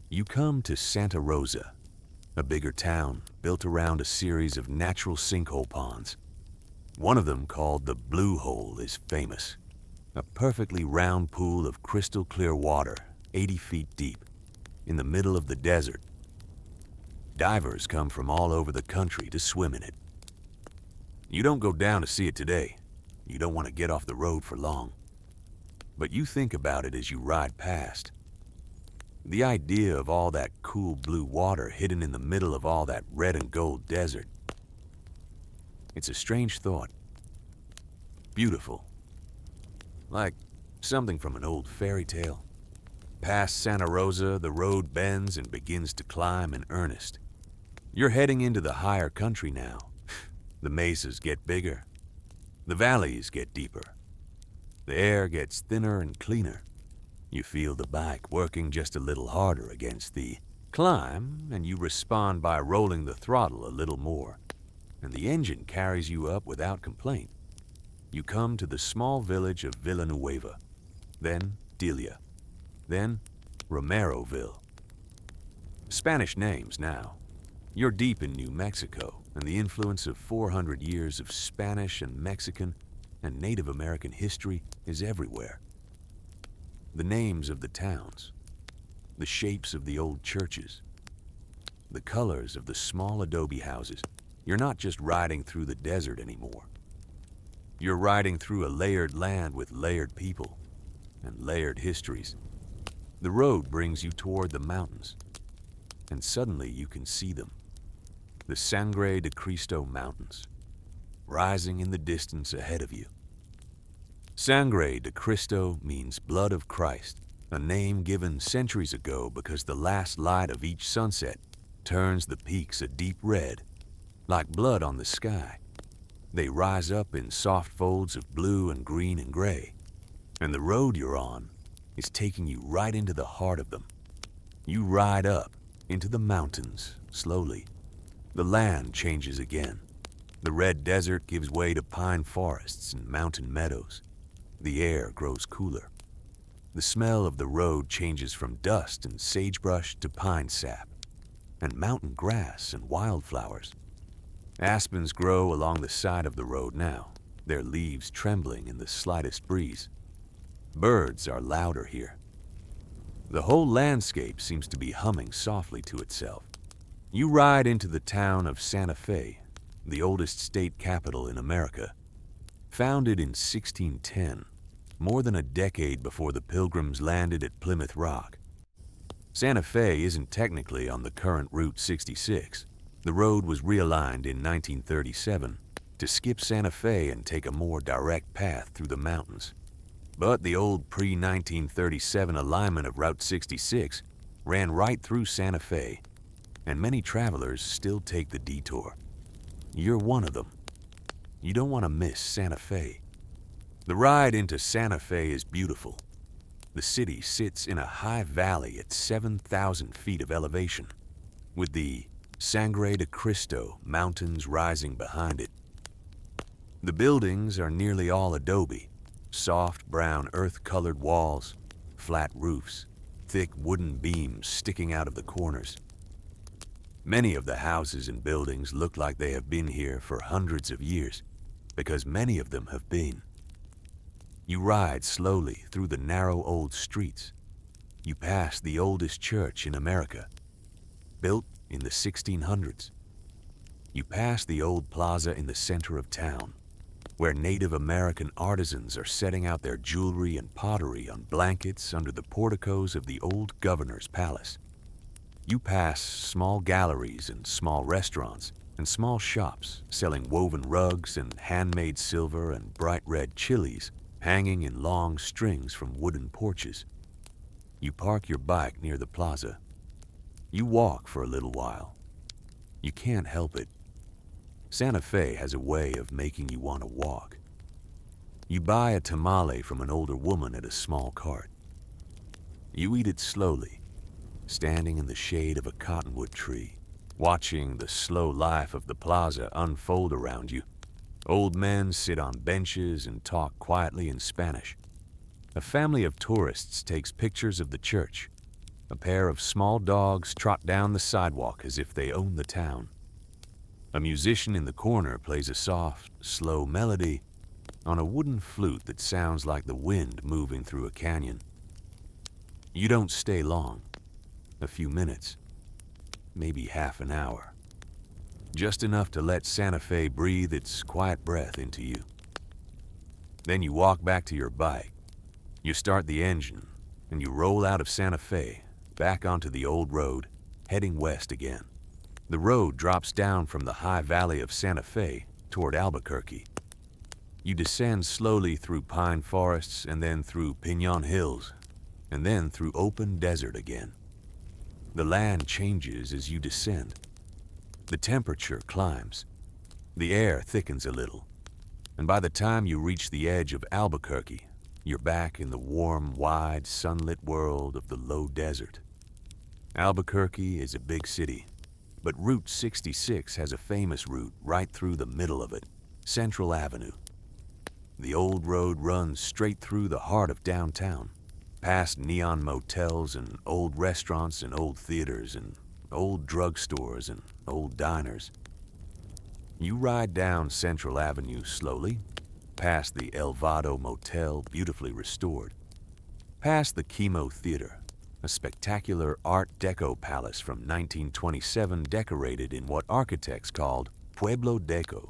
You come to Santa Rosa, a bigger town built around a series of natural sinkhole ponds. One of them, called the Blue Hole, is famous. A perfectly round pool of crystal clear water, 80 feet deep. in the middle of the desert. Divers come from all over the country to swim in it. You don't go down to see it today. You don't want to get off the road for long. But you think about it as you ride past. The idea of all that cool blue water hidden in the middle of all that red and gold desert. It's a strange thought. Beautiful. Like something from an old fairy tale. Past Santa Rosa, the road bends and begins to climb in earnest. You're heading into the higher country now. The mesas get bigger. The valleys get deeper. The air gets thinner and cleaner. You feel the bike working just a little harder against the climb, and you respond by rolling the throttle a little more, and the engine carries you up without complaint. You come to the small village of Villanueva, then Delia, then Romeroville. Spanish names now. You're deep in New Mexico, and the influence of 400 years of Spanish and Mexican and Native American history is everywhere. The names of the towns, the shapes of the old churches, the colors of the small adobe houses. You're not just riding through the desert anymore. You're riding through a layered land with layered people and layered histories. The road brings you toward the mountains, and suddenly you can see them. The Sangre de Cristo Mountains, rising in the distance ahead of you. Sangre de Cristo means blood of Christ, a name given centuries ago because the last light of each sunset turns the peaks a deep red, like blood on the sky. They rise up in soft folds of blue and green and gray, and the road you're on is taking you right into the heart of them. You ride up into the mountains slowly. The land changes again. The red desert gives way to pine forests and mountain meadows. The air grows cooler. The smell of the road changes from dust and sagebrush to pine sap, and mountain grass and wildflowers. Aspens grow along the side of the road now, their leaves trembling in the slightest breeze. Birds are louder here. The whole landscape seems to be humming softly to itself. You ride into the town of Santa Fe, the oldest state capital in America. Founded in 1610, more than a decade before the Pilgrims landed at Plymouth Rock. Santa Fe isn't technically on the current Route 66. The road was realigned in 1937 to skip Santa Fe and take a more direct path through the mountains. But the old pre-1937 alignment of Route 66 ran right through Santa Fe, and many travelers still take the detour. You're one of them. You don't want to miss Santa Fe. The ride into Santa Fe is beautiful. The city sits in a high valley at 7,000 feet of elevation, with the Sangre de Cristo Mountains rising behind it. The buildings are nearly all adobe, soft brown earth-colored walls, flat roofs, thick wooden beams sticking out of the corners. Many of the houses and buildings look like they have been here for hundreds of years, because many of them have been. You ride slowly through the narrow old streets. You pass the oldest church in America, built in the 1600s. You pass the old plaza in the center of town, where Native American artisans are setting out their jewelry and pottery on blankets under the porticos of the old governor's palace. You pass small galleries and small restaurants and small shops selling woven rugs and handmade silver and bright red chilies hanging in long strings from wooden porches. You park your bike near the plaza. You walk for a little while. You can't help it. Santa Fe has a way of making you want to walk. You buy a tamale from an older woman at a small cart. You eat it slowly, standing in the shade of a cottonwood tree, watching the slow life of the plaza unfold around you. Old men sit on benches and talk quietly in Spanish. A family of tourists takes pictures of the church. A pair of small dogs trot down the sidewalk as if they own the town. A musician in the corner plays a soft, slow melody on a wooden flute that sounds like the wind moving through a canyon. You don't stay long. a few minutes, maybe half an hour. Just enough to let Santa Fe breathe its quiet breath into you. Then you walk back to your bike. You start the engine, and you roll out of Santa Fe, back onto the old road, heading west again. The road drops down from the high valley of Santa Fe toward Albuquerque. You descend slowly through pine forests and then through Pinon Hills, and then through open desert again. The land changes as you descend. The temperature climbs. The air thickens a little. And by the time you reach the edge of Albuquerque, you're back in the warm, wide, sunlit world of the low desert. Albuquerque is a big city, but Route 66 has a famous route right through the middle of it, Central Avenue. The old road runs straight through the heart of downtown, past neon motels and old restaurants and old theaters and old drugstores and old diners. You ride down Central Avenue slowly, past the El Vado Motel, beautifully restored, past the Chemo Theater, a spectacular Art Deco palace from 1927 decorated in what architects called Pueblo Deco,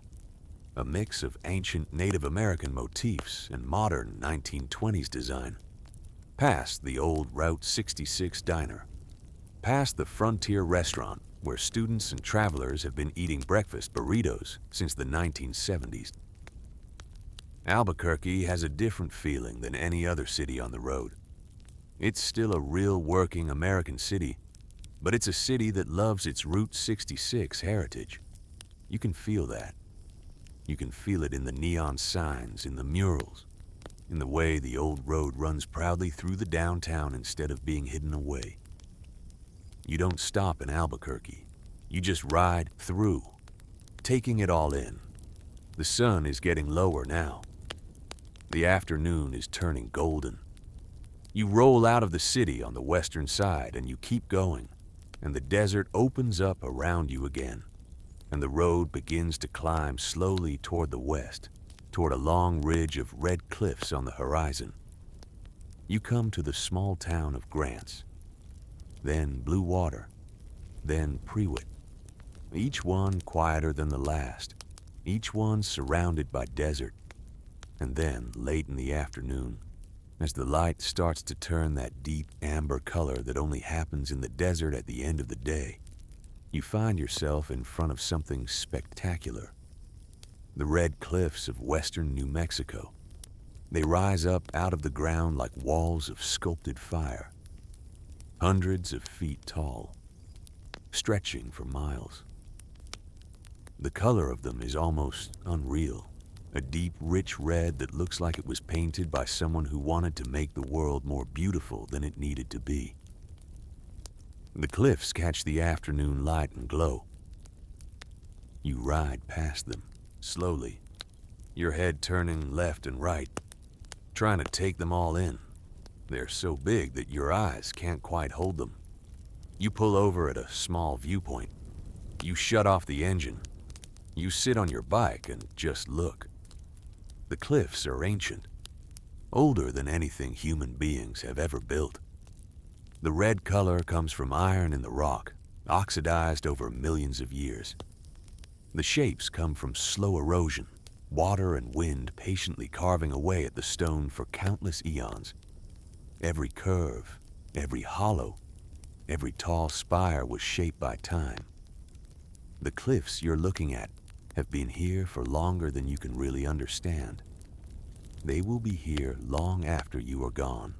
a mix of ancient Native American motifs and modern 1920s design, past the old Route 66 diner, past the Frontier restaurant where students and travelers have been eating breakfast burritos since the 1970s. Albuquerque has a different feeling than any other city on the road. It's still a real working American city, but it's a city that loves its Route 66 heritage. You can feel that. You can feel it in the neon signs, in the murals, in the way the old road runs proudly through the downtown instead of being hidden away. You don't stop in Albuquerque. You just ride through, taking it all in. The sun is getting lower now. The afternoon is turning golden. You roll out of the city on the western side and you keep going, and the desert opens up around you again, and the road begins to climb slowly toward the west, toward a long ridge of red cliffs on the horizon. You come to the small town of Grants, then Blue Water, then Prewitt, each one quieter than the last, each one surrounded by desert. And then, late in the afternoon, as the light starts to turn that deep amber color that only happens in the desert at the end of the day, you find yourself in front of something spectacular. The red cliffs of western New Mexico. They rise up out of the ground like walls of sculpted fire, hundreds of feet tall, stretching for miles. The color of them is almost unreal, a deep, rich red that looks like it was painted by someone who wanted to make the world more beautiful than it needed to be. The cliffs catch the afternoon light and glow. You ride past them, slowly, your head turning left and right, trying to take them all in. They're so big that your eyes can't quite hold them. You pull over at a small viewpoint. You shut off the engine. You sit on your bike and just look. The cliffs are ancient, older than anything human beings have ever built. The red color comes from iron in the rock, oxidized over millions of years. The shapes come from slow erosion, water and wind patiently carving away at the stone for countless eons. Every curve, every hollow, every tall spire was shaped by time. The cliffs you're looking at have been here for longer than you can really understand. They will be here long after you are gone.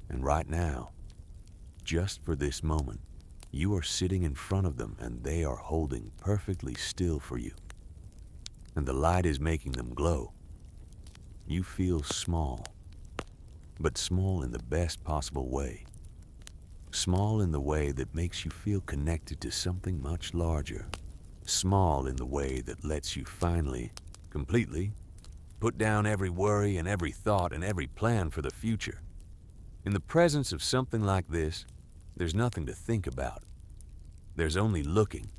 And right now, just for this moment, you are sitting in front of them and they are holding perfectly still for you. And the light is making them glow. You feel small, but small in the best possible way. Small in the way that makes you feel connected to something much larger. Small in the way that lets you finally, completely, put down every worry and every thought and every plan for the future. In the presence of something like this, there's nothing to think about. There's only looking.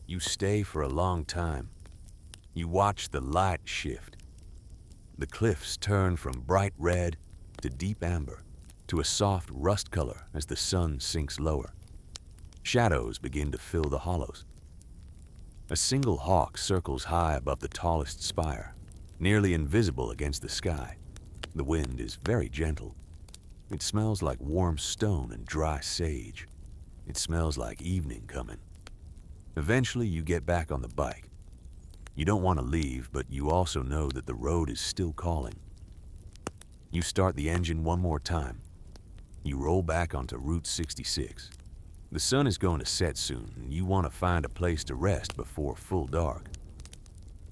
You stay for a long time. You watch the light shift. The cliffs turn from bright red to deep amber. to a soft rust color as the sun sinks lower. Shadows begin to fill the hollows. A single hawk circles high above the tallest spire, nearly invisible against the sky. The wind is very gentle. It smells like warm stone and dry sage. It smells like evening coming. Eventually, you get back on the bike. You don't want to leave, but you also know that the road is still calling. You start the engine one more time. You roll back onto Route 66. The sun is going to set soon, and you want to find a place to rest before full dark.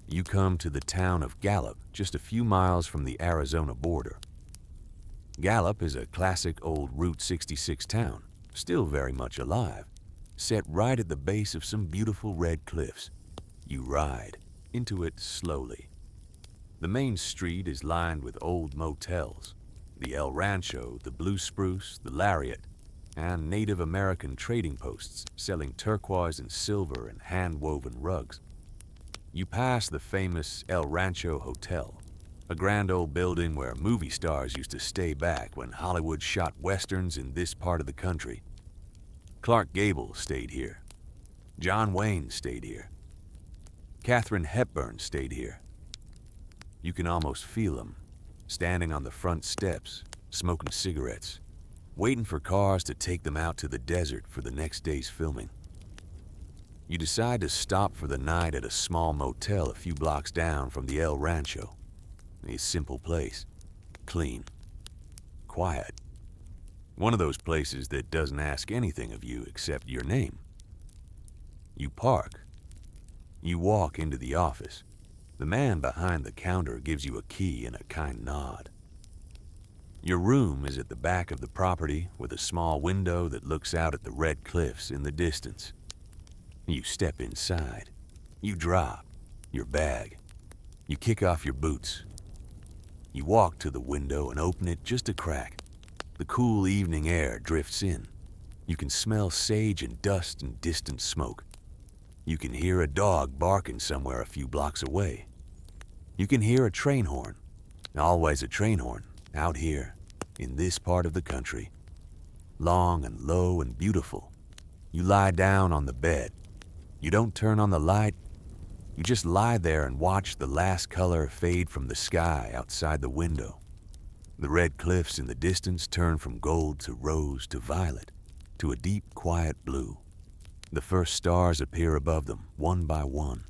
You come to the town of Gallup, just a few miles from the Arizona border. Gallup is a classic old Route 66 town, still very much alive, set right at the base of some beautiful red cliffs. You ride into it slowly. The main street is lined with old motels, the El Rancho, the Blue Spruce, the Lariat, and Native American trading posts selling turquoise and silver and hand-woven rugs. You pass the famous El Rancho Hotel, a grand old building where movie stars used to stay back when Hollywood shot westerns in this part of the country. Clark Gable stayed here. John Wayne stayed here. Katharine Hepburn stayed here. You can almost feel them, standing on the front steps, smoking cigarettes, waiting for cars to take them out to the desert for the next day's filming. You decide to stop for the night at a small motel a few blocks down from the El Rancho. A simple place, clean, quiet. One of those places that doesn't ask anything of you except your name. You park. You walk into the office. The man behind the counter gives you a key and a kind nod. Your room is at the back of the property with a small window that looks out at the red cliffs in the distance. You step inside. You drop your bag. You kick off your boots. You walk to the window and open it just a crack. The cool evening air drifts in. You can smell sage and dust and distant smoke. You can hear a dog barking somewhere a few blocks away. You can hear a train horn. Always a train horn, out here, in this part of the country. Long and low and beautiful. You lie down on the bed. You don't turn on the light. You just lie there and watch the last color fade from the sky outside the window. The red cliffs in the distance turn from gold to rose to violet, to a deep, quiet blue. The first stars appear above them, one by one,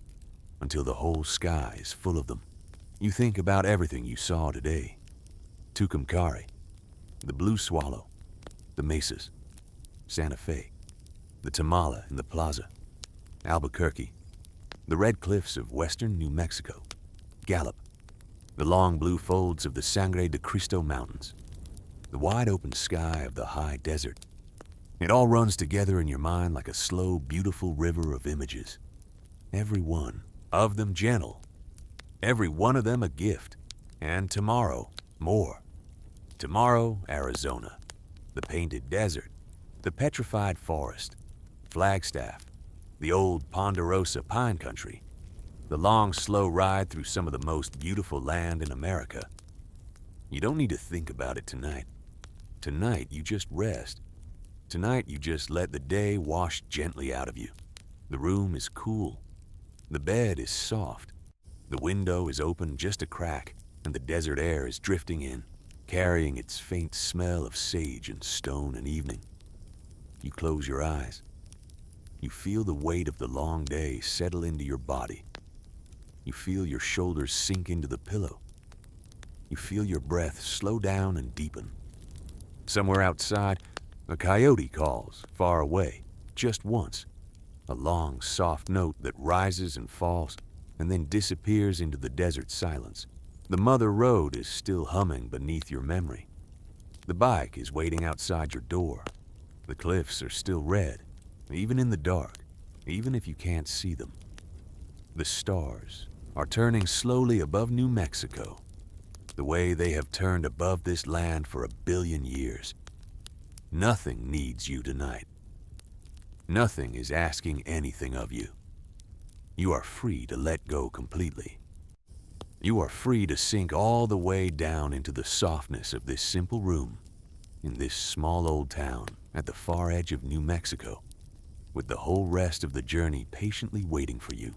until the whole sky is full of them. You think about everything you saw today. Tucumcari, the Blue Swallow, the Mesas, Santa Fe, the Tamala and the Plaza, Albuquerque, the red cliffs of western New Mexico, Gallup, the long blue folds of the Sangre de Cristo Mountains, the wide open sky of the high desert. It all runs together in your mind like a slow, beautiful river of images. Every one of them gentle, every one of them a gift, and tomorrow, more. Tomorrow, Arizona, the painted desert, the petrified forest, Flagstaff, the old Ponderosa pine country, the long, slow ride through some of the most beautiful land in America. You don't need to think about it tonight. Tonight, you just rest. Tonight, you just let the day wash gently out of you. The room is cool. The bed is soft. The window is open just a crack, and the desert air is drifting in, carrying its faint smell of sage and stone and evening. You close your eyes. You feel the weight of the long day settle into your body. You feel your shoulders sink into the pillow. You feel your breath slow down and deepen. Somewhere outside, a coyote calls, far away, just once. A long, soft note that rises and falls, and then disappears into the desert silence. The mother road is still humming beneath your memory. The bike is waiting outside your door. The cliffs are still red, even in the dark, even if you can't see them. The stars are turning slowly above New Mexico, the way they have turned above this land for 1 billion years. Nothing needs you tonight. Nothing is asking anything of you. You are free to let go completely. You are free to sink all the way down into the softness of this simple room, in this small old town at the far edge of New Mexico, with the whole rest of the journey patiently waiting for you.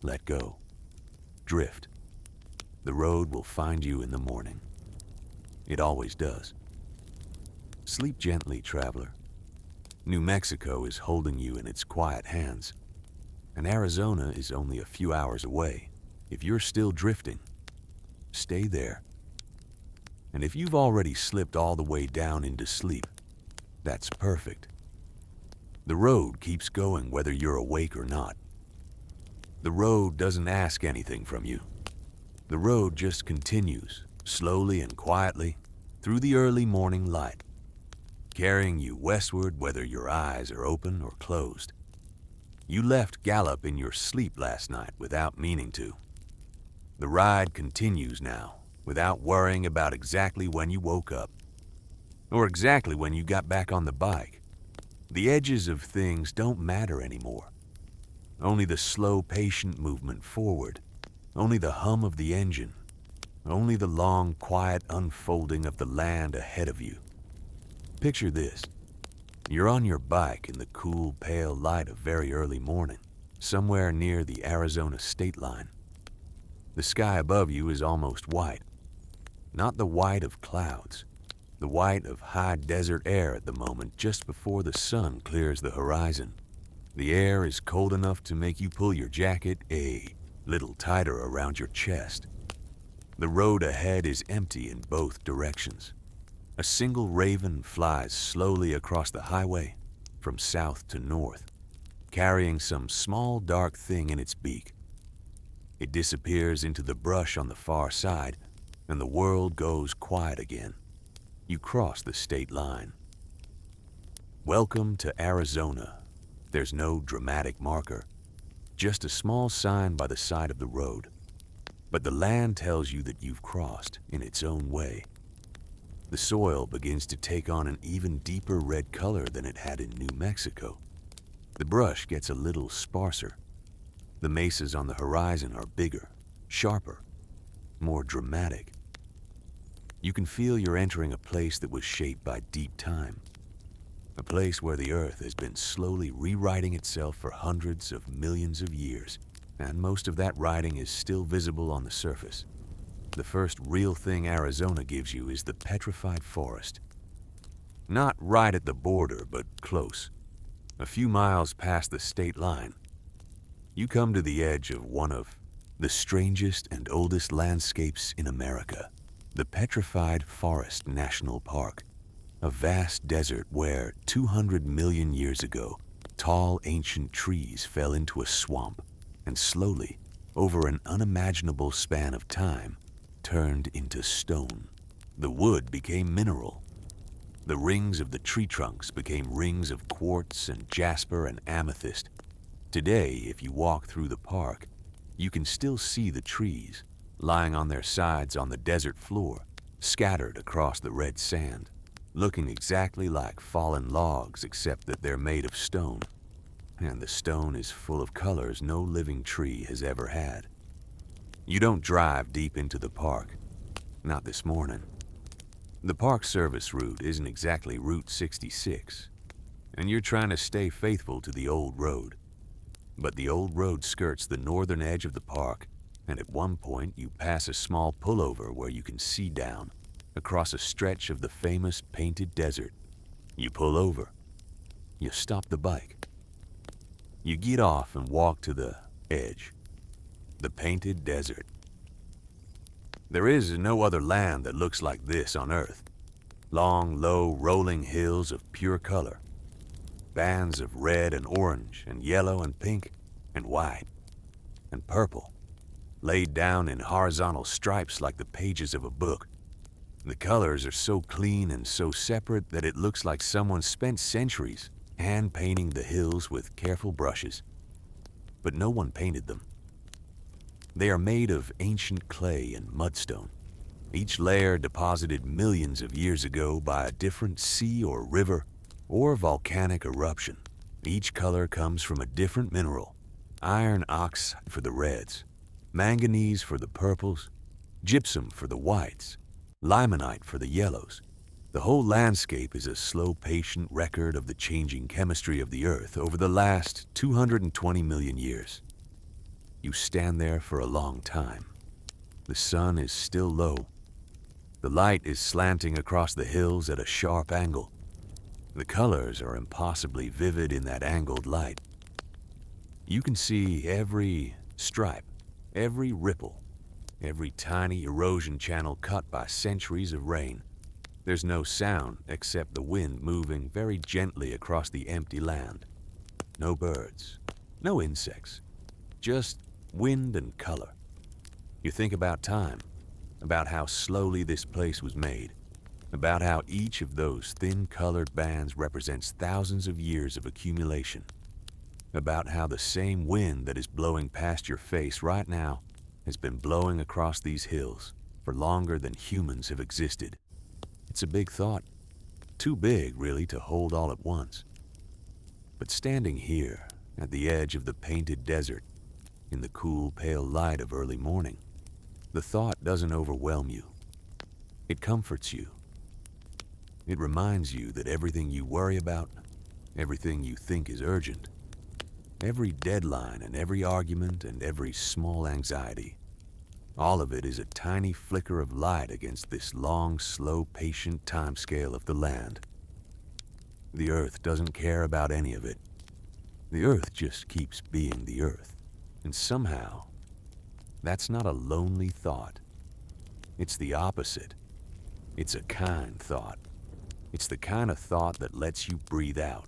Let go. Drift. The road will find you in the morning. It always does. Sleep gently, traveler. New Mexico is holding you in its quiet hands, and Arizona is only a few hours away. If you're still drifting, stay there. And if you've already slipped all the way down into sleep, that's perfect. The road keeps going whether you're awake or not. The road doesn't ask anything from you. The road just continues, slowly and quietly, through the early morning light, carrying you westward whether your eyes are open or closed. You left Gallup in your sleep last night without meaning to. The ride continues now, without worrying about exactly when you woke up, or exactly when you got back on the bike. The edges of things don't matter anymore. Only the slow, patient movement forward, only the hum of the engine, only the long, quiet unfolding of the land ahead of you. Picture this. You're on your bike in the cool, pale light of very early morning, somewhere near the Arizona state line. The sky above you is almost white. Not the white of clouds, the white of high desert air at the moment just before the sun clears the horizon. The air is cold enough to make you pull your jacket a little tighter around your chest. The road ahead is empty in both directions. A single raven flies slowly across the highway from south to north, carrying some small dark thing in its beak. It disappears into the brush on the far side, and the world goes quiet again. You cross the state line. Welcome to Arizona. There's no dramatic marker, just a small sign by the side of the road. But the land tells you that you've crossed in its own way. The soil begins to take on an even deeper red color than it had in New Mexico. The brush gets a little sparser. The mesas on the horizon are bigger, sharper, more dramatic. You can feel you're entering a place that was shaped by deep time. A place where the earth has been slowly rewriting itself for hundreds of millions of years, and most of that writing is still visible on the surface. The first real thing Arizona gives you is the petrified forest. Not right at the border, but close. A few miles past the state line, you come to the edge of one of the strangest and oldest landscapes in America, the Petrified Forest National Park, a vast desert where 200 million years ago, tall ancient trees fell into a swamp and slowly, over an unimaginable span of time, turned into stone. The wood became mineral. The rings of the tree trunks became rings of quartz and jasper and amethyst. Today, if you walk through the park, you can still see the trees, lying on their sides on the desert floor, scattered across the red sand, looking exactly like fallen logs except that they're made of stone. And the stone is full of colors no living tree has ever had. You don't drive deep into the park, not this morning. The Park Service route isn't exactly Route 66, and you're trying to stay faithful to the old road. But the old road skirts the northern edge of the park, and at one point you pass a small pullover where you can see down across a stretch of the famous painted desert. You pull over. You stop the bike. You get off and walk to the edge, the painted desert. There is no other land that looks like this on Earth. Long, low, rolling hills of pure color. Bands of red and orange and yellow and pink and white and purple, laid down in horizontal stripes like the pages of a book. The colors are so clean and so separate that it looks like someone spent centuries hand-painting the hills with careful brushes. But no one painted them. They are made of ancient clay and mudstone, each layer deposited millions of years ago by a different sea or river or volcanic eruption. Each color comes from a different mineral: iron oxide for the reds, manganese for the purples, gypsum for the whites, limonite for the yellows. The whole landscape is a slow, patient record of the changing chemistry of the Earth over the last 220 million years. You stand there for a long time. The sun is still low. The light is slanting across the hills at a sharp angle. The colors are impossibly vivid in that angled light. You can see every stripe, every ripple, every tiny erosion channel cut by centuries of rain. There's no sound except the wind moving very gently across the empty land. No birds, no insects, just wind and color. You think about time, about how slowly this place was made, about how each of those thin-colored bands represents thousands of years of accumulation, about how the same wind that is blowing past your face right now has been blowing across these hills for longer than humans have existed. It's a big thought, too big, really, to hold all at once. But standing here, at the edge of the painted desert, in the cool, pale light of early morning, the thought doesn't overwhelm you. It comforts you. It reminds you that everything you worry about, everything you think is urgent, every deadline and every argument and every small anxiety, all of it is a tiny flicker of light against this long, slow, patient timescale of the land. The Earth doesn't care about any of it. The Earth just keeps being the Earth. And somehow, that's not a lonely thought. It's the opposite. It's a kind thought. It's the kind of thought that lets you breathe out.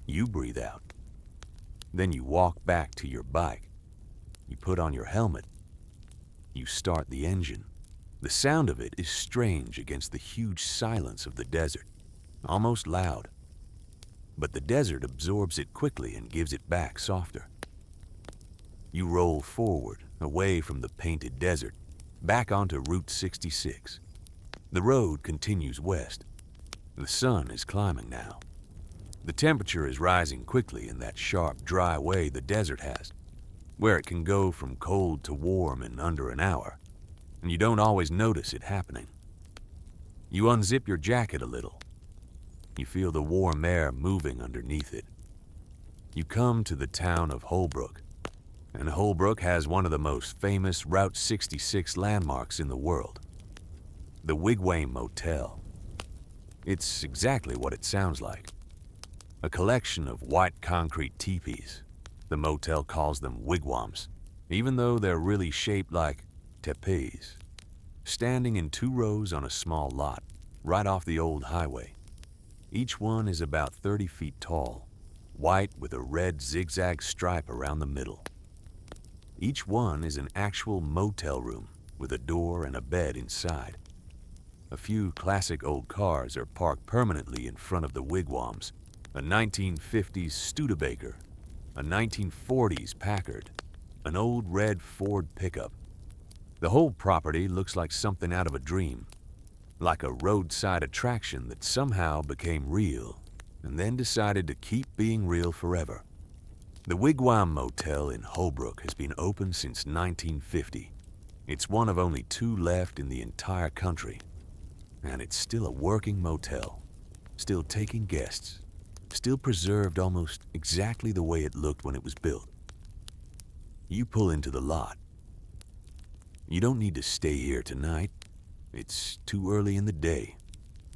You breathe out. Then you walk back to your bike. You put on your helmet. You start the engine. The sound of it is strange against the huge silence of the desert, almost loud. But the desert absorbs it quickly and gives it back softer. You roll forward, away from the painted desert, back onto Route 66. The road continues west. The sun is climbing now. The temperature is rising quickly in that sharp, dry way the desert has, where it can go from cold to warm in under an hour, and you don't always notice it happening. You unzip your jacket a little. You feel the warm air moving underneath it. You come to the town of Holbrook, and Holbrook has one of the most famous Route 66 landmarks in the world, the Wigwam Motel. It's exactly what it sounds like, a collection of white concrete teepees. The motel calls them wigwams, even though they're really shaped like tepees, standing in 2 rows on a small lot, right off the old highway. Each one is about 30 feet tall, white with a red zigzag stripe around the middle. Each one is an actual motel room with a door and a bed inside. A few classic old cars are parked permanently in front of the wigwams, a 1950s Studebaker, a 1940s Packard, an old red Ford pickup. The whole property looks like something out of a dream, like a roadside attraction that somehow became real and then decided to keep being real forever. The Wigwam Motel in Holbrook has been open since 1950. It's one of only 2 left in the entire country, and it's still a working motel, still taking guests, still preserved almost exactly the way it looked when it was built. You pull into the lot. You don't need to stay here tonight. It's too early in the day,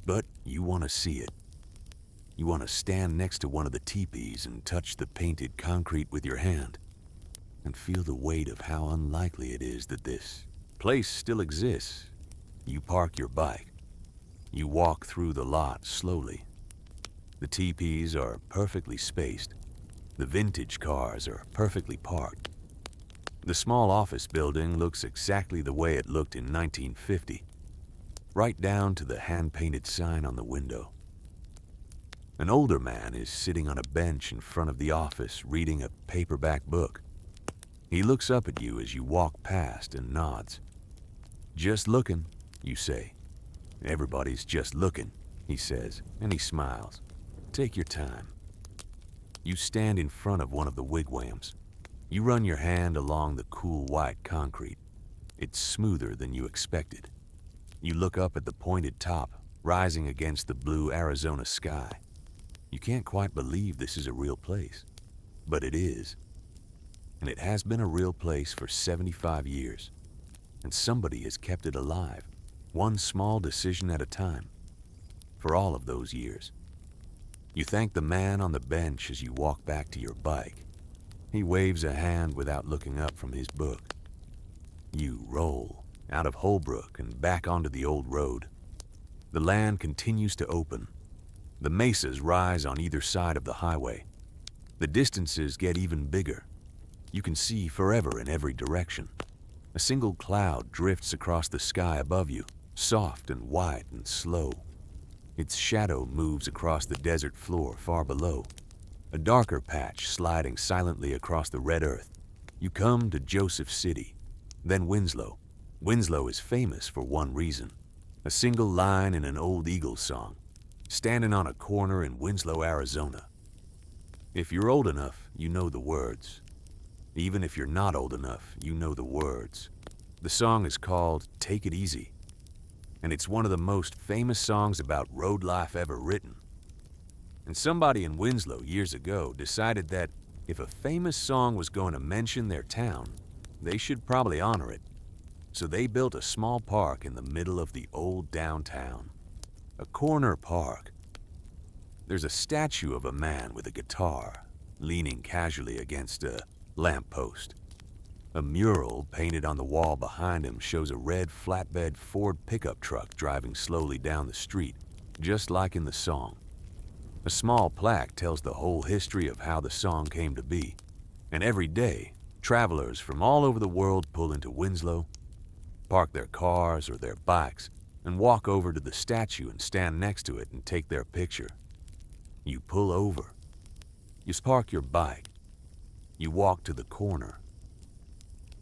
but you want to see it. You want to stand next to one of the teepees and touch the painted concrete with your hand and feel the weight of how unlikely it is that this place still exists. You park your bike. You walk through the lot slowly. The teepees are perfectly spaced. The vintage cars are perfectly parked. The small office building looks exactly the way it looked in 1950, right down to the hand-painted sign on the window. An older man is sitting on a bench in front of the office reading a paperback book. He looks up at you as you walk past and nods. "Just looking," you say. "Everybody's just looking," he says, and he smiles. "Take your time." You stand in front of one of the wigwams. You run your hand along the cool white concrete. It's smoother than you expected. You look up at the pointed top, rising against the blue Arizona sky. You can't quite believe this is a real place, but it is. And it has been a real place for 75 years, and somebody has kept it alive, one small decision at a time, for all of those years. You thank the man on the bench as you walk back to your bike. He waves a hand without looking up from his book. You roll out of Holbrook and back onto the old road. The land continues to open. The mesas rise on either side of the highway. The distances get even bigger. You can see forever in every direction. A single cloud drifts across the sky above you, soft and white and slow. Its shadow moves across the desert floor far below, a darker patch sliding silently across the red earth. You come to Joseph City, then Winslow. Winslow is famous for one reason, a single line in an old Eagles song, standing on a corner in Winslow, Arizona. If you're old enough, you know the words. Even if you're not old enough, you know the words. The song is called Take It Easy, and it's one of the most famous songs about road life ever written. And somebody in Winslow years ago decided that if a famous song was going to mention their town, they should probably honor it. So they built a small park in the middle of the old downtown, a corner park. There's a statue of a man with a guitar, leaning casually against a lamppost. A mural painted on the wall behind him shows a red flatbed Ford pickup truck driving slowly down the street, just like in the song. A small plaque tells the whole history of how the song came to be. And every day, travelers from all over the world pull into Winslow, park their cars or their bikes, and walk over to the statue and stand next to it and take their picture. You pull over. You park your bike. You walk to the corner.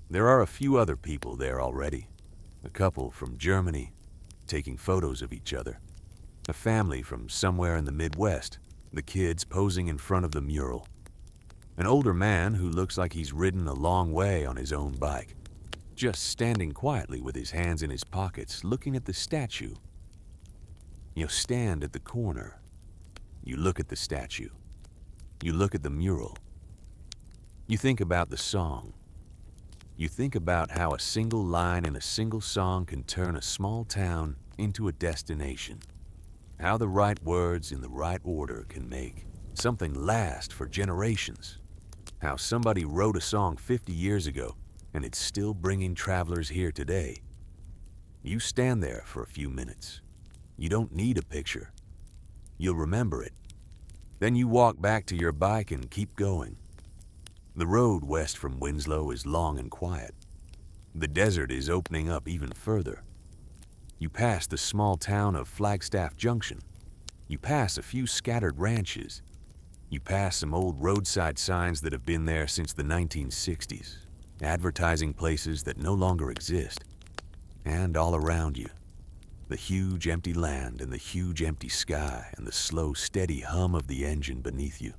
There are a few other people there already. A couple from Germany, taking photos of each other. A family from somewhere in the Midwest, the kids posing in front of the mural. An older man who looks like he's ridden a long way on his own bike, just standing quietly with his hands in his pockets, looking at the statue. You stand at the corner. You look at the statue. You look at the mural. You think about the song. You think about how a single line in a single song can turn a small town into a destination. How the right words in the right order can make something last for generations. How somebody wrote a song 50 years ago and it's still bringing travelers here today. You stand there for a few minutes. You don't need a picture. You'll remember it. Then you walk back to your bike and keep going. The road west from Winslow is long and quiet. The desert is opening up even further. You pass the small town of Flagstaff Junction. You pass a few scattered ranches. You pass some old roadside signs that have been there since the 1960s, advertising places that no longer exist. And all around you, the huge empty land and the huge empty sky and the slow, steady hum of the engine beneath you.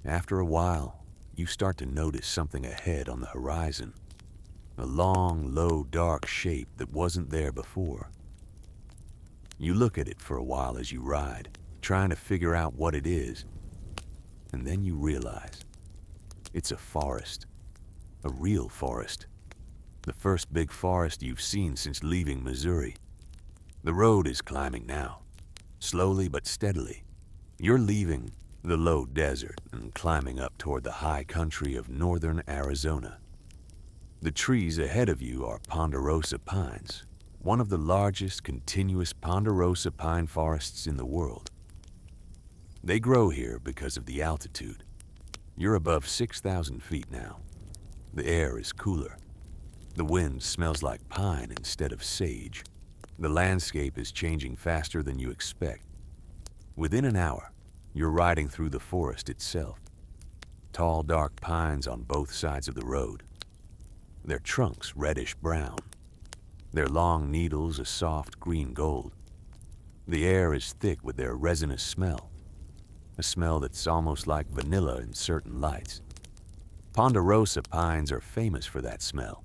After a while, you start to notice something ahead on the horizon. A long, low, dark shape that wasn't there before. You look at it for a while as you ride, trying to figure out what it is. And then you realize it's a forest. A real forest. The first big forest you've seen since leaving Missouri. The road is climbing now, slowly but steadily. You're leaving the low desert and climbing up toward the high country of northern Arizona. The trees ahead of you are ponderosa pines, one of the largest continuous ponderosa pine forests in the world. They grow here because of the altitude. You're above 6,000 feet now. The air is cooler. The wind smells like pine instead of sage. The landscape is changing faster than you expect. Within an hour, you're riding through the forest itself. Tall, dark pines on both sides of the road. Their trunks reddish-brown. Their long needles a soft green gold. The air is thick with their resinous smell. A smell that's almost like vanilla in certain lights. Ponderosa pines are famous for that smell.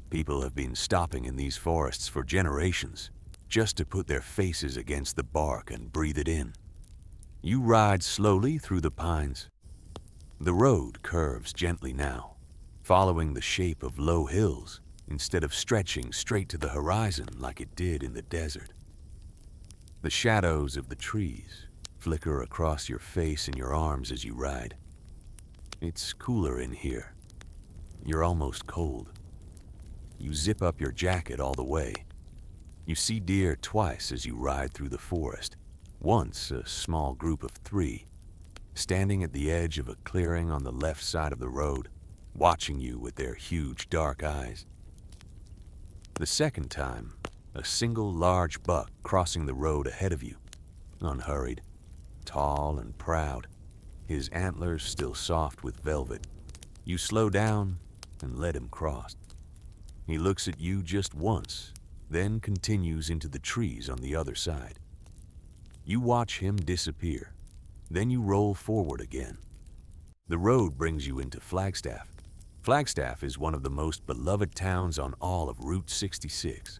People have been stopping in these forests for generations, just to put their faces against the bark and breathe it in. You ride slowly through the pines. The road curves gently now, following the shape of low hills instead of stretching straight to the horizon like it did in the desert. The shadows of the trees flicker across your face and your arms as you ride. It's cooler in here. You're almost cold. You zip up your jacket all the way. You see deer twice as you ride through the forest. Once a small group of 3, standing at the edge of a clearing on the left side of the road, watching you with their huge dark eyes. The second time, a single large buck crossing the road ahead of you, unhurried, tall and proud, his antlers still soft with velvet. You slow down and let him cross. He looks at you just once, then continues into the trees on the other side. You watch him disappear, then you roll forward again. The road brings you into Flagstaff. Flagstaff is one of the most beloved towns on all of Route 66.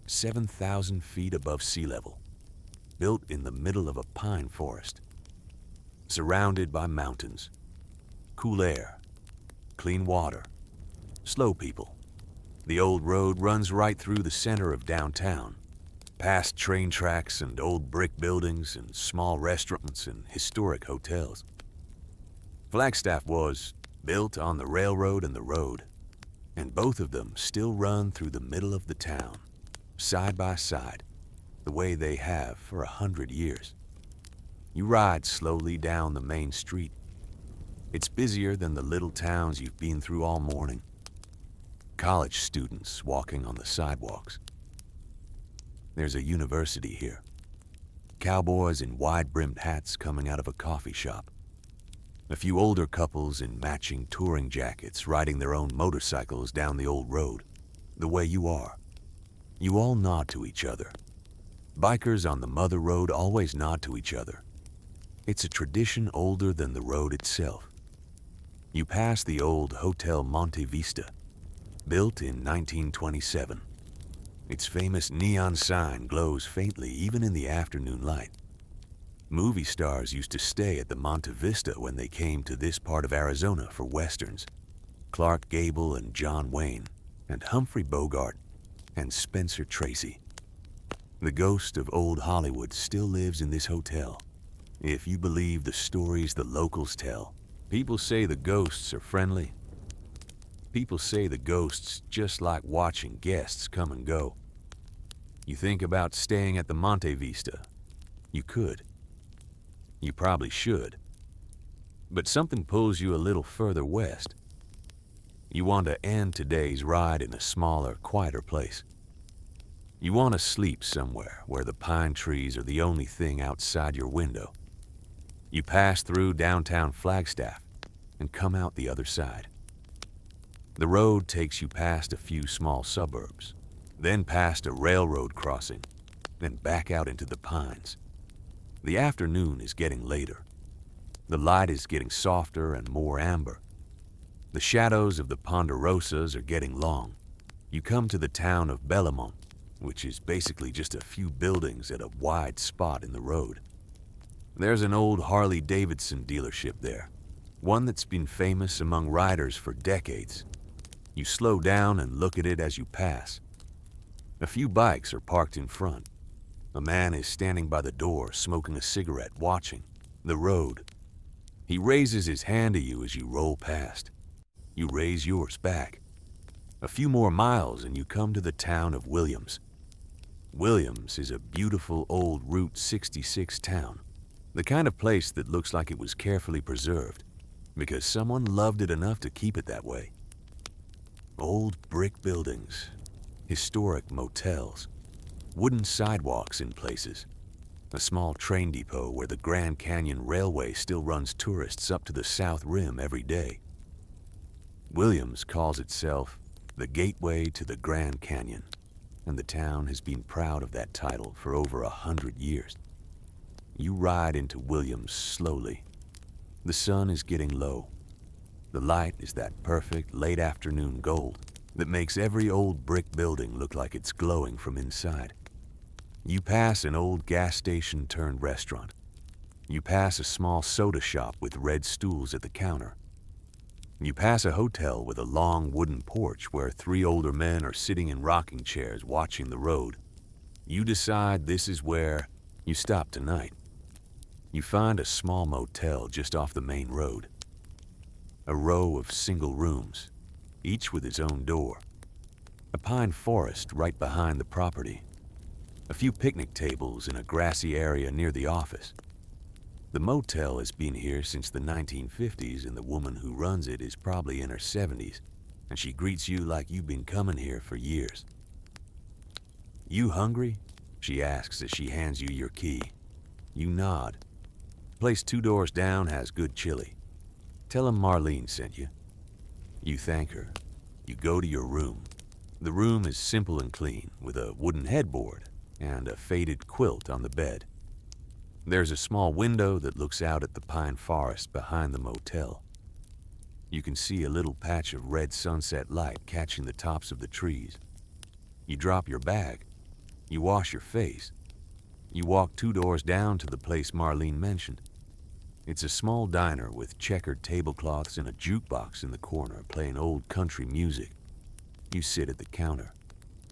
7,000 feet above sea level, built in the middle of a pine forest, surrounded by mountains, cool air, clean water, slow people. The old road runs right through the center of downtown, past train tracks and old brick buildings and small restaurants and historic hotels. Flagstaff was built on the railroad and the road, and both of them still run through the middle of the town, side by side, the way they have for 100 years. You ride slowly down the main street. It's busier than the little towns you've been through all morning. College students walking on the sidewalks. There's a university here. Cowboys in wide-brimmed hats coming out of a coffee shop. A few older couples in matching touring jackets riding their own motorcycles down the old road, the way you are. You all nod to each other. Bikers on the mother road always nod to each other. It's a tradition older than the road itself. You pass the old Hotel Monte Vista, built in 1927. Its famous neon sign glows faintly even in the afternoon light. Movie stars used to stay at the Monte Vista when they came to this part of Arizona for westerns. Clark Gable and John Wayne, and Humphrey Bogart, and Spencer Tracy. The ghost of old Hollywood still lives in this hotel. If you believe the stories the locals tell, people say the ghosts are friendly. People say the ghosts just like watching guests come and go. You think about staying at the Monte Vista. You could. You probably should. But something pulls you a little further west. You want to end today's ride in a smaller, quieter place. You want to sleep somewhere where the pine trees are the only thing outside your window. You pass through downtown Flagstaff and come out the other side. The road takes you past a few small suburbs, then past a railroad crossing, then back out into the pines. The afternoon is getting later. The light is getting softer and more amber. The shadows of the ponderosas are getting long. You come to the town of Bellamont, which is basically just a few buildings at a wide spot in the road. There's an old Harley-Davidson dealership there, one that's been famous among riders for decades. You slow down and look at it as you pass. A few bikes are parked in front. A man is standing by the door smoking a cigarette, watching the road. He raises his hand to you as you roll past. You raise yours back. A few more miles and you come to the town of Williams. Williams is a beautiful old Route 66 town, the kind of place that looks like it was carefully preserved because someone loved it enough to keep it that way. Old brick buildings, historic motels, wooden sidewalks in places, a small train depot where the Grand Canyon Railway still runs tourists up to the South Rim every day. Williams calls itself the gateway to the Grand Canyon, and the town has been proud of that title for over 100 years. You ride into Williams slowly. The sun is getting low. The light is that perfect late afternoon gold that makes every old brick building look like it's glowing from inside. You pass an old gas station turned restaurant. You pass a small soda shop with red stools at the counter. You pass a hotel with a long wooden porch where 3 older men are sitting in rocking chairs watching the road. You decide this is where you stop tonight. You find a small motel just off the main road. A row of single rooms, each with its own door. A pine forest right behind the property. A few picnic tables in a grassy area near the office. The motel has been here since the 1950s, and the woman who runs it is probably in her 70s, and she greets you like you've been coming here for years. "You hungry?" she asks as she hands you your key. You nod. Place 2 doors down has good chili. Tell him Marlene sent you. You thank her. You go to your room. The room is simple and clean, with a wooden headboard and a faded quilt on the bed. There's a small window that looks out at the pine forest behind the motel. You can see a little patch of red sunset light catching the tops of the trees. You drop your bag. You wash your face. You walk 2 doors down to the place Marlene mentioned. It's a small diner with checkered tablecloths and a jukebox in the corner playing old country music. You sit at the counter.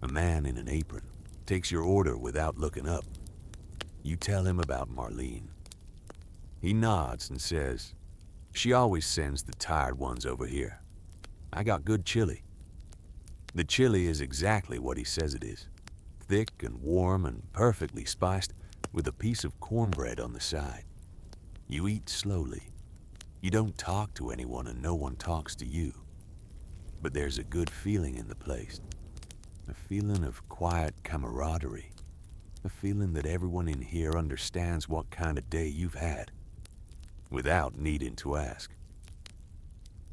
A man in an apron takes your order without looking up. You tell him about Marlene. He nods and says, "She always sends the tired ones over here. I got good chili." The chili is exactly what he says it is. Thick and warm and perfectly spiced with a piece of cornbread on the side. You eat slowly. You don't talk to anyone and no one talks to you. But there's a good feeling in the place. A feeling of quiet camaraderie. A feeling that everyone in here understands what kind of day you've had, without needing to ask.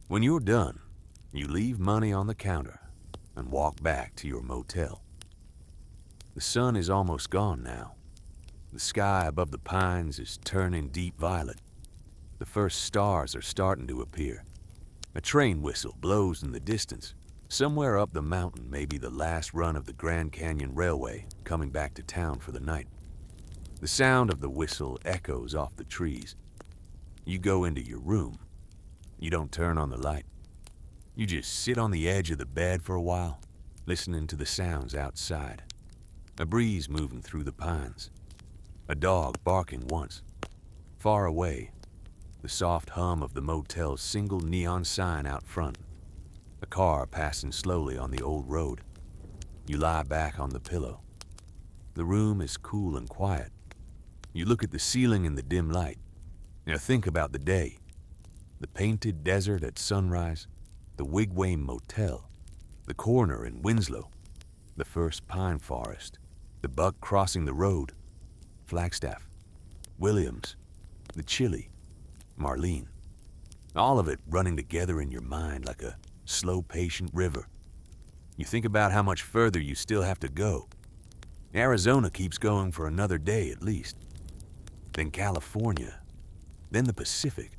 When you're done, you leave money on the counter and walk back to your motel. The sun is almost gone now. The sky above the pines is turning deep violet. The first stars are starting to appear. A train whistle blows in the distance. Somewhere up the mountain may be the last run of the Grand Canyon Railway coming back to town for the night. The sound of the whistle echoes off the trees. You go into your room. You don't turn on the light. You just sit on the edge of the bed for a while, listening to the sounds outside. A breeze moving through the pines. A dog barking once. Far away, the soft hum of the motel's single neon sign out front. A car passing slowly on the old road. You lie back on the pillow. The room is cool and quiet. You look at the ceiling in the dim light. Now think about the day. The painted desert at sunrise, the Wigwam Motel, the corner in Winslow, the first pine forest, the buck crossing the road, Flagstaff, Williams, the chili, Marlene. All of it running together in your mind like a slow, patient river. You think about how much further you still have to go. Arizona keeps going for another day at least. Then California. Then the Pacific.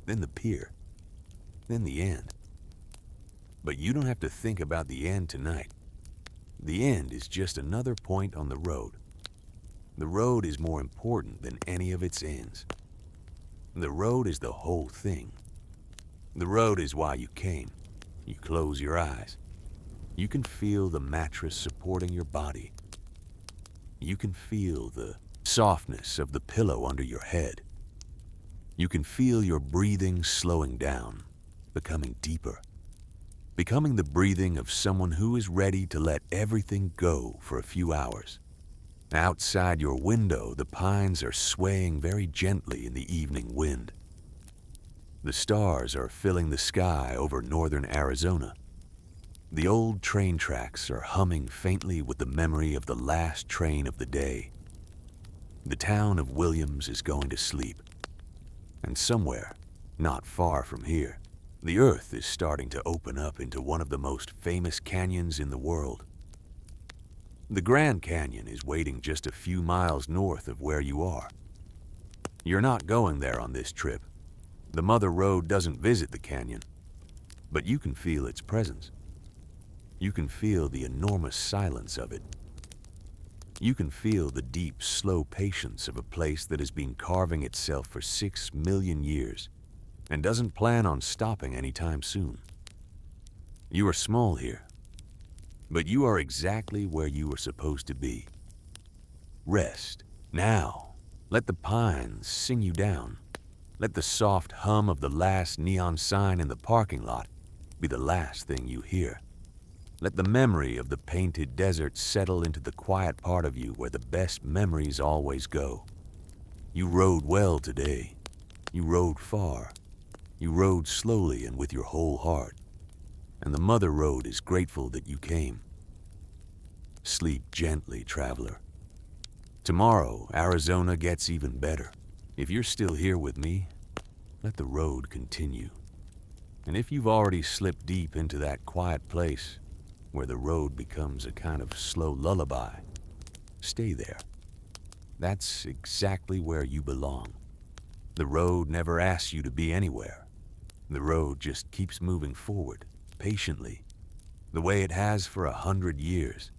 Then the pier. Then the end. But you don't have to think about the end tonight. The end is just another point on the road. The road is more important than any of its ends. The road is the whole thing. The road is why you came. You close your eyes. You can feel the mattress supporting your body. You can feel the softness of the pillow under your head. You can feel your breathing slowing down, becoming deeper. Becoming the breathing of someone who is ready to let everything go for a few hours. Outside your window, the pines are swaying very gently in the evening wind. The stars are filling the sky over northern Arizona. The old train tracks are humming faintly with the memory of the last train of the day. The town of Williams is going to sleep. And somewhere, not far from here, the earth is starting to open up into one of the most famous canyons in the world. The Grand Canyon is waiting just a few miles north of where you are. You're not going there on this trip. The Mother Road doesn't visit the canyon, but you can feel its presence. You can feel the enormous silence of it. You can feel the deep, slow patience of a place that has been carving itself for 6 million years and doesn't plan on stopping anytime soon. You are small here, but you are exactly where you are supposed to be. Rest. Now, let the pines sing you down. Let the soft hum of the last neon sign in the parking lot be the last thing you hear. Let the memory of the painted desert settle into the quiet part of you where the best memories always go. You rode well today. You rode far. You rode slowly and with your whole heart. And the Mother Road is grateful that you came. Sleep gently, traveler. Tomorrow, Arizona gets even better. If you're still here with me, let the road continue. And if you've already slipped deep into that quiet place where the road becomes a kind of slow lullaby, stay there. That's exactly where you belong. The road never asks you to be anywhere. The road just keeps moving forward, patiently, the way it has for 100 years,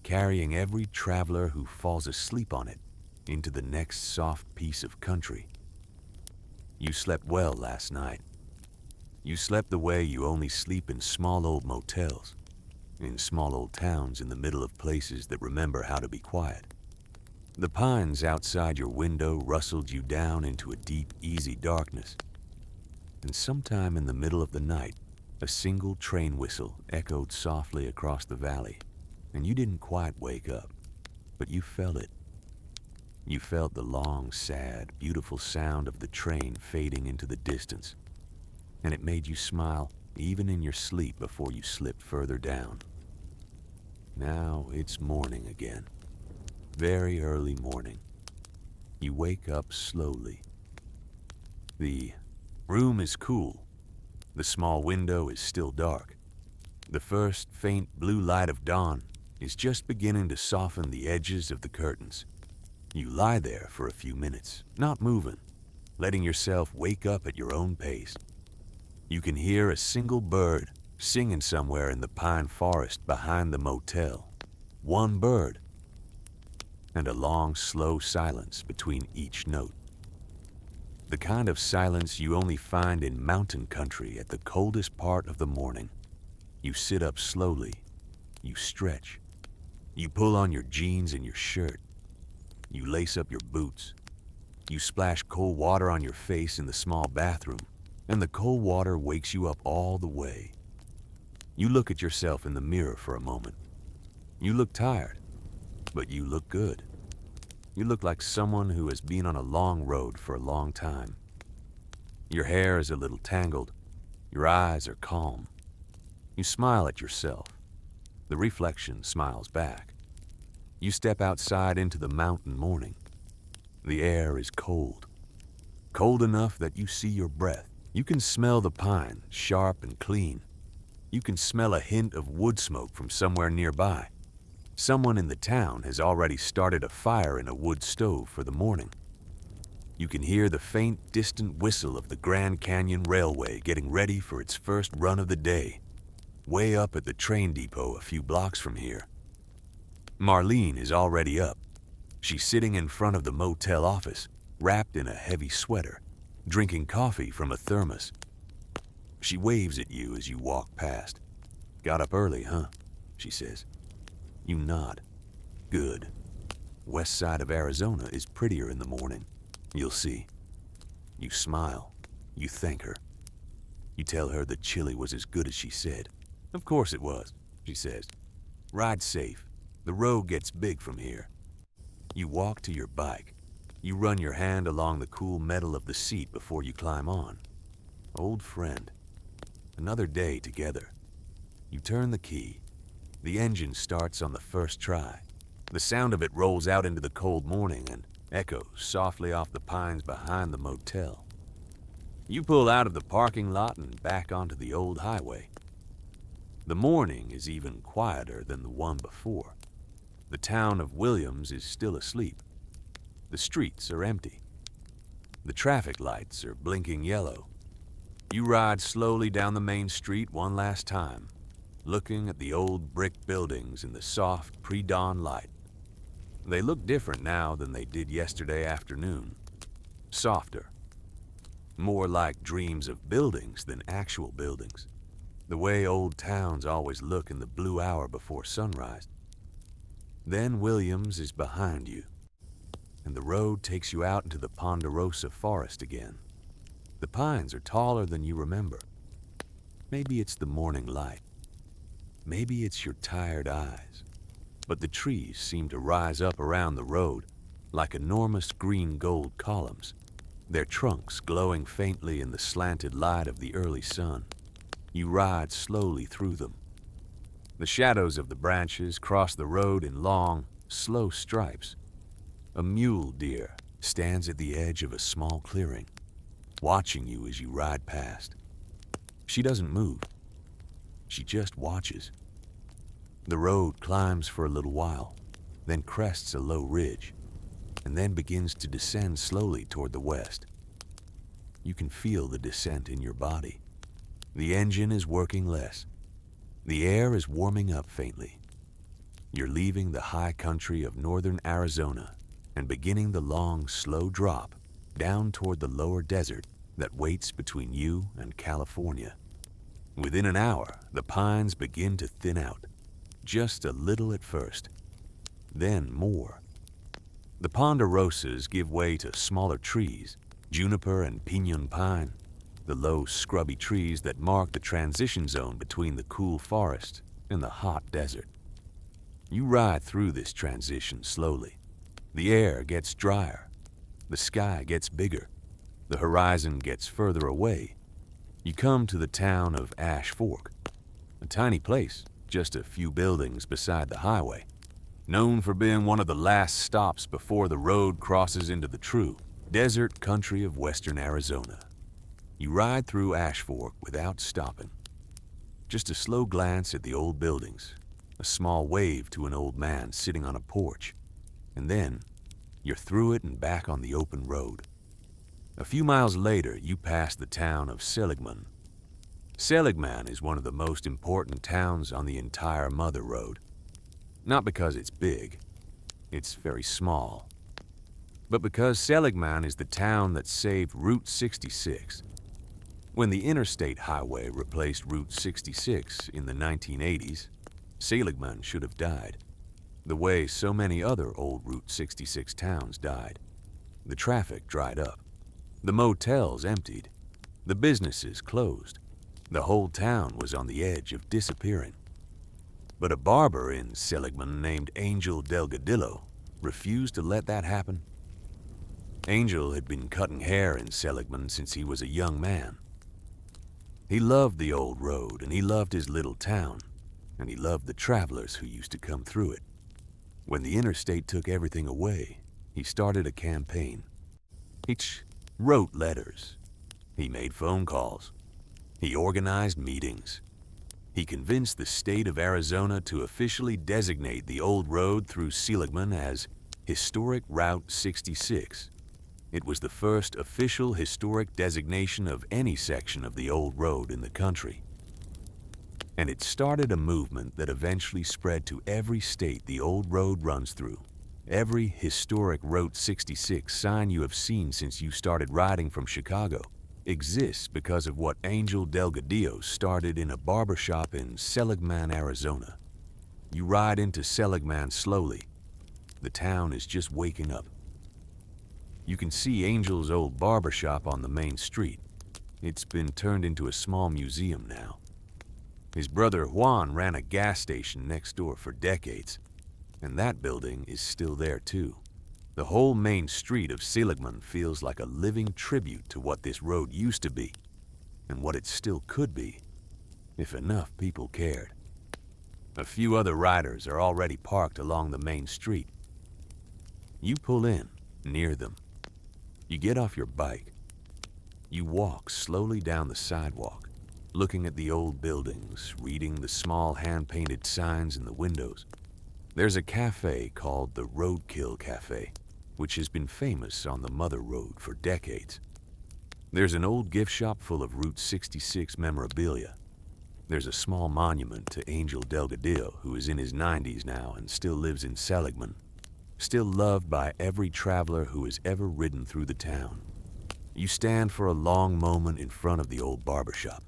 carrying every traveler who falls asleep on it into the next soft piece of country. You slept well last night. You slept the way you only sleep in small old motels, in small old towns in the middle of places that remember how to be quiet. The pines outside your window rustled you down into a deep, easy darkness. And sometime in the middle of the night, a single train whistle echoed softly across the valley, and you didn't quite wake up, but you felt it. You felt the long, sad, beautiful sound of the train fading into the distance, and it made you smile even in your sleep before you slipped further down. Now it's morning again. Very early morning. You wake up slowly. The room is cool. The small window is still dark. The first faint blue light of dawn is just beginning to soften the edges of the curtains. You lie there for a few minutes, not moving, letting yourself wake up at your own pace. You can hear a single bird singing somewhere in the pine forest behind the motel. One bird. And a long, slow silence between each note. The kind of silence you only find in mountain country at the coldest part of the morning. You sit up slowly. You stretch. You pull on your jeans and your shirt. You lace up your boots. You splash cold water on your face in the small bathroom, and the cold water wakes you up all the way. You look at yourself in the mirror for a moment. You look tired, but you look good. You look like someone who has been on a long road for a long time. Your hair is a little tangled. Your eyes are calm. You smile at yourself. The reflection smiles back. You step outside into the mountain morning. The air is cold. Cold enough that you see your breath. You can smell the pine, sharp and clean. You can smell a hint of wood smoke from somewhere nearby. Someone in the town has already started a fire in a wood stove for the morning. You can hear the faint, distant whistle of the Grand Canyon Railway getting ready for its first run of the day, way up at the train depot a few blocks from here. Marlene is already up. She's sitting in front of the motel office, wrapped in a heavy sweater, drinking coffee from a thermos. She waves at you as you walk past. "Got up early, huh?" she says. You nod. Good. West side of Arizona is prettier in the morning. You'll see. You smile. You thank her. You tell her the chili was as good as she said. "Of course it was," she says. "Ride safe. The road gets big from here." You walk to your bike. You run your hand along the cool metal of the seat before you climb on. Old friend. Another day together. You turn the key. The engine starts on the first try. The sound of it rolls out into the cold morning and echoes softly off the pines behind the motel. You pull out of the parking lot and back onto the old highway. The morning is even quieter than the one before. The town of Williams is still asleep. The streets are empty. The traffic lights are blinking yellow. You ride slowly down the main street one last time, looking at the old brick buildings in the soft pre-dawn light. They look different now than they did yesterday afternoon. Softer. More like dreams of buildings than actual buildings. The way old towns always look in the blue hour before sunrise. Then Williams is behind you, and the road takes you out into the Ponderosa forest again. The pines are taller than you remember. Maybe it's the morning light. Maybe it's your tired eyes. But the trees seem to rise up around the road like enormous green-gold columns, their trunks glowing faintly in the slanted light of the early sun. You ride slowly through them. The shadows of the branches cross the road in long, slow stripes. A mule deer stands at the edge of a small clearing, watching you as you ride past. She doesn't move. She just watches. The road climbs for a little while, then crests a low ridge, and then begins to descend slowly toward the west. You can feel the descent in your body. The engine is working less. The air is warming up faintly. You're leaving the high country of northern Arizona and beginning the long, slow drop down toward the lower desert that waits between you and California. Within an hour, the pines begin to thin out, just a little at first, then more. The ponderosas give way to smaller trees, juniper and pinon pine, the low, scrubby trees that mark the transition zone between the cool forest and the hot desert. You ride through this transition slowly. The air gets drier. The sky gets bigger. The horizon gets further away. You come to the town of Ash Fork, a tiny place, just a few buildings beside the highway, known for being one of the last stops before the road crosses into the true desert country of western Arizona. You ride through Ash Fork without stopping. Just a slow glance at the old buildings, a small wave to an old man sitting on a porch, and then you're through it and back on the open road. A few miles later, you pass the town of Seligman. Seligman is one of the most important towns on the entire Mother Road. Not because it's big, it's very small, but because Seligman is the town that saved Route 66. When the interstate highway replaced Route 66 in the 1980s, Seligman should have died, the way so many other old Route 66 towns died. The traffic dried up. The motels emptied. The businesses closed. The whole town was on the edge of disappearing. But a barber in Seligman named Angel Delgadillo refused to let that happen. Angel had been cutting hair in Seligman since he was a young man. He loved the old road, and he loved his little town, and he loved the travelers who used to come through it. When the interstate took everything away, he started a campaign. He wrote letters. He made phone calls. He organized meetings. He convinced the state of Arizona to officially designate the old road through Seligman as Historic Route 66. It was the first official historic designation of any section of the old road in the country. And it started a movement that eventually spread to every state the old road runs through. Every historic Route 66 sign you have seen since you started riding from Chicago exists because of what Angel Delgadillo started in a barbershop in Seligman, Arizona. You ride into Seligman slowly. The town is just waking up. You can see Angel's old barbershop on the main street. It's been turned into a small museum now. His brother Juan ran a gas station next door for decades, and that building is still there too. The whole main street of Seligman feels like a living tribute to what this road used to be, and what it still could be, if enough people cared. A few other riders are already parked along the main street. You pull in, near them. You get off your bike. You walk slowly down the sidewalk, looking at the old buildings, reading the small hand-painted signs in the windows. There's a cafe called the Roadkill Cafe, which has been famous on the Mother Road for decades. There's an old gift shop full of Route 66 memorabilia. There's a small monument to Angel Delgadillo, who is in his 90s now and still lives in Seligman. still loved by every traveler who has ever ridden through the town. You stand for a long moment in front of the old barber shop.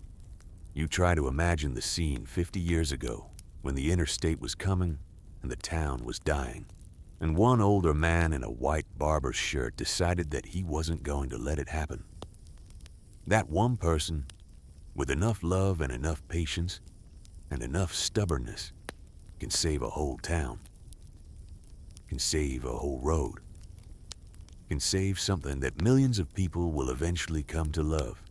You try to imagine the scene 50 years ago when the interstate was coming and the town was dying, and one older man in a white barber's shirt decided that he wasn't going to let it happen. That one person, with enough love and enough patience and enough stubbornness, can save a whole town, can save a whole road, can save something that millions of people will eventually come to love.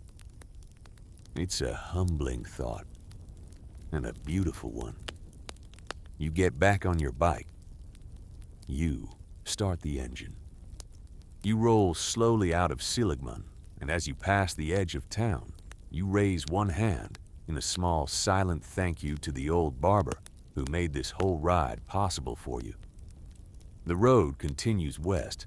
It's a humbling thought, and a beautiful one. You get back on your bike. You start the engine. You roll slowly out of Seligman, and as you pass the edge of town, you raise one hand in a small silent thank you to the old barber who made this whole ride possible for you. The road continues west,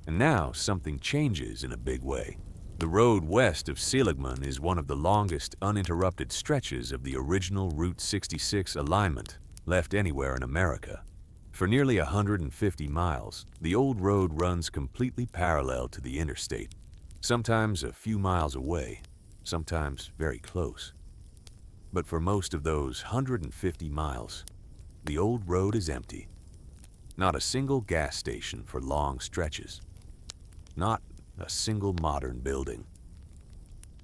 and now something changes in a big way. The road west of Seligman is one of the longest uninterrupted stretches of the original Route 66 alignment left anywhere in America. For nearly 150 miles, the old road runs completely parallel to the interstate, sometimes a few miles away, sometimes very close. But for most of those 150 miles, the old road is empty. Not a single gas station for long stretches. Not a single modern building.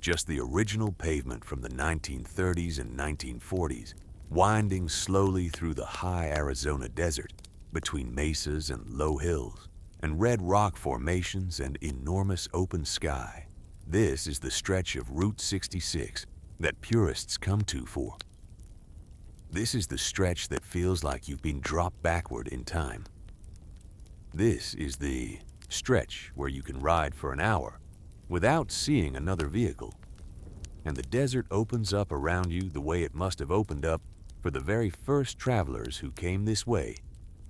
Just the original pavement from the 1930s and 1940s, winding slowly through the high Arizona desert, between mesas and low hills, and red rock formations and enormous open sky. This is the stretch of Route 66 that purists come to for. This is the stretch that feels like you've been dropped backward in time. This is the stretch where you can ride for an hour without seeing another vehicle, and the desert opens up around you the way it must have opened up for the very first travelers who came this way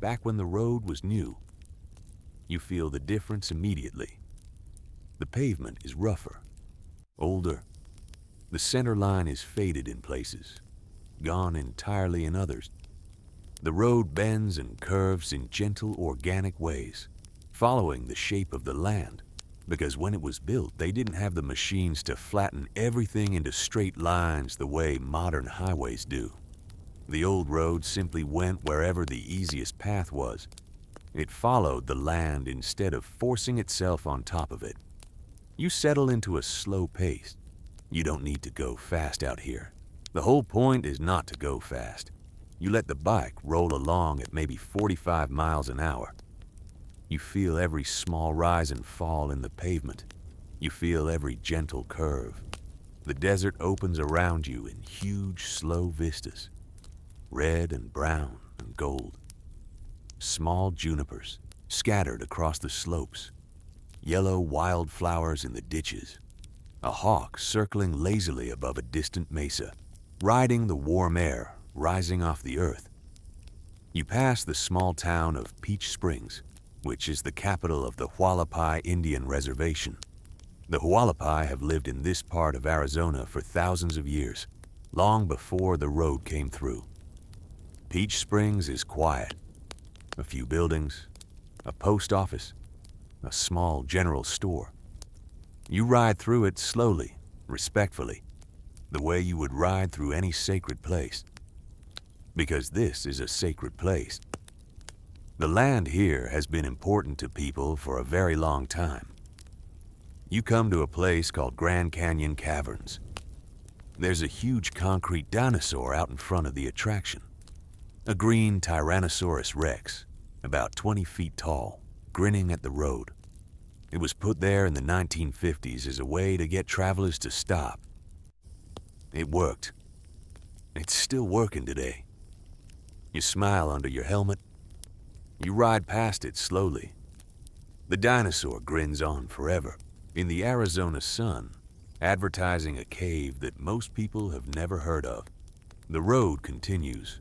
back when the road was new. You feel the difference immediately. The pavement is rougher, older. The center line is faded in places, gone entirely in others. The road bends and curves in gentle, organic ways, following the shape of the land, because when it was built, they didn't have the machines to flatten everything into straight lines the way modern highways do. The old road simply went wherever the easiest path was. It followed the land instead of forcing itself on top of it. You settle into a slow pace. You don't need to go fast out here. The whole point is not to go fast. You let the bike roll along at maybe 45 miles an hour. You feel every small rise and fall in the pavement. You feel every gentle curve. The desert opens around you in huge, slow vistas, red and brown and gold. Small junipers scattered across the slopes, yellow wildflowers in the ditches, a hawk circling lazily above a distant mesa, riding the warm air rising off the earth. You pass the small town of Peach Springs, which is the capital of the Hualapai Indian Reservation. The Hualapai have lived in this part of Arizona for thousands of years, long before the road came through. Peach Springs is quiet. A few buildings, a post office, a small general store. You ride through it slowly, respectfully, the way you would ride through any sacred place. Because this is a sacred place. The land here has been important to people for a very long time. You come to a place called Grand Canyon Caverns. There's a huge concrete dinosaur out in front of the attraction. A green Tyrannosaurus Rex, about 20 feet tall, grinning at the road. It was put there in the 1950s as a way to get travelers to stop. It worked. It's still working today. You smile under your helmet. You ride past it slowly. The dinosaur grins on forever in the Arizona sun, advertising a cave that most people have never heard of. The road continues.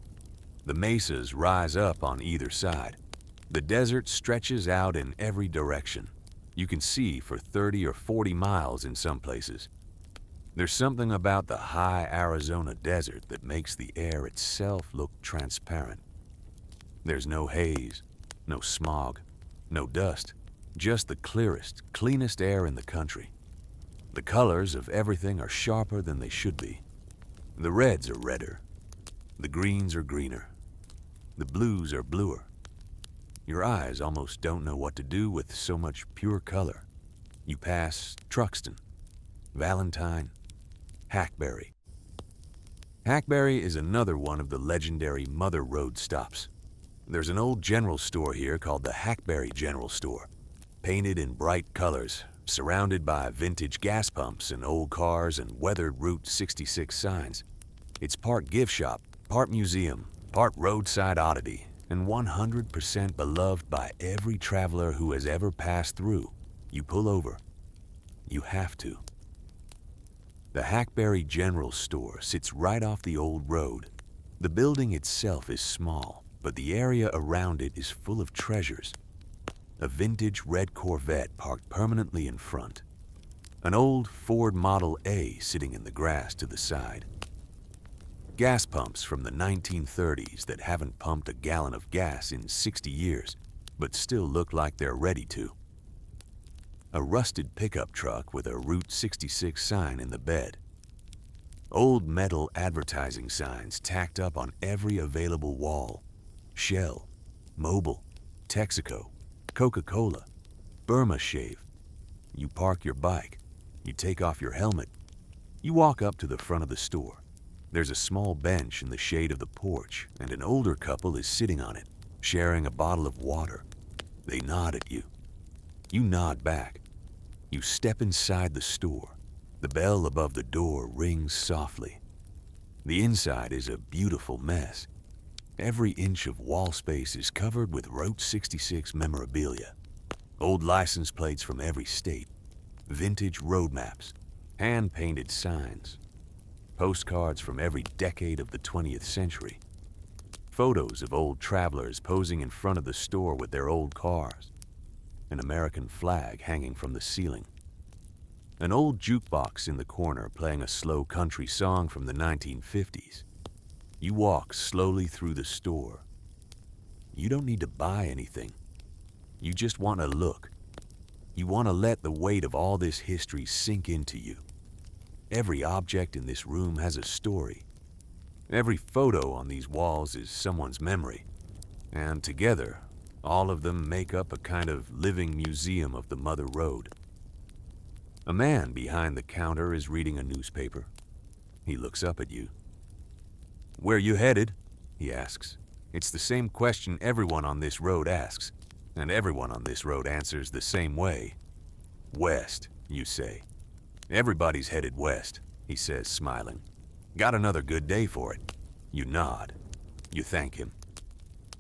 The mesas rise up on either side. The desert stretches out in every direction. You can see for 30 or 40 miles in some places. There's something about the high Arizona desert that makes the air itself look transparent. There's no haze, No smog, no dust, just the clearest, cleanest air in the country. The colors of everything are sharper than they should be. The reds are redder. The greens are greener. The blues are bluer. Your eyes almost don't know what to do with so much pure color. You pass Truxton, Valentine, Hackberry. Hackberry is another one of the legendary Mother Road stops. There's an old general store here called the Hackberry General Store, painted in bright colors, surrounded by vintage gas pumps and old cars and weathered Route 66 signs. It's part gift shop, part museum, part roadside oddity, and 100% beloved by every traveler who has ever passed through. You pull over. You have to. The Hackberry General Store sits right off the old road. The building itself is small, but the area around it is full of treasures. A vintage red Corvette parked permanently in front. An old Ford Model A sitting in the grass to the side. Gas pumps from the 1930s that haven't pumped a gallon of gas in 60 years, but still look like they're ready to. A rusted pickup truck with a Route 66 sign in the bed. Old metal advertising signs tacked up on every available wall. Shell, Mobil, Texaco, Coca-Cola, Burma Shave. You park your bike. You take off your helmet. You walk up to the front of the store. There's a small bench in the shade of the porch, and an older couple is sitting on it, sharing a bottle of water. They nod at you. You nod back. You step inside the store. The bell above the door rings softly. The inside is a beautiful mess. Every inch of wall space is covered with Route 66 memorabilia. Old license plates from every state, vintage road maps, hand-painted signs, postcards from every decade of the 20th century, photos of old travelers posing in front of the store with their old cars, an American flag hanging from the ceiling, an old jukebox in the corner playing a slow country song from the 1950s. You walk slowly through the store. You don't need to buy anything. You just want to look. You want to let the weight of all this history sink into you. Every object in this room has a story. Every photo on these walls is someone's memory. And together, all of them make up a kind of living museum of the Mother Road. A man behind the counter is reading a newspaper. He looks up at you. "Where you headed?" he asks. It's the same question everyone on this road asks, and everyone on this road answers the same way. "West," you say. "Everybody's headed west," he says, smiling. "Got another good day for it." You nod. You thank him.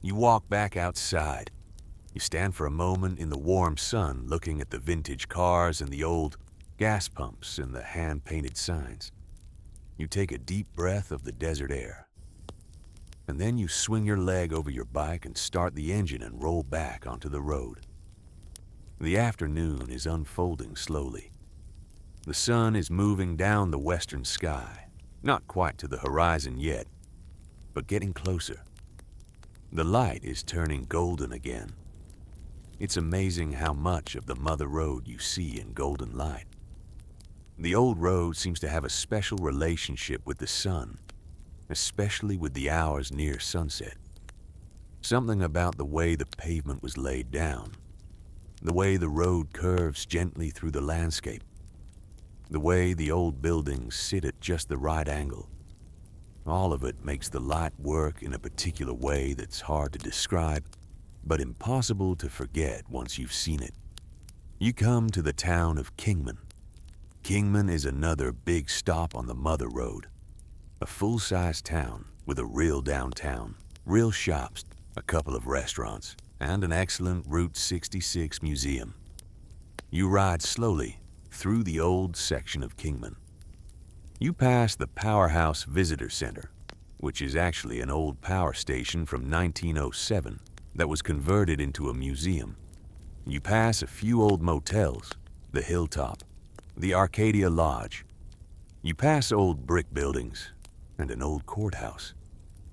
You walk back outside. You stand for a moment in the warm sun looking at the vintage cars and the old gas pumps and the hand-painted signs. You take a deep breath of the desert air. And then you swing your leg over your bike and start the engine and roll back onto the road. The afternoon is unfolding slowly. The sun is moving down the western sky, not quite to the horizon yet, but getting closer. The light is turning golden again. It's amazing how much of the Mother Road you see in golden light. The old road seems to have a special relationship with the sun, especially with the hours near sunset. Something about the way the pavement was laid down, the way the road curves gently through the landscape, the way the old buildings sit at just the right angle. All of it makes the light work in a particular way that's hard to describe, but impossible to forget once you've seen it. You come to the town of Kingman. Kingman is another big stop on the Mother Road. A full-size town with a real downtown, real shops, a couple of restaurants, and an excellent Route 66 museum. You ride slowly through the old section of Kingman. You pass the Powerhouse Visitor Center, which is actually an old power station from 1907 that was converted into a museum. You pass a few old motels, the Hilltop, the Arcadia Lodge. You pass old brick buildings and an old courthouse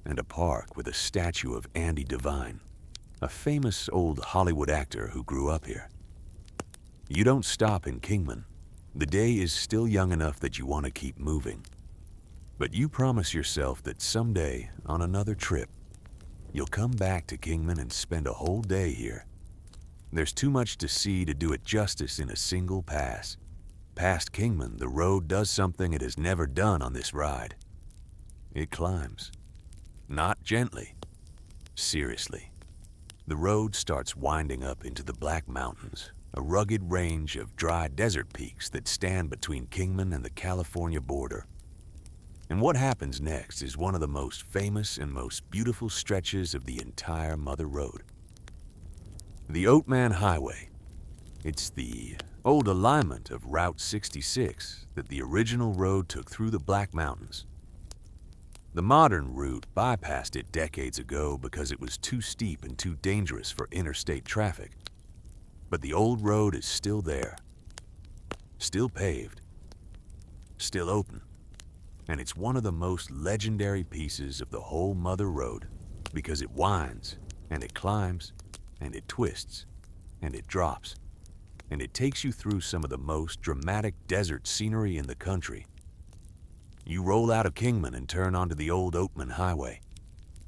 and a park with a statue of Andy Devine. a famous old Hollywood actor who grew up here. You don't stop in Kingman. The day is still young enough that you want to keep moving. But you promise yourself that someday, on another trip, you'll come back to Kingman and spend a whole day here. There's too much to see to do it justice in a single pass. Past Kingman, the road does something it has never done on this ride. It climbs. Not gently. Seriously. The road starts winding up into the Black Mountains, a rugged range of dry desert peaks that stand between Kingman and the California border. And what happens next is one of the most famous and most beautiful stretches of the entire Mother Road. The Oatman Highway. It's the old alignment of Route 66 that the original road took through the Black Mountains. The modern route bypassed it decades ago because it was too steep and too dangerous for interstate traffic. But the old road is still there, still paved, still open. And it's one of the most legendary pieces of the whole Mother Road because it winds, and it climbs, and it twists, and it drops, and it takes you through some of the most dramatic desert scenery in the country. You roll out of Kingman and turn onto the old Oatman Highway.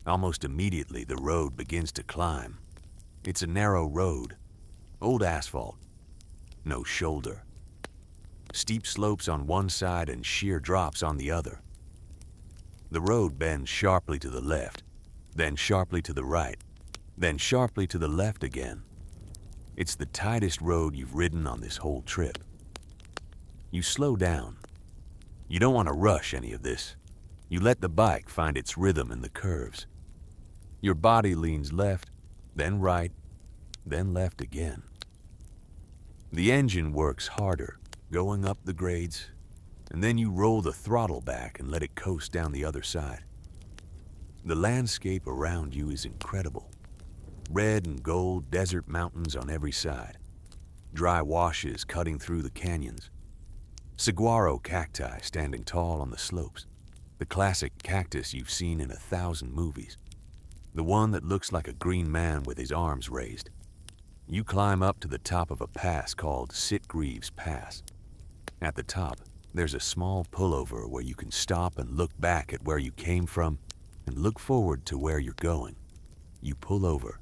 Almost immediately, the road begins to climb. It's a narrow road, old asphalt, no shoulder. Steep slopes on one side and sheer drops on the other. The road bends sharply to the left, then sharply to the right, then sharply to the left again. It's the tightest road you've ridden on this whole trip. You slow down. You don't want to rush any of this. You let the bike find its rhythm in the curves. Your body leans left, then right, then left again. The engine works harder, going up the grades, and then you roll the throttle back and let it coast down the other side. The landscape around you is incredible. Red and gold desert mountains on every side. Dry washes cutting through the canyons. Saguaro cacti standing tall on the slopes. The classic cactus you've seen in 1,000 movies. The one that looks like a green man with his arms raised. You climb up to the top of a pass called Sitgreaves Pass. At the top, there's a small pullover where you can stop and look back at where you came from and look forward to where you're going. You pull over.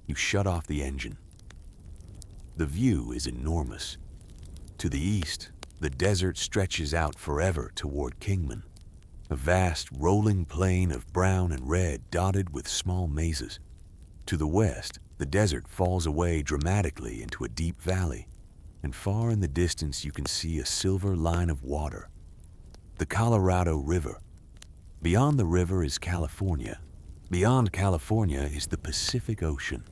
You shut off the engine. The view is enormous. To the east, the desert stretches out forever toward Kingman, a vast rolling plain of brown and red dotted with small mazes. To the west, the desert falls away dramatically into a deep valley, and far in the distance you can see a silver line of water, the Colorado River. Beyond the river is California. Beyond California is the Pacific Ocean.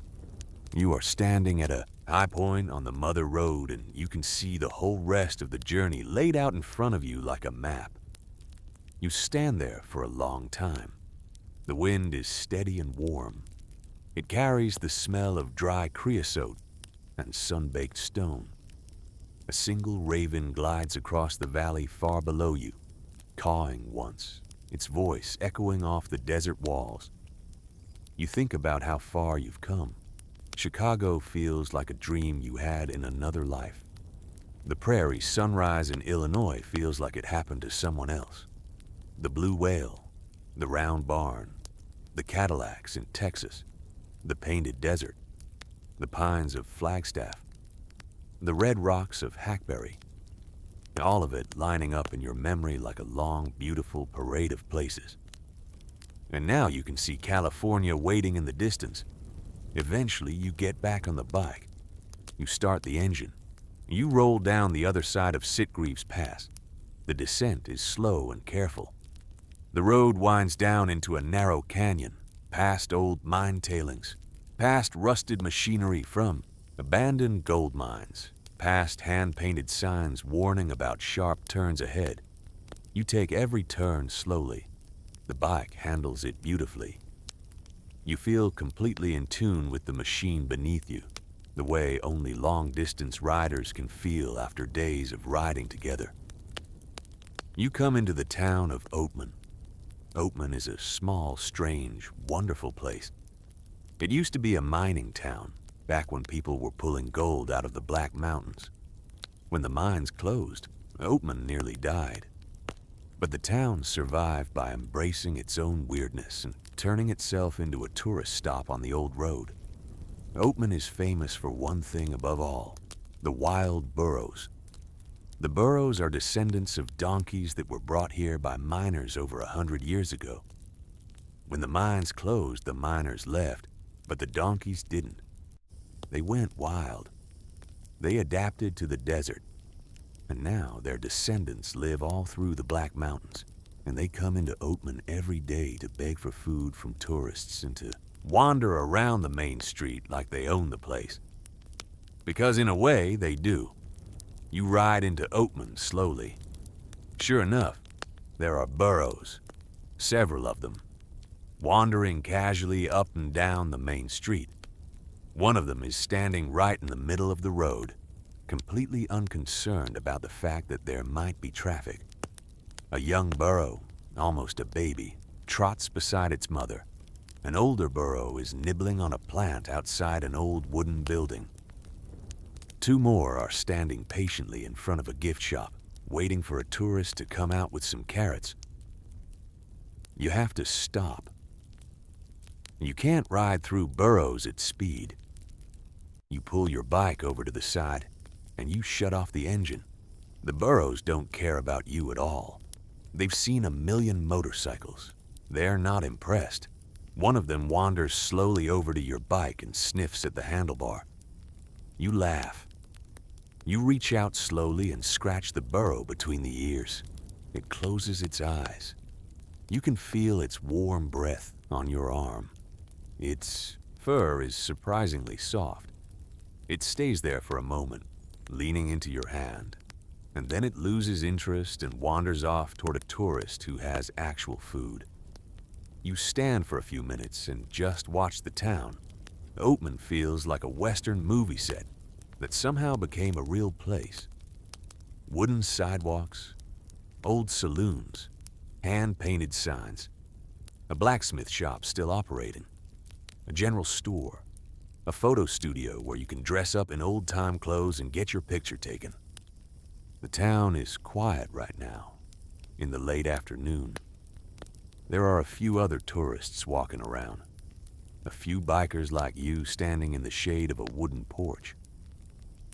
You are standing at a high point on the Mother Road, and you can see the whole rest of the journey laid out in front of you like a map. You stand there for a long time. The wind is steady and warm. It carries the smell of dry creosote and sun-baked stone. A single raven glides across the valley far below you, cawing once, its voice echoing off the desert walls. You think about how far you've come. Chicago feels like a dream you had in another life. The prairie sunrise in Illinois feels like it happened to someone else. The blue whale, the round barn, the Cadillacs in Texas, the painted desert, the pines of Flagstaff, the red rocks of Hackberry, all of it lining up in your memory like a long, beautiful parade of places. And now you can see California waiting in the distance. Eventually, you get back on the bike. You start the engine. You roll down the other side of Sitgreaves Pass. The descent is slow and careful. The road winds down into a narrow canyon, past old mine tailings, past rusted machinery from abandoned gold mines, past hand-painted signs warning about sharp turns ahead. You take every turn slowly. The bike handles it beautifully. You feel completely in tune with the machine beneath you, the way only long-distance riders can feel after days of riding together. You come into the town of Oatman. Oatman is a small, strange, wonderful place. It used to be a mining town, back when people were pulling gold out of the Black Mountains. When the mines closed, Oatman nearly died. But the town survived by embracing its own weirdness and turning itself into a tourist stop on the old road. Oatman is famous for one thing above all: the wild burros. The burros are descendants of donkeys that were brought here by miners over 100 years ago. When the mines closed, the miners left, but the donkeys didn't. They went wild. They adapted to the desert, and now their descendants live all through the Black Mountains, and they come into Oatman every day to beg for food from tourists and to wander around the main street like they own the place. Because in a way, they do. You ride into Oatman slowly. Sure enough, there are burros, several of them, wandering casually up and down the main street. One of them is standing right in the middle of the road, completely unconcerned about the fact that there might be traffic. A young burro, almost a baby, trots beside its mother. An older burro is nibbling on a plant outside an old wooden building. Two more are standing patiently in front of a gift shop, waiting for a tourist to come out with some carrots. You have to stop. You can't ride through burros at speed. You pull your bike over to the side, and you shut off the engine. The burros don't care about you at all. They've seen 1,000,000 motorcycles. They're not impressed. One of them wanders slowly over to your bike and sniffs at the handlebar. You laugh. You reach out slowly and scratch the burro between the ears. It closes its eyes. You can feel its warm breath on your arm. Its fur is surprisingly soft. It stays there for a moment, leaning into your hand, and then it loses interest and wanders off toward a tourist who has actual food. You stand for a few minutes and just watch the town. Oatman feels like a Western movie set that somehow became a real place. Wooden sidewalks, old saloons, hand-painted signs, a blacksmith shop still operating, a general store, a photo studio where you can dress up in old-time clothes and get your picture taken. The town is quiet right now, in the late afternoon. There are a few other tourists walking around, a few bikers like you standing in the shade of a wooden porch.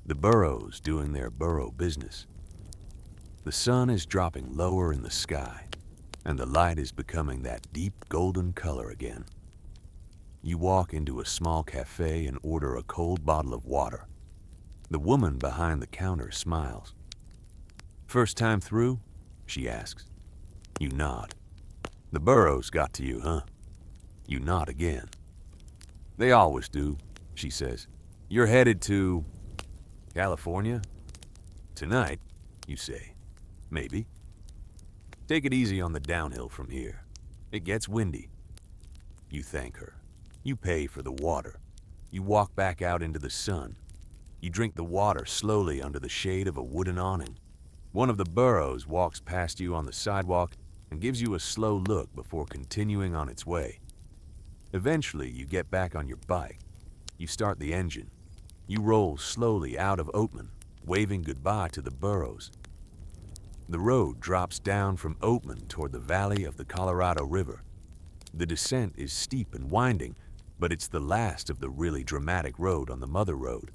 The burros doing their burro business. The sun is dropping lower in the sky, and the light is becoming that deep golden color again. You walk into a small cafe and order a cold bottle of water. The woman behind the counter smiles. "First time through?" she asks. You nod. "The burros got to you, huh?" You nod again. "They always do," she says. "You're headed to California? Tonight, you say. Maybe. Take it easy on the downhill from here. It gets windy." You thank her. You pay for the water. You walk back out into the sun. You drink the water slowly under the shade of a wooden awning. One of the burros walks past you on the sidewalk and gives you a slow look before continuing on its way. Eventually, you get back on your bike. You start the engine. You roll slowly out of Oatman, waving goodbye to the burros. The road drops down from Oatman toward the valley of the Colorado River. The descent is steep and winding, but it's the last of the really dramatic road on the Mother Road.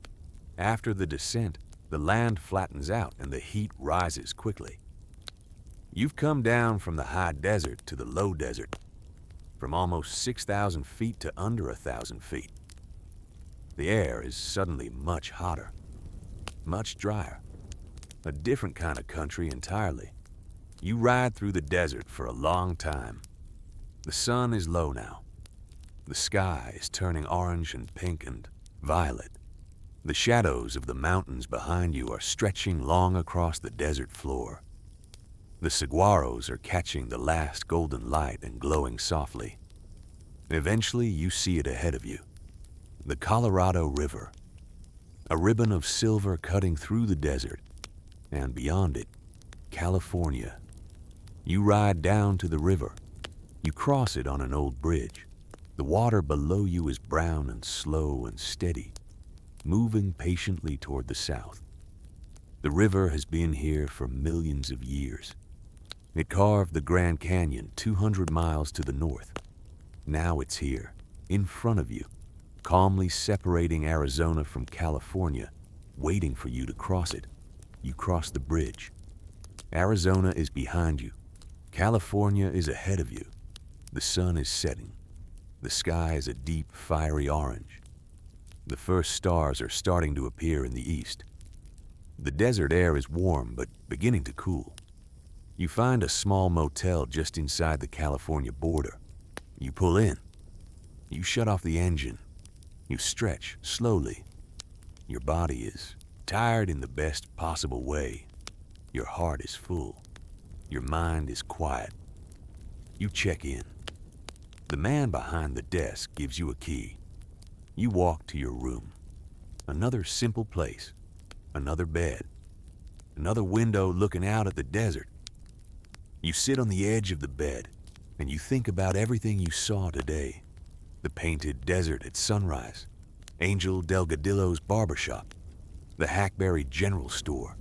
After the descent, the land flattens out and the heat rises quickly. You've come down from the high desert to the low desert, from almost 6,000 feet to under 1,000 feet. The air is suddenly much hotter, much drier, a different kind of country entirely. You ride through the desert for a long time. The sun is low now. The sky is turning orange and pink and violet. The shadows of the mountains behind you are stretching long across the desert floor. The saguaros are catching the last golden light and glowing softly. Eventually, you see it ahead of you. The Colorado River, a ribbon of silver cutting through the desert, and beyond it, California. You ride down to the river. You cross it on an old bridge. The water below you is brown and slow and steady, moving patiently toward the south. The river has been here for millions of years. It carved the Grand Canyon 200 miles to the north. Now it's here, in front of you, calmly separating Arizona from California, waiting for you to cross it. You cross the bridge. Arizona is behind you. California is ahead of you. The sun is setting. The sky is a deep, fiery orange. The first stars are starting to appear in the east. The desert air is warm, but beginning to cool. You find a small motel just inside the California border. You pull in. You shut off the engine. You stretch slowly. Your body is tired in the best possible way. Your heart is full. Your mind is quiet. You check in. The man behind the desk gives you a key. You walk to your room. Another simple place. Another bed. Another window looking out at the desert. You sit on the edge of the bed and you think about everything you saw today. The painted desert at sunrise. Angel Delgadillo's barbershop. The Hackberry General Store.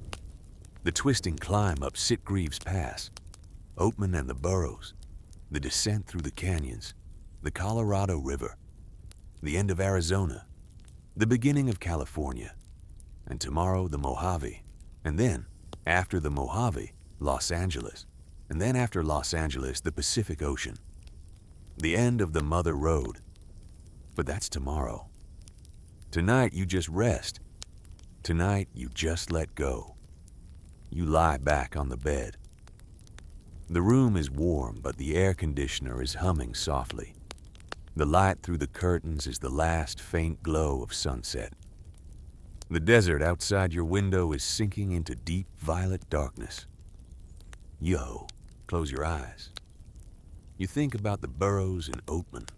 The twisting climb up Sitgreaves Pass. Oatman and the Burros. The descent through the canyons. The Colorado River. The end of Arizona. The beginning of California. And tomorrow the Mojave. And then, after the Mojave, Los Angeles. And then after Los Angeles, the Pacific Ocean. The end of the Mother Road. But that's tomorrow. Tonight you just rest. Tonight you just let go. You lie back on the bed. The room is warm, but the air conditioner is humming softly. The light through the curtains is the last faint glow of sunset. The desert outside your window is sinking into deep violet darkness. Yo, close your eyes. You think about the burros in Oatman.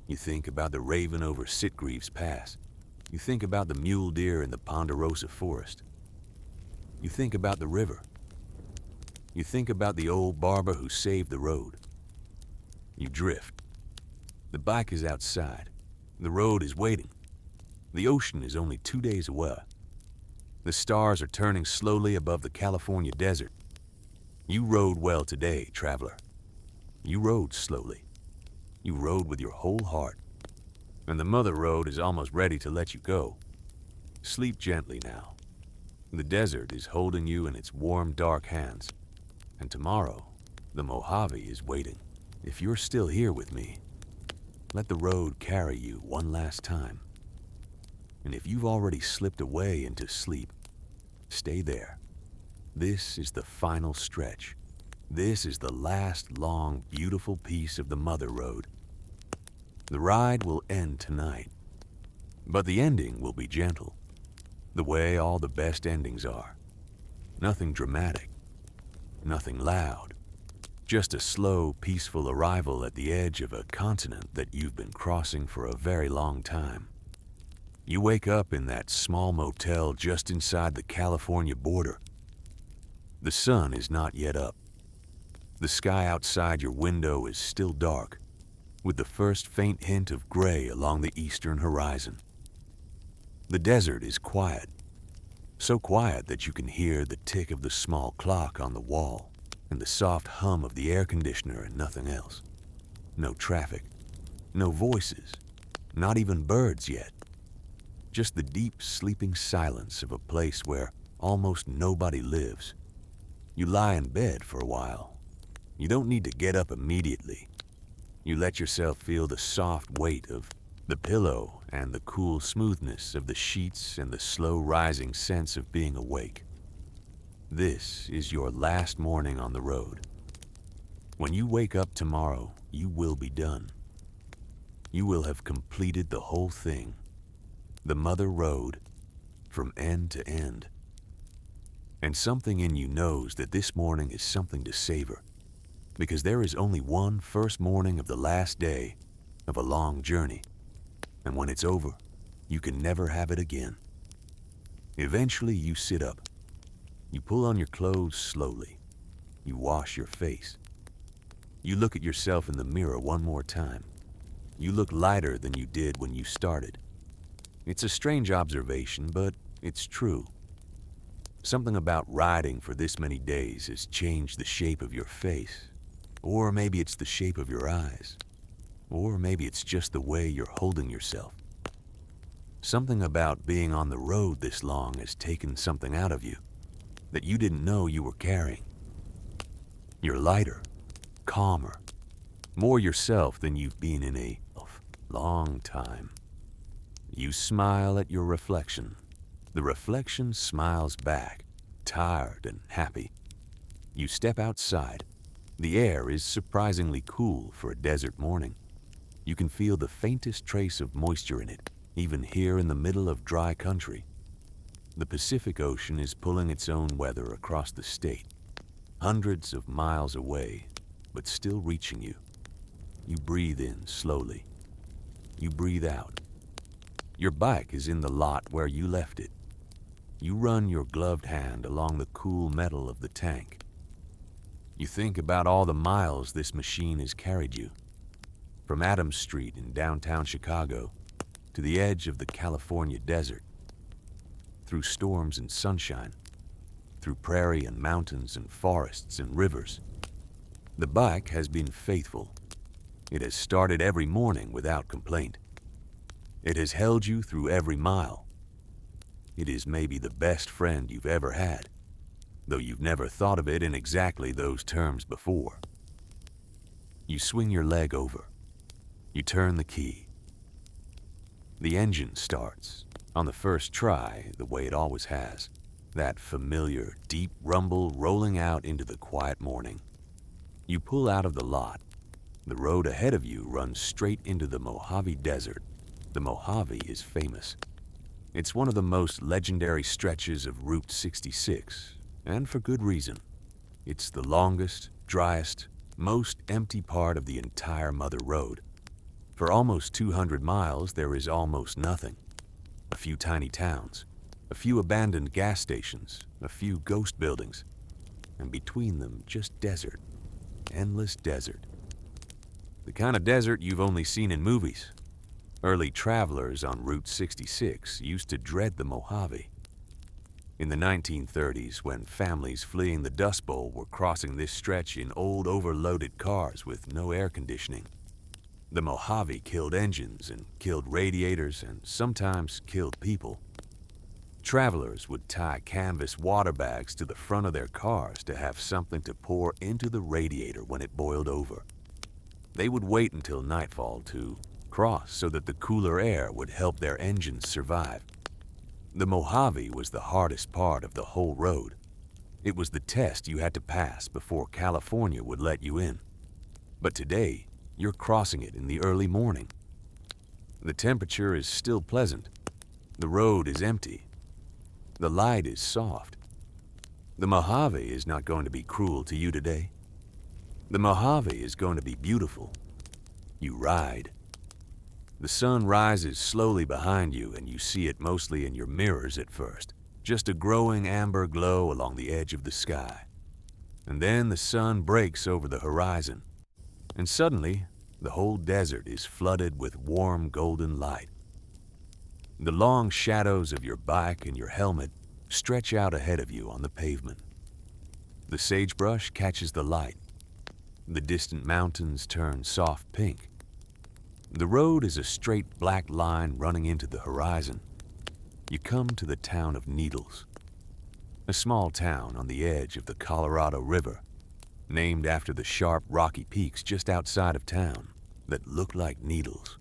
You think about the raven over Sitgreaves Pass. You think about the mule deer in the Ponderosa Forest. You think about the river. You think about the old barber who saved the road. You drift. The bike is outside. The road is waiting. The ocean is only 2 days away. The stars are turning slowly above the California desert. You rode well today, traveler. You rode slowly. You rode with your whole heart. And the Mother Road is almost ready to let you go. Sleep gently now. The desert is holding you in its warm, dark hands. And tomorrow, the Mojave is waiting. If you're still here with me, let the road carry you one last time. And if you've already slipped away into sleep, stay there. This is the final stretch. This is the last long, beautiful piece of the Mother Road. The ride will end tonight, but the ending will be gentle, the way all the best endings are. Nothing dramatic, nothing loud, just a slow, peaceful arrival at the edge of a continent that you've been crossing for a very long time. You wake up in that small motel just inside the California border. The sun is not yet up. The sky outside your window is still dark, with the first faint hint of gray along the eastern horizon. The desert is quiet, so quiet that you can hear the tick of the small clock on the wall and the soft hum of the air conditioner and nothing else. No traffic, no voices, not even birds yet. Just the deep sleeping silence of a place where almost nobody lives. You lie in bed for a while. You don't need to get up immediately. You let yourself feel the soft weight of the pillow and the cool smoothness of the sheets and the slow rising sense of being awake. This is your last morning on the road. When you wake up tomorrow, you will be done. You will have completed the whole thing, the Mother Road, from end to end. And something in you knows that this morning is something to savor, because there is only one first morning of the last day of a long journey, and when it's over, you can never have it again. Eventually you sit up. You pull on your clothes slowly. You wash your face. You look at yourself in the mirror one more time. You look lighter than you did when you started. It's a strange observation, but it's true. Something about riding for this many days has changed the shape of your face. Or maybe it's the shape of your eyes. Or maybe it's just the way you're holding yourself. Something about being on the road this long has taken something out of you that you didn't know you were carrying. You're lighter, calmer, more yourself than you've been in a long time. You smile at your reflection. The reflection smiles back, tired and happy. You step outside. The air is surprisingly cool for a desert morning. You can feel the faintest trace of moisture in it, even here in the middle of dry country. The Pacific Ocean is pulling its own weather across the state, hundreds of miles away, but still reaching you. You breathe in slowly. You breathe out. Your bike is in the lot where you left it. You run your gloved hand along the cool metal of the tank. You think about all the miles this machine has carried you, from Adams Street in downtown Chicago to the edge of the California desert, through storms and sunshine, through prairie and mountains and forests and rivers. The bike has been faithful. It has started every morning without complaint. It has held you through every mile. It is maybe the best friend you've ever had, though you've never thought of it in exactly those terms before. You swing your leg over. You turn the key. The engine starts, on the first try, the way it always has, that familiar, deep rumble rolling out into the quiet morning. You pull out of the lot. The road ahead of you runs straight into the Mojave Desert. The Mojave is famous. It's one of the most legendary stretches of Route 66, and for good reason. It's the longest, driest, most empty part of the entire Mother Road. For almost 200 miles, there is almost nothing. A few tiny towns, a few abandoned gas stations, a few ghost buildings, and between them, just desert, endless desert. The kind of desert you've only seen in movies. Early travelers on Route 66 used to dread the Mojave. In the 1930s, when families fleeing the Dust Bowl were crossing this stretch in old overloaded cars with no air conditioning, the Mojave killed engines and killed radiators and sometimes killed people. Travelers would tie canvas water bags to the front of their cars to have something to pour into the radiator when it boiled over. They would wait until nightfall to cross so that the cooler air would help their engines survive. The Mojave was the hardest part of the whole road. It was the test you had to pass before California would let you in. But today, you're crossing it in the early morning. The temperature is still pleasant. The road is empty. The light is soft. The Mojave is not going to be cruel to you today. The Mojave is going to be beautiful. You ride. The sun rises slowly behind you, and you see it mostly in your mirrors at first, just a growing amber glow along the edge of the sky. And then the sun breaks over the horizon, and suddenly the whole desert is flooded with warm golden light. The long shadows of your bike and your helmet stretch out ahead of you on the pavement. The sagebrush catches the light. The distant mountains turn soft pink. The road is a straight black line running into the horizon. You come to the town of Needles, a small town on the edge of the Colorado River, named after the sharp rocky peaks just outside of town that look like needles.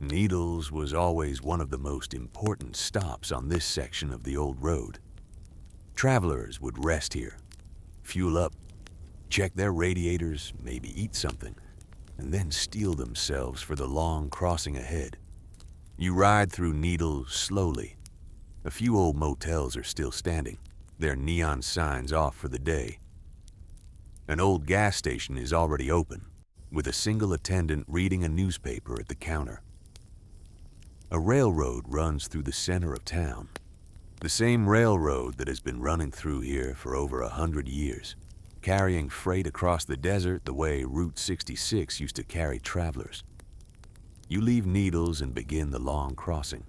Needles was always one of the most important stops on this section of the old road. Travelers would rest here, fuel up, check their radiators, maybe eat something, and then steel themselves for the long crossing ahead. You ride through Needles slowly. A few old motels are still standing, their neon signs off for the day. An old gas station is already open, with a single attendant reading a newspaper at the counter. A railroad runs through the center of town, the same railroad that has been running through here for over 100 years, carrying freight across the desert the way Route 66 used to carry travelers. You leave Needles and begin the long crossing.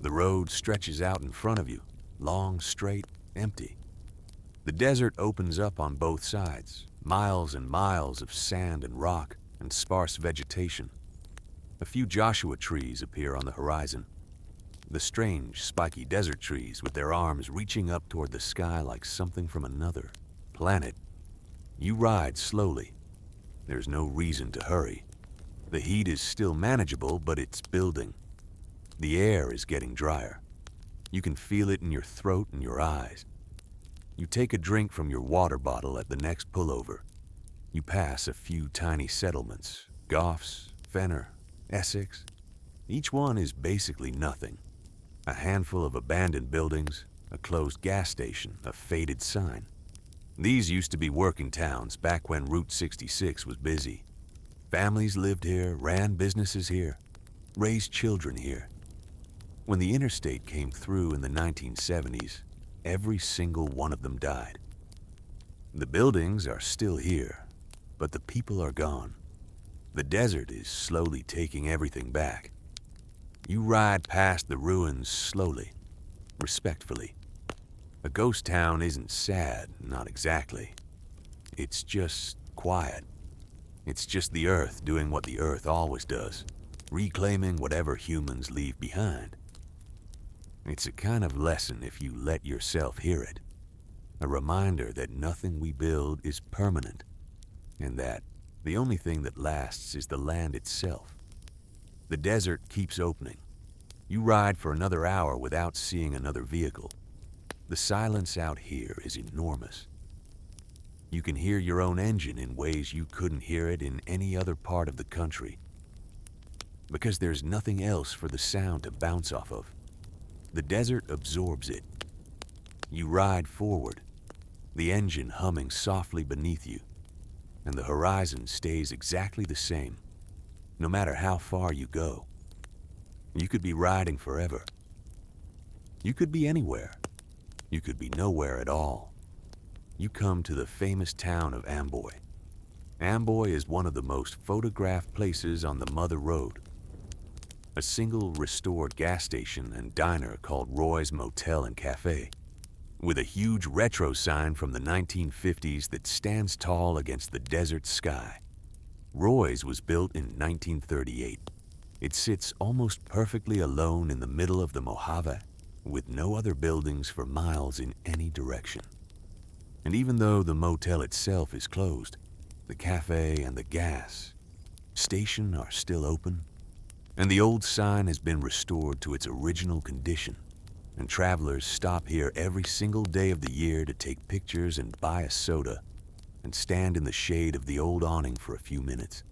The road stretches out in front of you, long, straight, empty. The desert opens up on both sides, miles and miles of sand and rock and sparse vegetation. A few Joshua trees appear on the horizon. The strange, spiky desert trees with their arms reaching up toward the sky like something from another planet. You ride slowly. There's no reason to hurry. The heat is still manageable, but it's building. The air is getting drier. You can feel it in your throat and your eyes. You take a drink from your water bottle at the next pullover. You pass a few tiny settlements, Goffs, Fenner, Essex. Each one is basically nothing. A handful of abandoned buildings, a closed gas station, a faded sign. These used to be working towns back when Route 66 was busy. Families lived here, ran businesses here, raised children here. When the interstate came through in the 1970s, every single one of them died. The buildings are still here, but the people are gone. The desert is slowly taking everything back. You ride past the ruins slowly, respectfully. A ghost town isn't sad, not exactly. It's just quiet. It's just the earth doing what the earth always does, reclaiming whatever humans leave behind. It's a kind of lesson if you let yourself hear it. A reminder that nothing we build is permanent, and that the only thing that lasts is the land itself. The desert keeps opening. You ride for another hour without seeing another vehicle. The silence out here is enormous. You can hear your own engine in ways you couldn't hear it in any other part of the country. Because there's nothing else for the sound to bounce off of. The desert absorbs it. You ride forward, the engine humming softly beneath you, and the horizon stays exactly the same, no matter how far you go. You could be riding forever. You could be anywhere. You could be nowhere at all. You come to the famous town of Amboy. Amboy is one of the most photographed places on the Mother Road. A single restored gas station and diner called Roy's Motel and Cafe, with a huge retro sign from the 1950s that stands tall against the desert sky. Roy's was built in 1938. It sits almost perfectly alone in the middle of the Mojave, with no other buildings for miles in any direction. And even though the motel itself is closed, the cafe and the gas station are still open, and the old sign has been restored to its original condition, and travelers stop here every single day of the year to take pictures and buy a soda and stand in the shade of the old awning for a few minutes.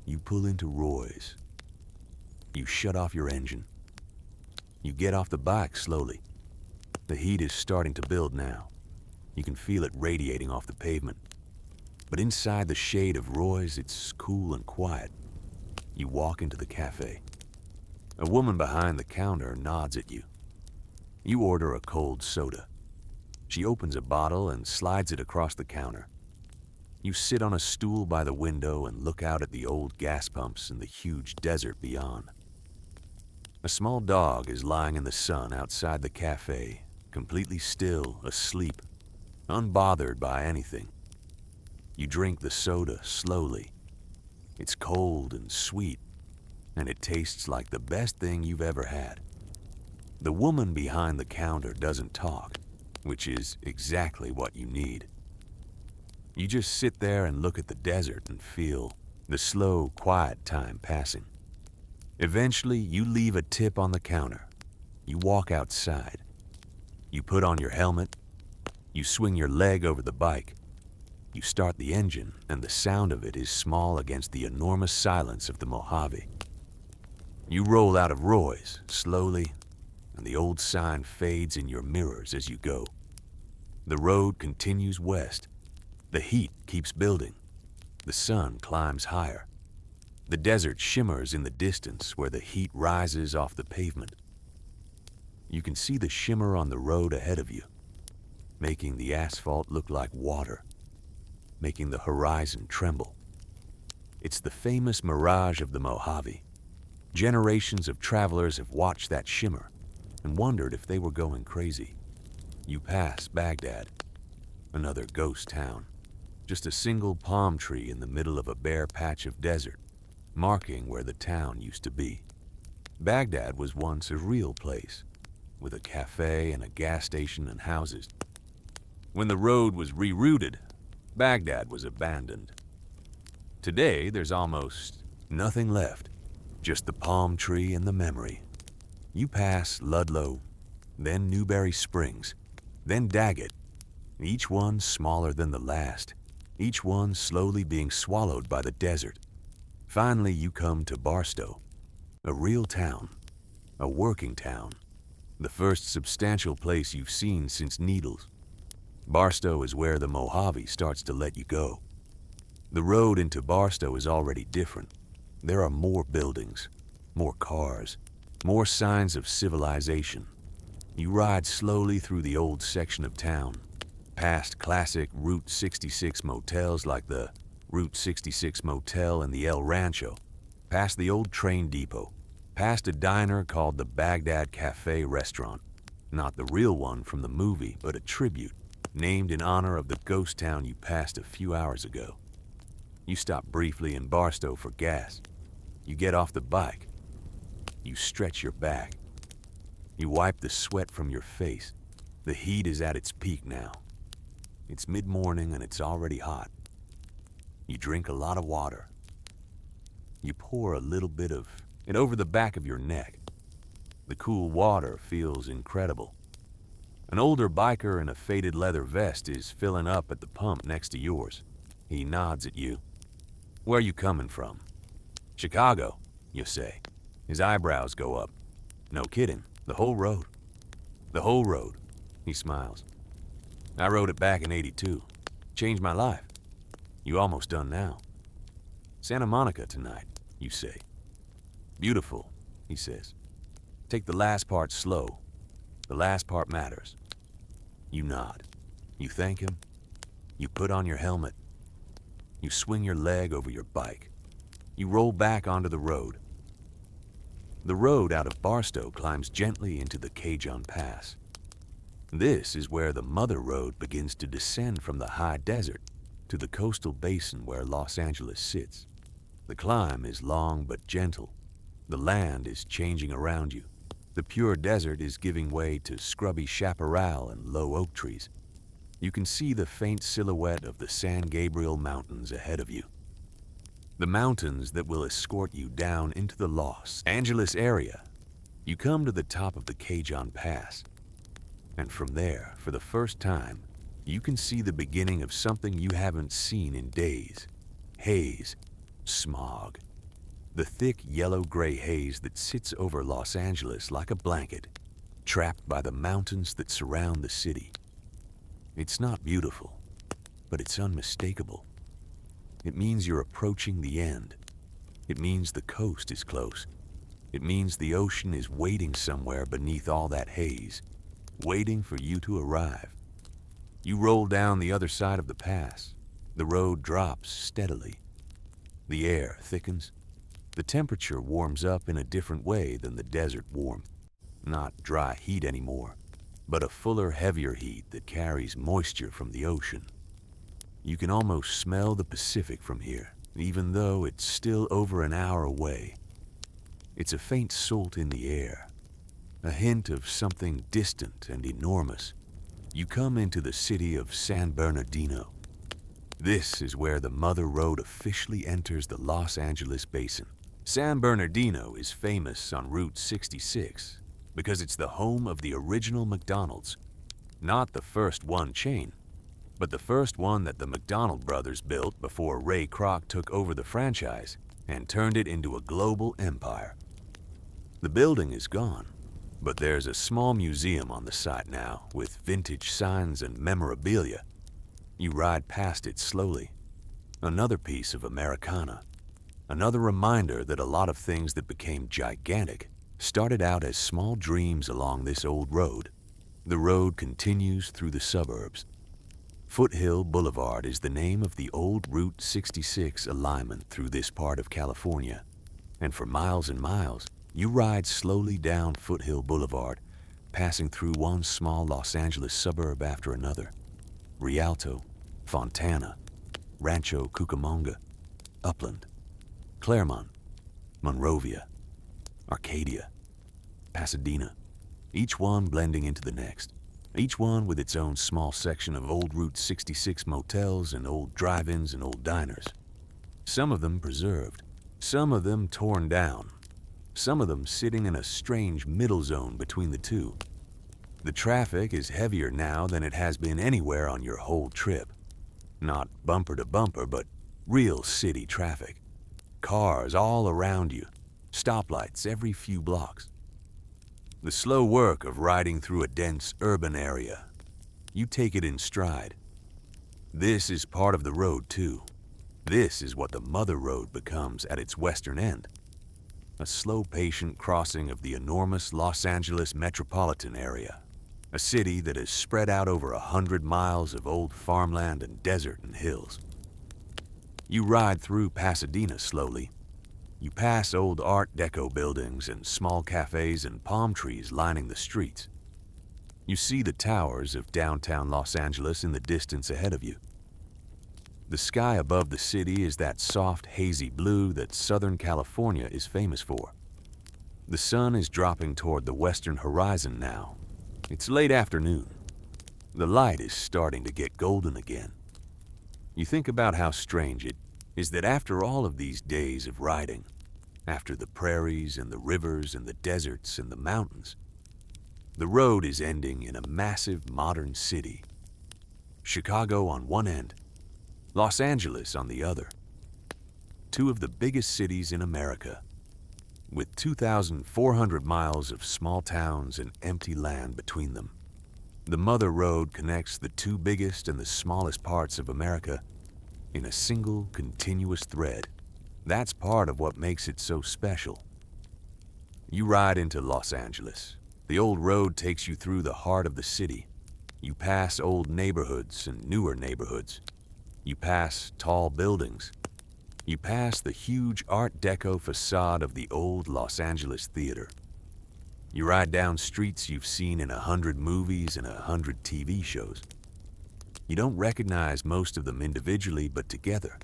You pull into Roy's. You shut off your engine. You get off the bike slowly. The heat is starting to build now. You can feel it radiating off the pavement. But inside the shade of Roy's, it's cool and quiet. You walk into the cafe. A woman behind the counter nods at you. You order a cold soda. She opens a bottle and slides it across the counter. You sit on a stool by the window and look out at the old gas pumps and the huge desert beyond. A small dog is lying in the sun outside the cafe, completely still, asleep, unbothered by anything. You drink the soda slowly. It's cold and sweet, and it tastes like the best thing you've ever had. The woman behind the counter doesn't talk, which is exactly what you need. You just sit there and look at the desert and feel the slow, quiet time passing. Eventually, you leave a tip on the counter. You walk outside. You put on your helmet. You swing your leg over the bike. You start the engine, and the sound of it is small against the enormous silence of the Mojave. You roll out of Roy's, slowly, and the old sign fades in your mirrors as you go. The road continues west. The heat keeps building. The sun climbs higher. The desert shimmers in the distance where the heat rises off the pavement. You can see the shimmer on the road ahead of you, making the asphalt look like water, making the horizon tremble. It's the famous mirage of the Mojave. Generations of travelers have watched that shimmer and wondered if they were going crazy. You pass Baghdad, another ghost town. Just a single palm tree in the middle of a bare patch of desert, marking where the town used to be. Baghdad was once a real place, with a cafe and a gas station and houses. When the road was rerouted, Baghdad was abandoned. Today, there's almost nothing left, just the palm tree and the memory. You pass Ludlow, then Newberry Springs, then Daggett, each one smaller than the last, each one slowly being swallowed by the desert. Finally, you come to Barstow, a real town, a working town, the first substantial place you've seen since Needles. Barstow is where the Mojave starts to let you go. The road into Barstow is already different. There are more buildings, more cars, more signs of civilization. You ride slowly through the old section of town, past classic Route 66 motels like the Route 66 Motel and the El Rancho, past the old train depot, past a diner called the Baghdad Cafe Restaurant, not the real one from the movie, but a tribute, named in honor of the ghost town you passed a few hours ago. You stop briefly in Barstow for gas. You get off the bike. You stretch your back. You wipe the sweat from your face. The heat is at its peak now. It's mid-morning and it's already hot. You drink a lot of water. You pour a little bit of it over the back of your neck. The cool water feels incredible. An older biker in a faded leather vest is filling up at the pump next to yours. He nods at you. "Where are you coming from?" "Chicago," you say. His eyebrows go up. "No kidding, the whole road?" "The whole road," he smiles. "I rode it back in '82. Changed my life." "You almost done now." "Santa Monica tonight," you say. "Beautiful," he says. "Take the last part slow. The last part matters." You nod. You thank him. You put on your helmet. You swing your leg over your bike. You roll back onto the road. The road out of Barstow climbs gently into the Cajon Pass. This is where the mother road begins to descend from the high desert to the coastal basin where Los Angeles sits. The climb is long but gentle. The land is changing around you. The pure desert is giving way to scrubby chaparral and low oak trees. You can see the faint silhouette of the San Gabriel Mountains ahead of you. The mountains that will escort you down into the Los Angeles area. You come to the top of the Cajon Pass. And from there, for the first time, you can see the beginning of something you haven't seen in days. Haze, smog. The thick yellow-gray haze that sits over Los Angeles like a blanket, trapped by the mountains that surround the city. It's not beautiful, but it's unmistakable. It means you're approaching the end. It means the coast is close. It means the ocean is waiting somewhere beneath all that haze, waiting for you to arrive. You roll down the other side of the pass. The road drops steadily. The air thickens. The temperature warms up in a different way than the desert warmth. Not dry heat anymore, but a fuller, heavier heat that carries moisture from the ocean. You can almost smell the Pacific from here, even though it's still over an hour away. It's a faint salt in the air, a hint of something distant and enormous. You come into the city of San Bernardino. This is where the Mother Road officially enters the Los Angeles basin. San Bernardino is famous on Route 66 because it's the home of the original McDonald's. Not the first one chain, but the first one that the McDonald brothers built before Ray Kroc took over the franchise and turned it into a global empire. The building is gone, but there's a small museum on the site now with vintage signs and memorabilia. You ride past it slowly. Another piece of Americana. Another reminder that a lot of things that became gigantic started out as small dreams along this old road. The road continues through the suburbs. Foothill Boulevard is the name of the old Route 66 alignment through this part of California. And for miles and miles, you ride slowly down Foothill Boulevard, passing through one small Los Angeles suburb after another. Rialto, Fontana, Rancho Cucamonga, Upland, Claremont, Monrovia, Arcadia, Pasadena, each one blending into the next, each one with its own small section of old Route 66 motels and old drive-ins and old diners. Some of them preserved, some of them torn down, some of them sitting in a strange middle zone between the two. The traffic is heavier now than it has been anywhere on your whole trip. Not bumper to bumper, but real city traffic. Cars all around you, stoplights every few blocks. The slow work of riding through a dense urban area. You take it in stride. This is part of the road too. This is what the Mother Road becomes at its western end. A slow, patient crossing of the enormous Los Angeles metropolitan area. A city that is spread out over 100 miles of old farmland and desert and hills. You ride through Pasadena slowly. You pass old Art Deco buildings and small cafes and palm trees lining the streets. You see the towers of downtown Los Angeles in the distance ahead of you. The sky above the city is that soft, hazy blue that Southern California is famous for. The sun is dropping toward the western horizon now. It's late afternoon. The light is starting to get golden again. You think about how strange it is that after all of these days of riding, after the prairies and the rivers and the deserts and the mountains, the road is ending in a massive modern city. Chicago on one end, Los Angeles on the other. Two of the biggest cities in America, with 2,400 miles of small towns and empty land between them. The Mother Road connects the two biggest and the smallest parts of America in a single continuous thread. That's part of what makes it so special. You ride into Los Angeles. The old road takes you through the heart of the city. You pass old neighborhoods and newer neighborhoods. You pass tall buildings. You pass the huge Art Deco facade of the old Los Angeles Theater. You ride down streets you've seen in 100 movies and 100 TV shows. You don't recognize most of them individually, but together,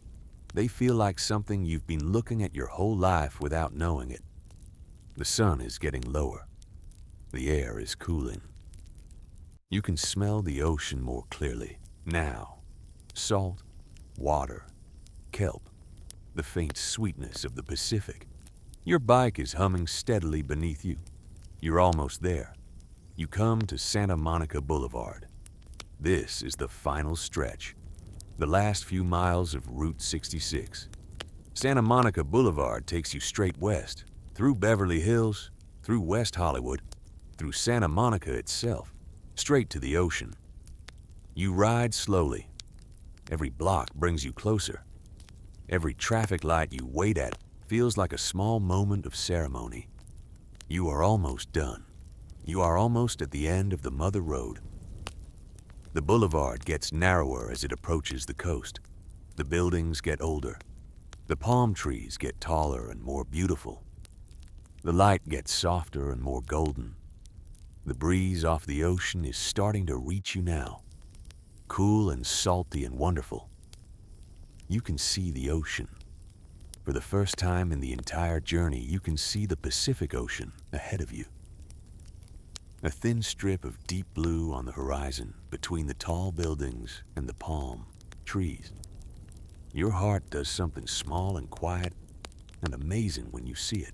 they feel like something you've been looking at your whole life without knowing it. The sun is getting lower. The air is cooling. You can smell the ocean more clearly now. Salt, water, kelp, the faint sweetness of the Pacific. Your bike is humming steadily beneath you. You're almost there. You come to Santa Monica Boulevard. This is the final stretch, the last few miles of Route 66. Santa Monica Boulevard takes you straight west, through Beverly Hills, through West Hollywood, through Santa Monica itself, straight to the ocean. You ride slowly. Every block brings you closer. Every traffic light you wait at feels like a small moment of ceremony. You are almost done. You are almost at the end of the Mother Road. The boulevard gets narrower as it approaches the coast. The buildings get older. The palm trees get taller and more beautiful. The light gets softer and more golden. The breeze off the ocean is starting to reach you now, cool and salty and wonderful. You can see the ocean. For the first time in the entire journey, you can see the Pacific Ocean ahead of you. A thin strip of deep blue on the horizon between the tall buildings and the palm trees. Your heart does something small and quiet and amazing when you see it.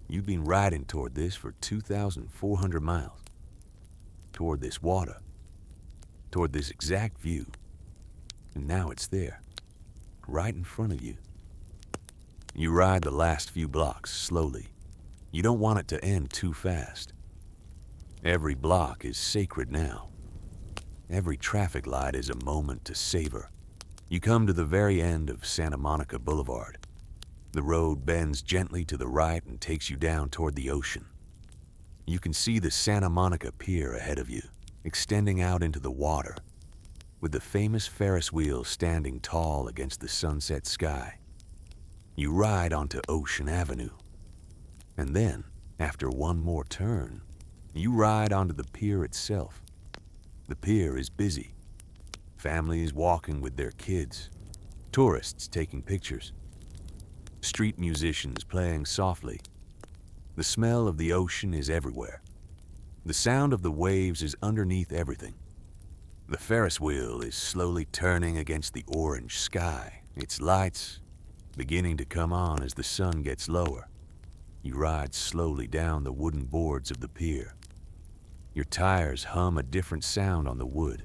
You've been riding toward this for 2,400 miles. Toward this water. Toward this exact view. And now it's there, right in front of you. You ride the last few blocks slowly. You don't want it to end too fast. Every block is sacred now. Every traffic light is a moment to savor. You come to the very end of Santa Monica Boulevard. The road bends gently to the right and takes you down toward the ocean. You can see the Santa Monica Pier ahead of you, extending out into the water. with the famous Ferris wheel standing tall against the sunset sky. You ride onto Ocean Avenue. And then, after one more turn, you ride onto the pier itself. The pier is busy. Families walking with their kids, tourists taking pictures, street musicians playing softly. The smell of the ocean is everywhere. The sound of the waves is underneath everything. The Ferris wheel is slowly turning against the orange sky, its lights beginning to come on as the sun gets lower. You ride slowly down the wooden boards of the pier. Your tires hum a different sound on the wood.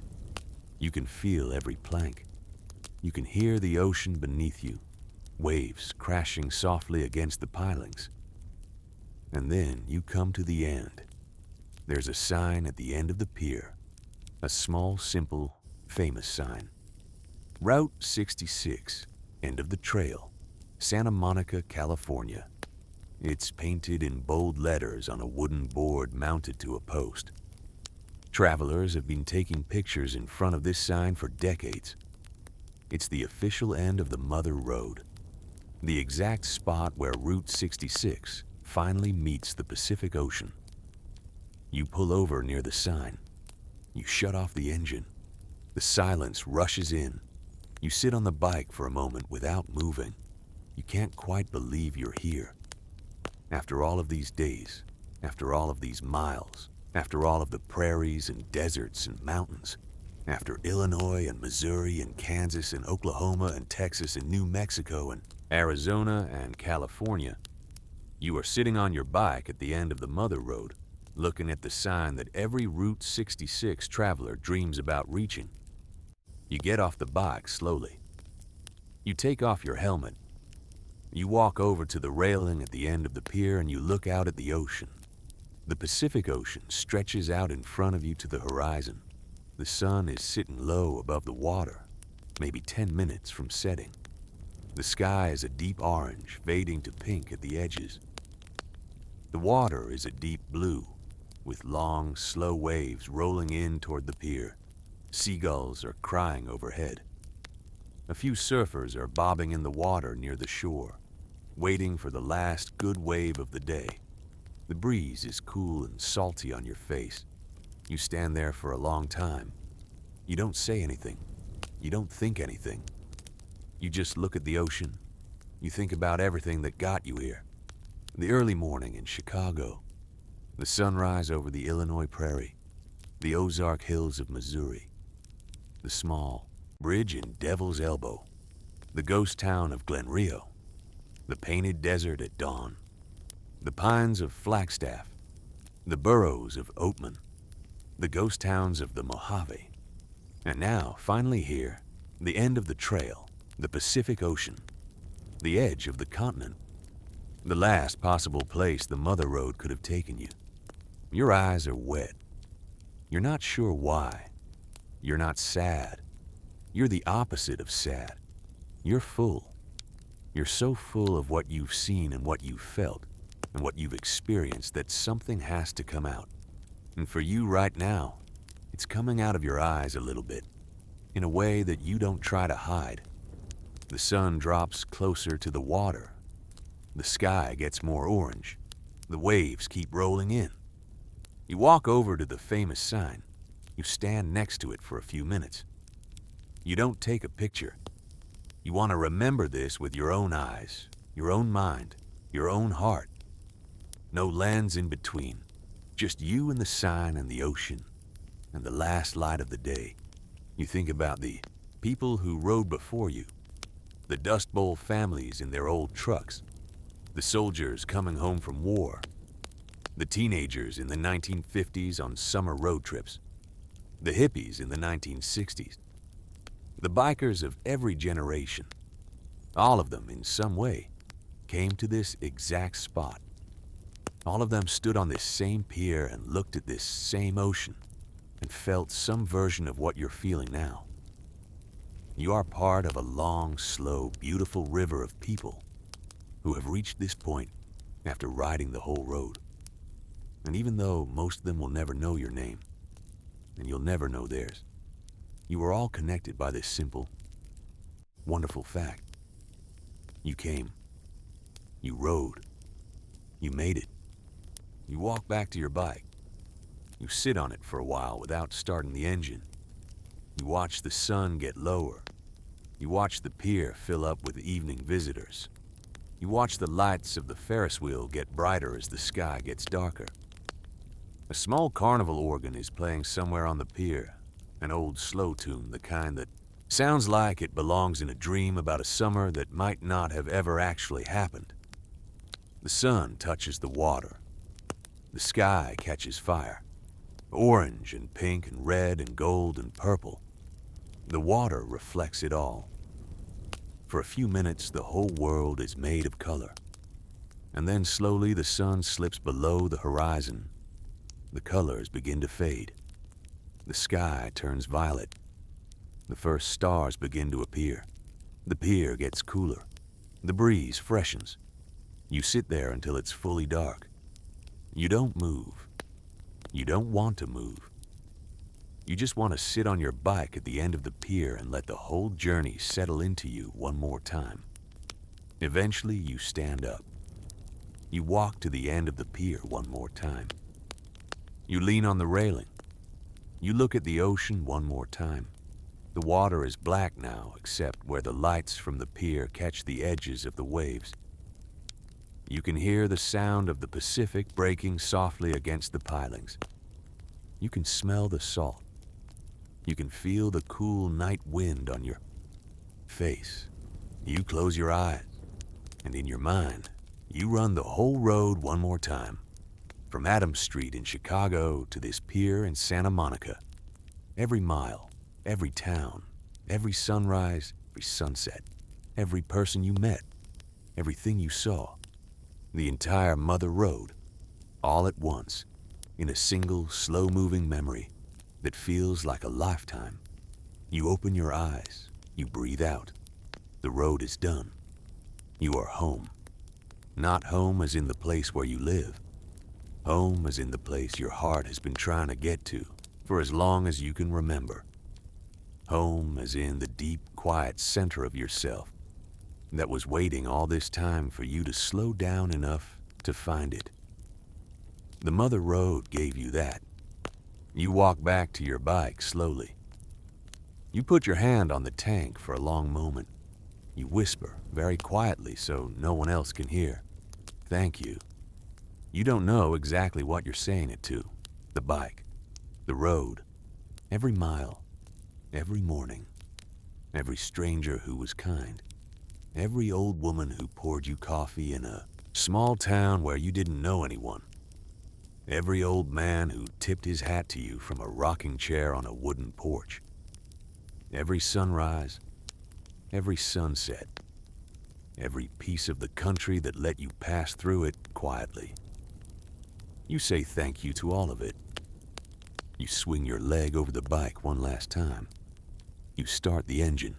You can feel every plank. You can hear the ocean beneath you, waves crashing softly against the pilings. And then you come to the end. There's a sign at the end of the pier, a small, simple, famous sign. Route 66, end of the trail, Santa Monica, California. It's painted in bold letters on a wooden board mounted to a post. Travelers have been taking pictures in front of this sign for decades. It's the official end of the Mother Road, the exact spot where Route 66 finally meets the Pacific Ocean. You pull over near the sign. You shut off the engine. The silence rushes in. You sit on the bike for a moment without moving. You can't quite believe you're here. After all of these days, after all of these miles, after all of the prairies and deserts and mountains, after Illinois and Missouri and Kansas and Oklahoma and Texas and New Mexico and Arizona and California, you are sitting on your bike at the end of the Mother Road, looking at the sign that every Route 66 traveler dreams about reaching. You get off the bike slowly. You take off your helmet. You walk over to the railing at the end of the pier and you look out at the ocean. The Pacific Ocean stretches out in front of you to the horizon. The sun is sitting low above the water, maybe 10 minutes from setting. The sky is a deep orange, fading to pink at the edges. The water is a deep blue, with long, slow waves rolling in toward the pier. Seagulls are crying overhead. A few surfers are bobbing in the water near the shore, waiting for the last good wave of the day. The breeze is cool and salty on your face. You stand there for a long time. You don't say anything. You don't think anything. You just look at the ocean. You think about everything that got you here. The early morning in Chicago, the sunrise over the Illinois prairie, the Ozark hills of Missouri, the small bridge in Devil's Elbow, the ghost town of Glen Rio, the painted desert at dawn, the pines of Flagstaff, the burrows of Oatman, the ghost towns of the Mojave, and now, finally here, the end of the trail, the Pacific Ocean, the edge of the continent, the last possible place the Mother Road could have taken you. Your eyes are wet. You're not sure why. You're not sad. You're the opposite of sad. You're full. You're so full of what you've seen and what you've felt and what you've experienced that something has to come out. And for you right now, it's coming out of your eyes a little bit, in a way that you don't try to hide. The sun drops closer to the water. The sky gets more orange. The waves keep rolling in. You walk over to the famous sign. You stand next to it for a few minutes. You don't take a picture. You want to remember this with your own eyes, your own mind, your own heart. No lens in between. Just you and the sign and the ocean and the last light of the day. You think about the people who rode before you, the Dust Bowl families in their old trucks, the soldiers coming home from war, the teenagers in the 1950s on summer road trips, the hippies in the 1960s, the bikers of every generation. All of them, in some way, came to this exact spot. All of them stood on this same pier and looked at this same ocean and felt some version of what you're feeling now. You are part of a long, slow, beautiful river of people who have reached this point after riding the whole road. And even though most of them will never know your name, and you'll never know theirs, You are all connected by this simple, wonderful fact. You came. You rode. You made it. You walk back to your bike. You sit on it for a while without starting the engine. You watch the sun get lower. You watch the pier fill up with evening visitors. You watch the lights of the Ferris wheel get brighter as the sky gets darker. A small carnival organ is playing somewhere on the pier, an old slow tune, the kind that sounds like it belongs in a dream about a summer that might not have ever actually happened. The sun touches the water. The sky catches fire, orange and pink and red and gold and purple. The water reflects it all. For a few minutes, the whole world is made of color. And then slowly the sun slips below the horizon. The colors begin to fade. The sky turns violet. The first stars begin to appear. The pier gets cooler. The breeze freshens. You sit there until it's fully dark. You don't move. You don't want to move. You just want to sit on your bike at the end of the pier and let the whole journey settle into you one more time. Eventually, you stand up. You walk to the end of the pier one more time. You lean on the railing. You look at the ocean one more time. The water is black now, except where the lights from the pier catch the edges of the waves. You can hear the sound of the Pacific breaking softly against the pilings. You can smell the salt. You can feel the cool night wind on your face. You close your eyes, and in your mind, you run the whole road one more time. From Adams Street in Chicago to this pier in Santa Monica. Every mile, every town, every sunrise, every sunset, every person you met, everything you saw. The entire Mother Road, all at once, in a single, slow-moving memory that feels like a lifetime. You open your eyes, you breathe out. The road is done. You are home. Not home as in the place where you live. Home as in the place your heart has been trying to get to for as long as you can remember. Home as in the deep, quiet center of yourself that was waiting all this time for you to slow down enough to find it. The Mother Road gave you that. You walk back to your bike slowly. You put your hand on the tank for a long moment. You whisper very quietly so no one else can hear. Thank you. You don't know exactly what you're saying it to. The bike, the road, every mile, every morning, every stranger who was kind, every old woman who poured you coffee in a small town where you didn't know anyone, every old man who tipped his hat to you from a rocking chair on a wooden porch, every sunrise, every sunset, every piece of the country that let you pass through it quietly. You say thank you to all of it. You swing your leg over the bike one last time. You start the engine.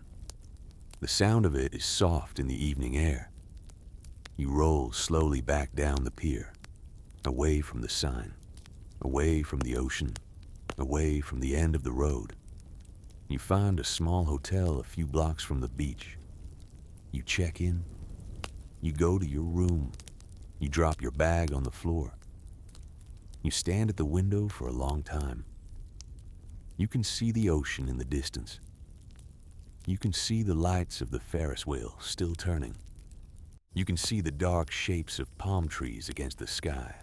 The sound of it is soft in the evening air. You roll slowly back down the pier, away from the sign, away from the ocean, away from the end of the road. You find a small hotel a few blocks from the beach. You check in. You go to your room. You drop your bag on the floor. You stand at the window for a long time. You can see the ocean in the distance. You can see the lights of the Ferris wheel still turning. You can see the dark shapes of palm trees against the sky.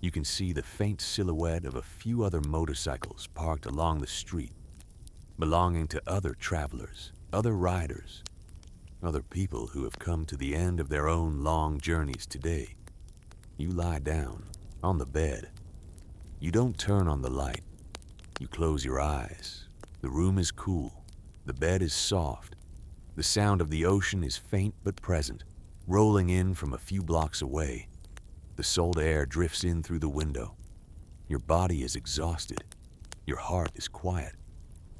You can see the faint silhouette of a few other motorcycles parked along the street, belonging to other travelers, other riders, other people who have come to the end of their own long journeys today. You lie down on the bed. You don't turn on the light. You close your eyes. The room is cool. The bed is soft. The sound of the ocean is faint but present, rolling in from a few blocks away. The salt air drifts in through the window. Your body is exhausted. Your heart is quiet.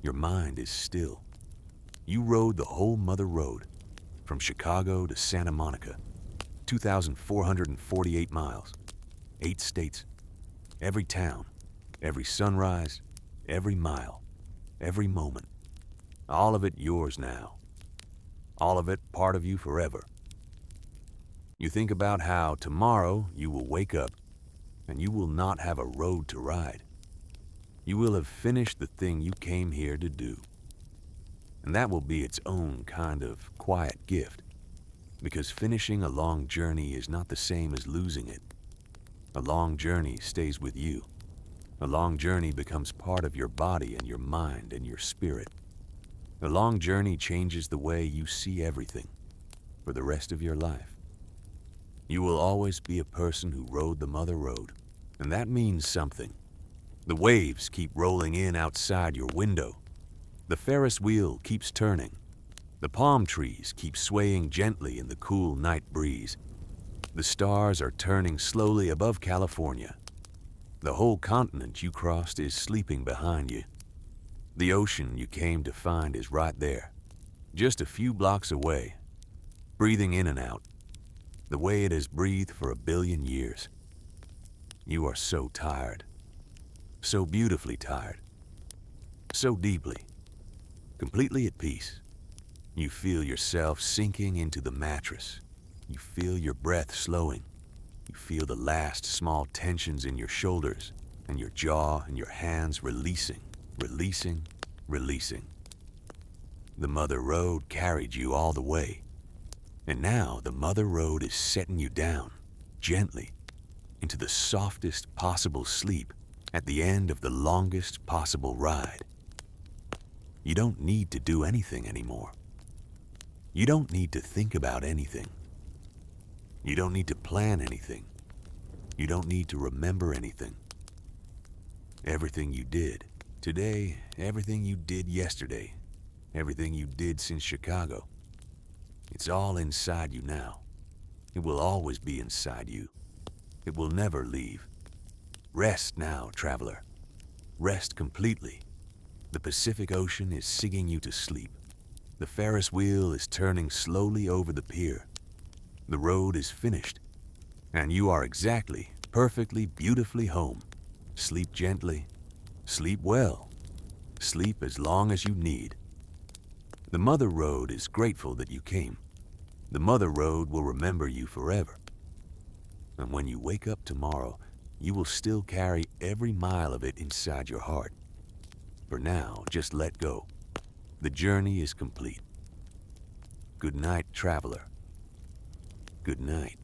Your mind is still. You rode the whole Mother Road, from Chicago to Santa Monica, 2,448 miles, 8 states, every town, every sunrise, every mile, every moment, All of it yours now. All of it part of you forever. You think about how tomorrow you will wake up and you will not have a road to ride. You will have finished the thing you came here to do. And that will be its own kind of quiet gift, because finishing a long journey is not the same as losing it. A long journey stays with you. A long journey becomes part of your body and your mind and your spirit. A long journey changes the way you see everything for the rest of your life. You will always be a person who rode the mother road, and that means something. The waves keep rolling in outside your window. The Ferris wheel keeps turning. The palm trees keep swaying gently in the cool night breeze. The stars are turning slowly above California. The whole continent you crossed is sleeping behind you. The ocean you came to find is right there, just a few blocks away, breathing in and out, the way it has breathed for 1 billion years. You are so tired, so beautifully tired, so deeply, completely at peace. You feel yourself sinking into the mattress. You feel your breath slowing. You feel the last small tensions in your shoulders and your jaw and your hands releasing, releasing, releasing. The mother road carried you all the way. And now the mother road is setting you down, gently, into the softest possible sleep at the end of the longest possible ride. You don't need to do anything anymore. You don't need to think about anything. You don't need to plan anything. You don't need to remember anything. Everything you did today, everything you did yesterday, everything you did since Chicago, it's all inside you now. It will always be inside you. It will never leave. Rest now, traveler. Rest completely. The Pacific Ocean is singing you to sleep. The Ferris wheel is turning slowly over the pier. The road is finished, and you are exactly, perfectly, beautifully home. Sleep gently. Sleep well. Sleep as long as you need. The mother road is grateful that you came. The mother road will remember you forever. And when you wake up tomorrow, you will still carry every mile of it inside your heart. For now, just let go. The journey is complete. Good night, traveler. Good night.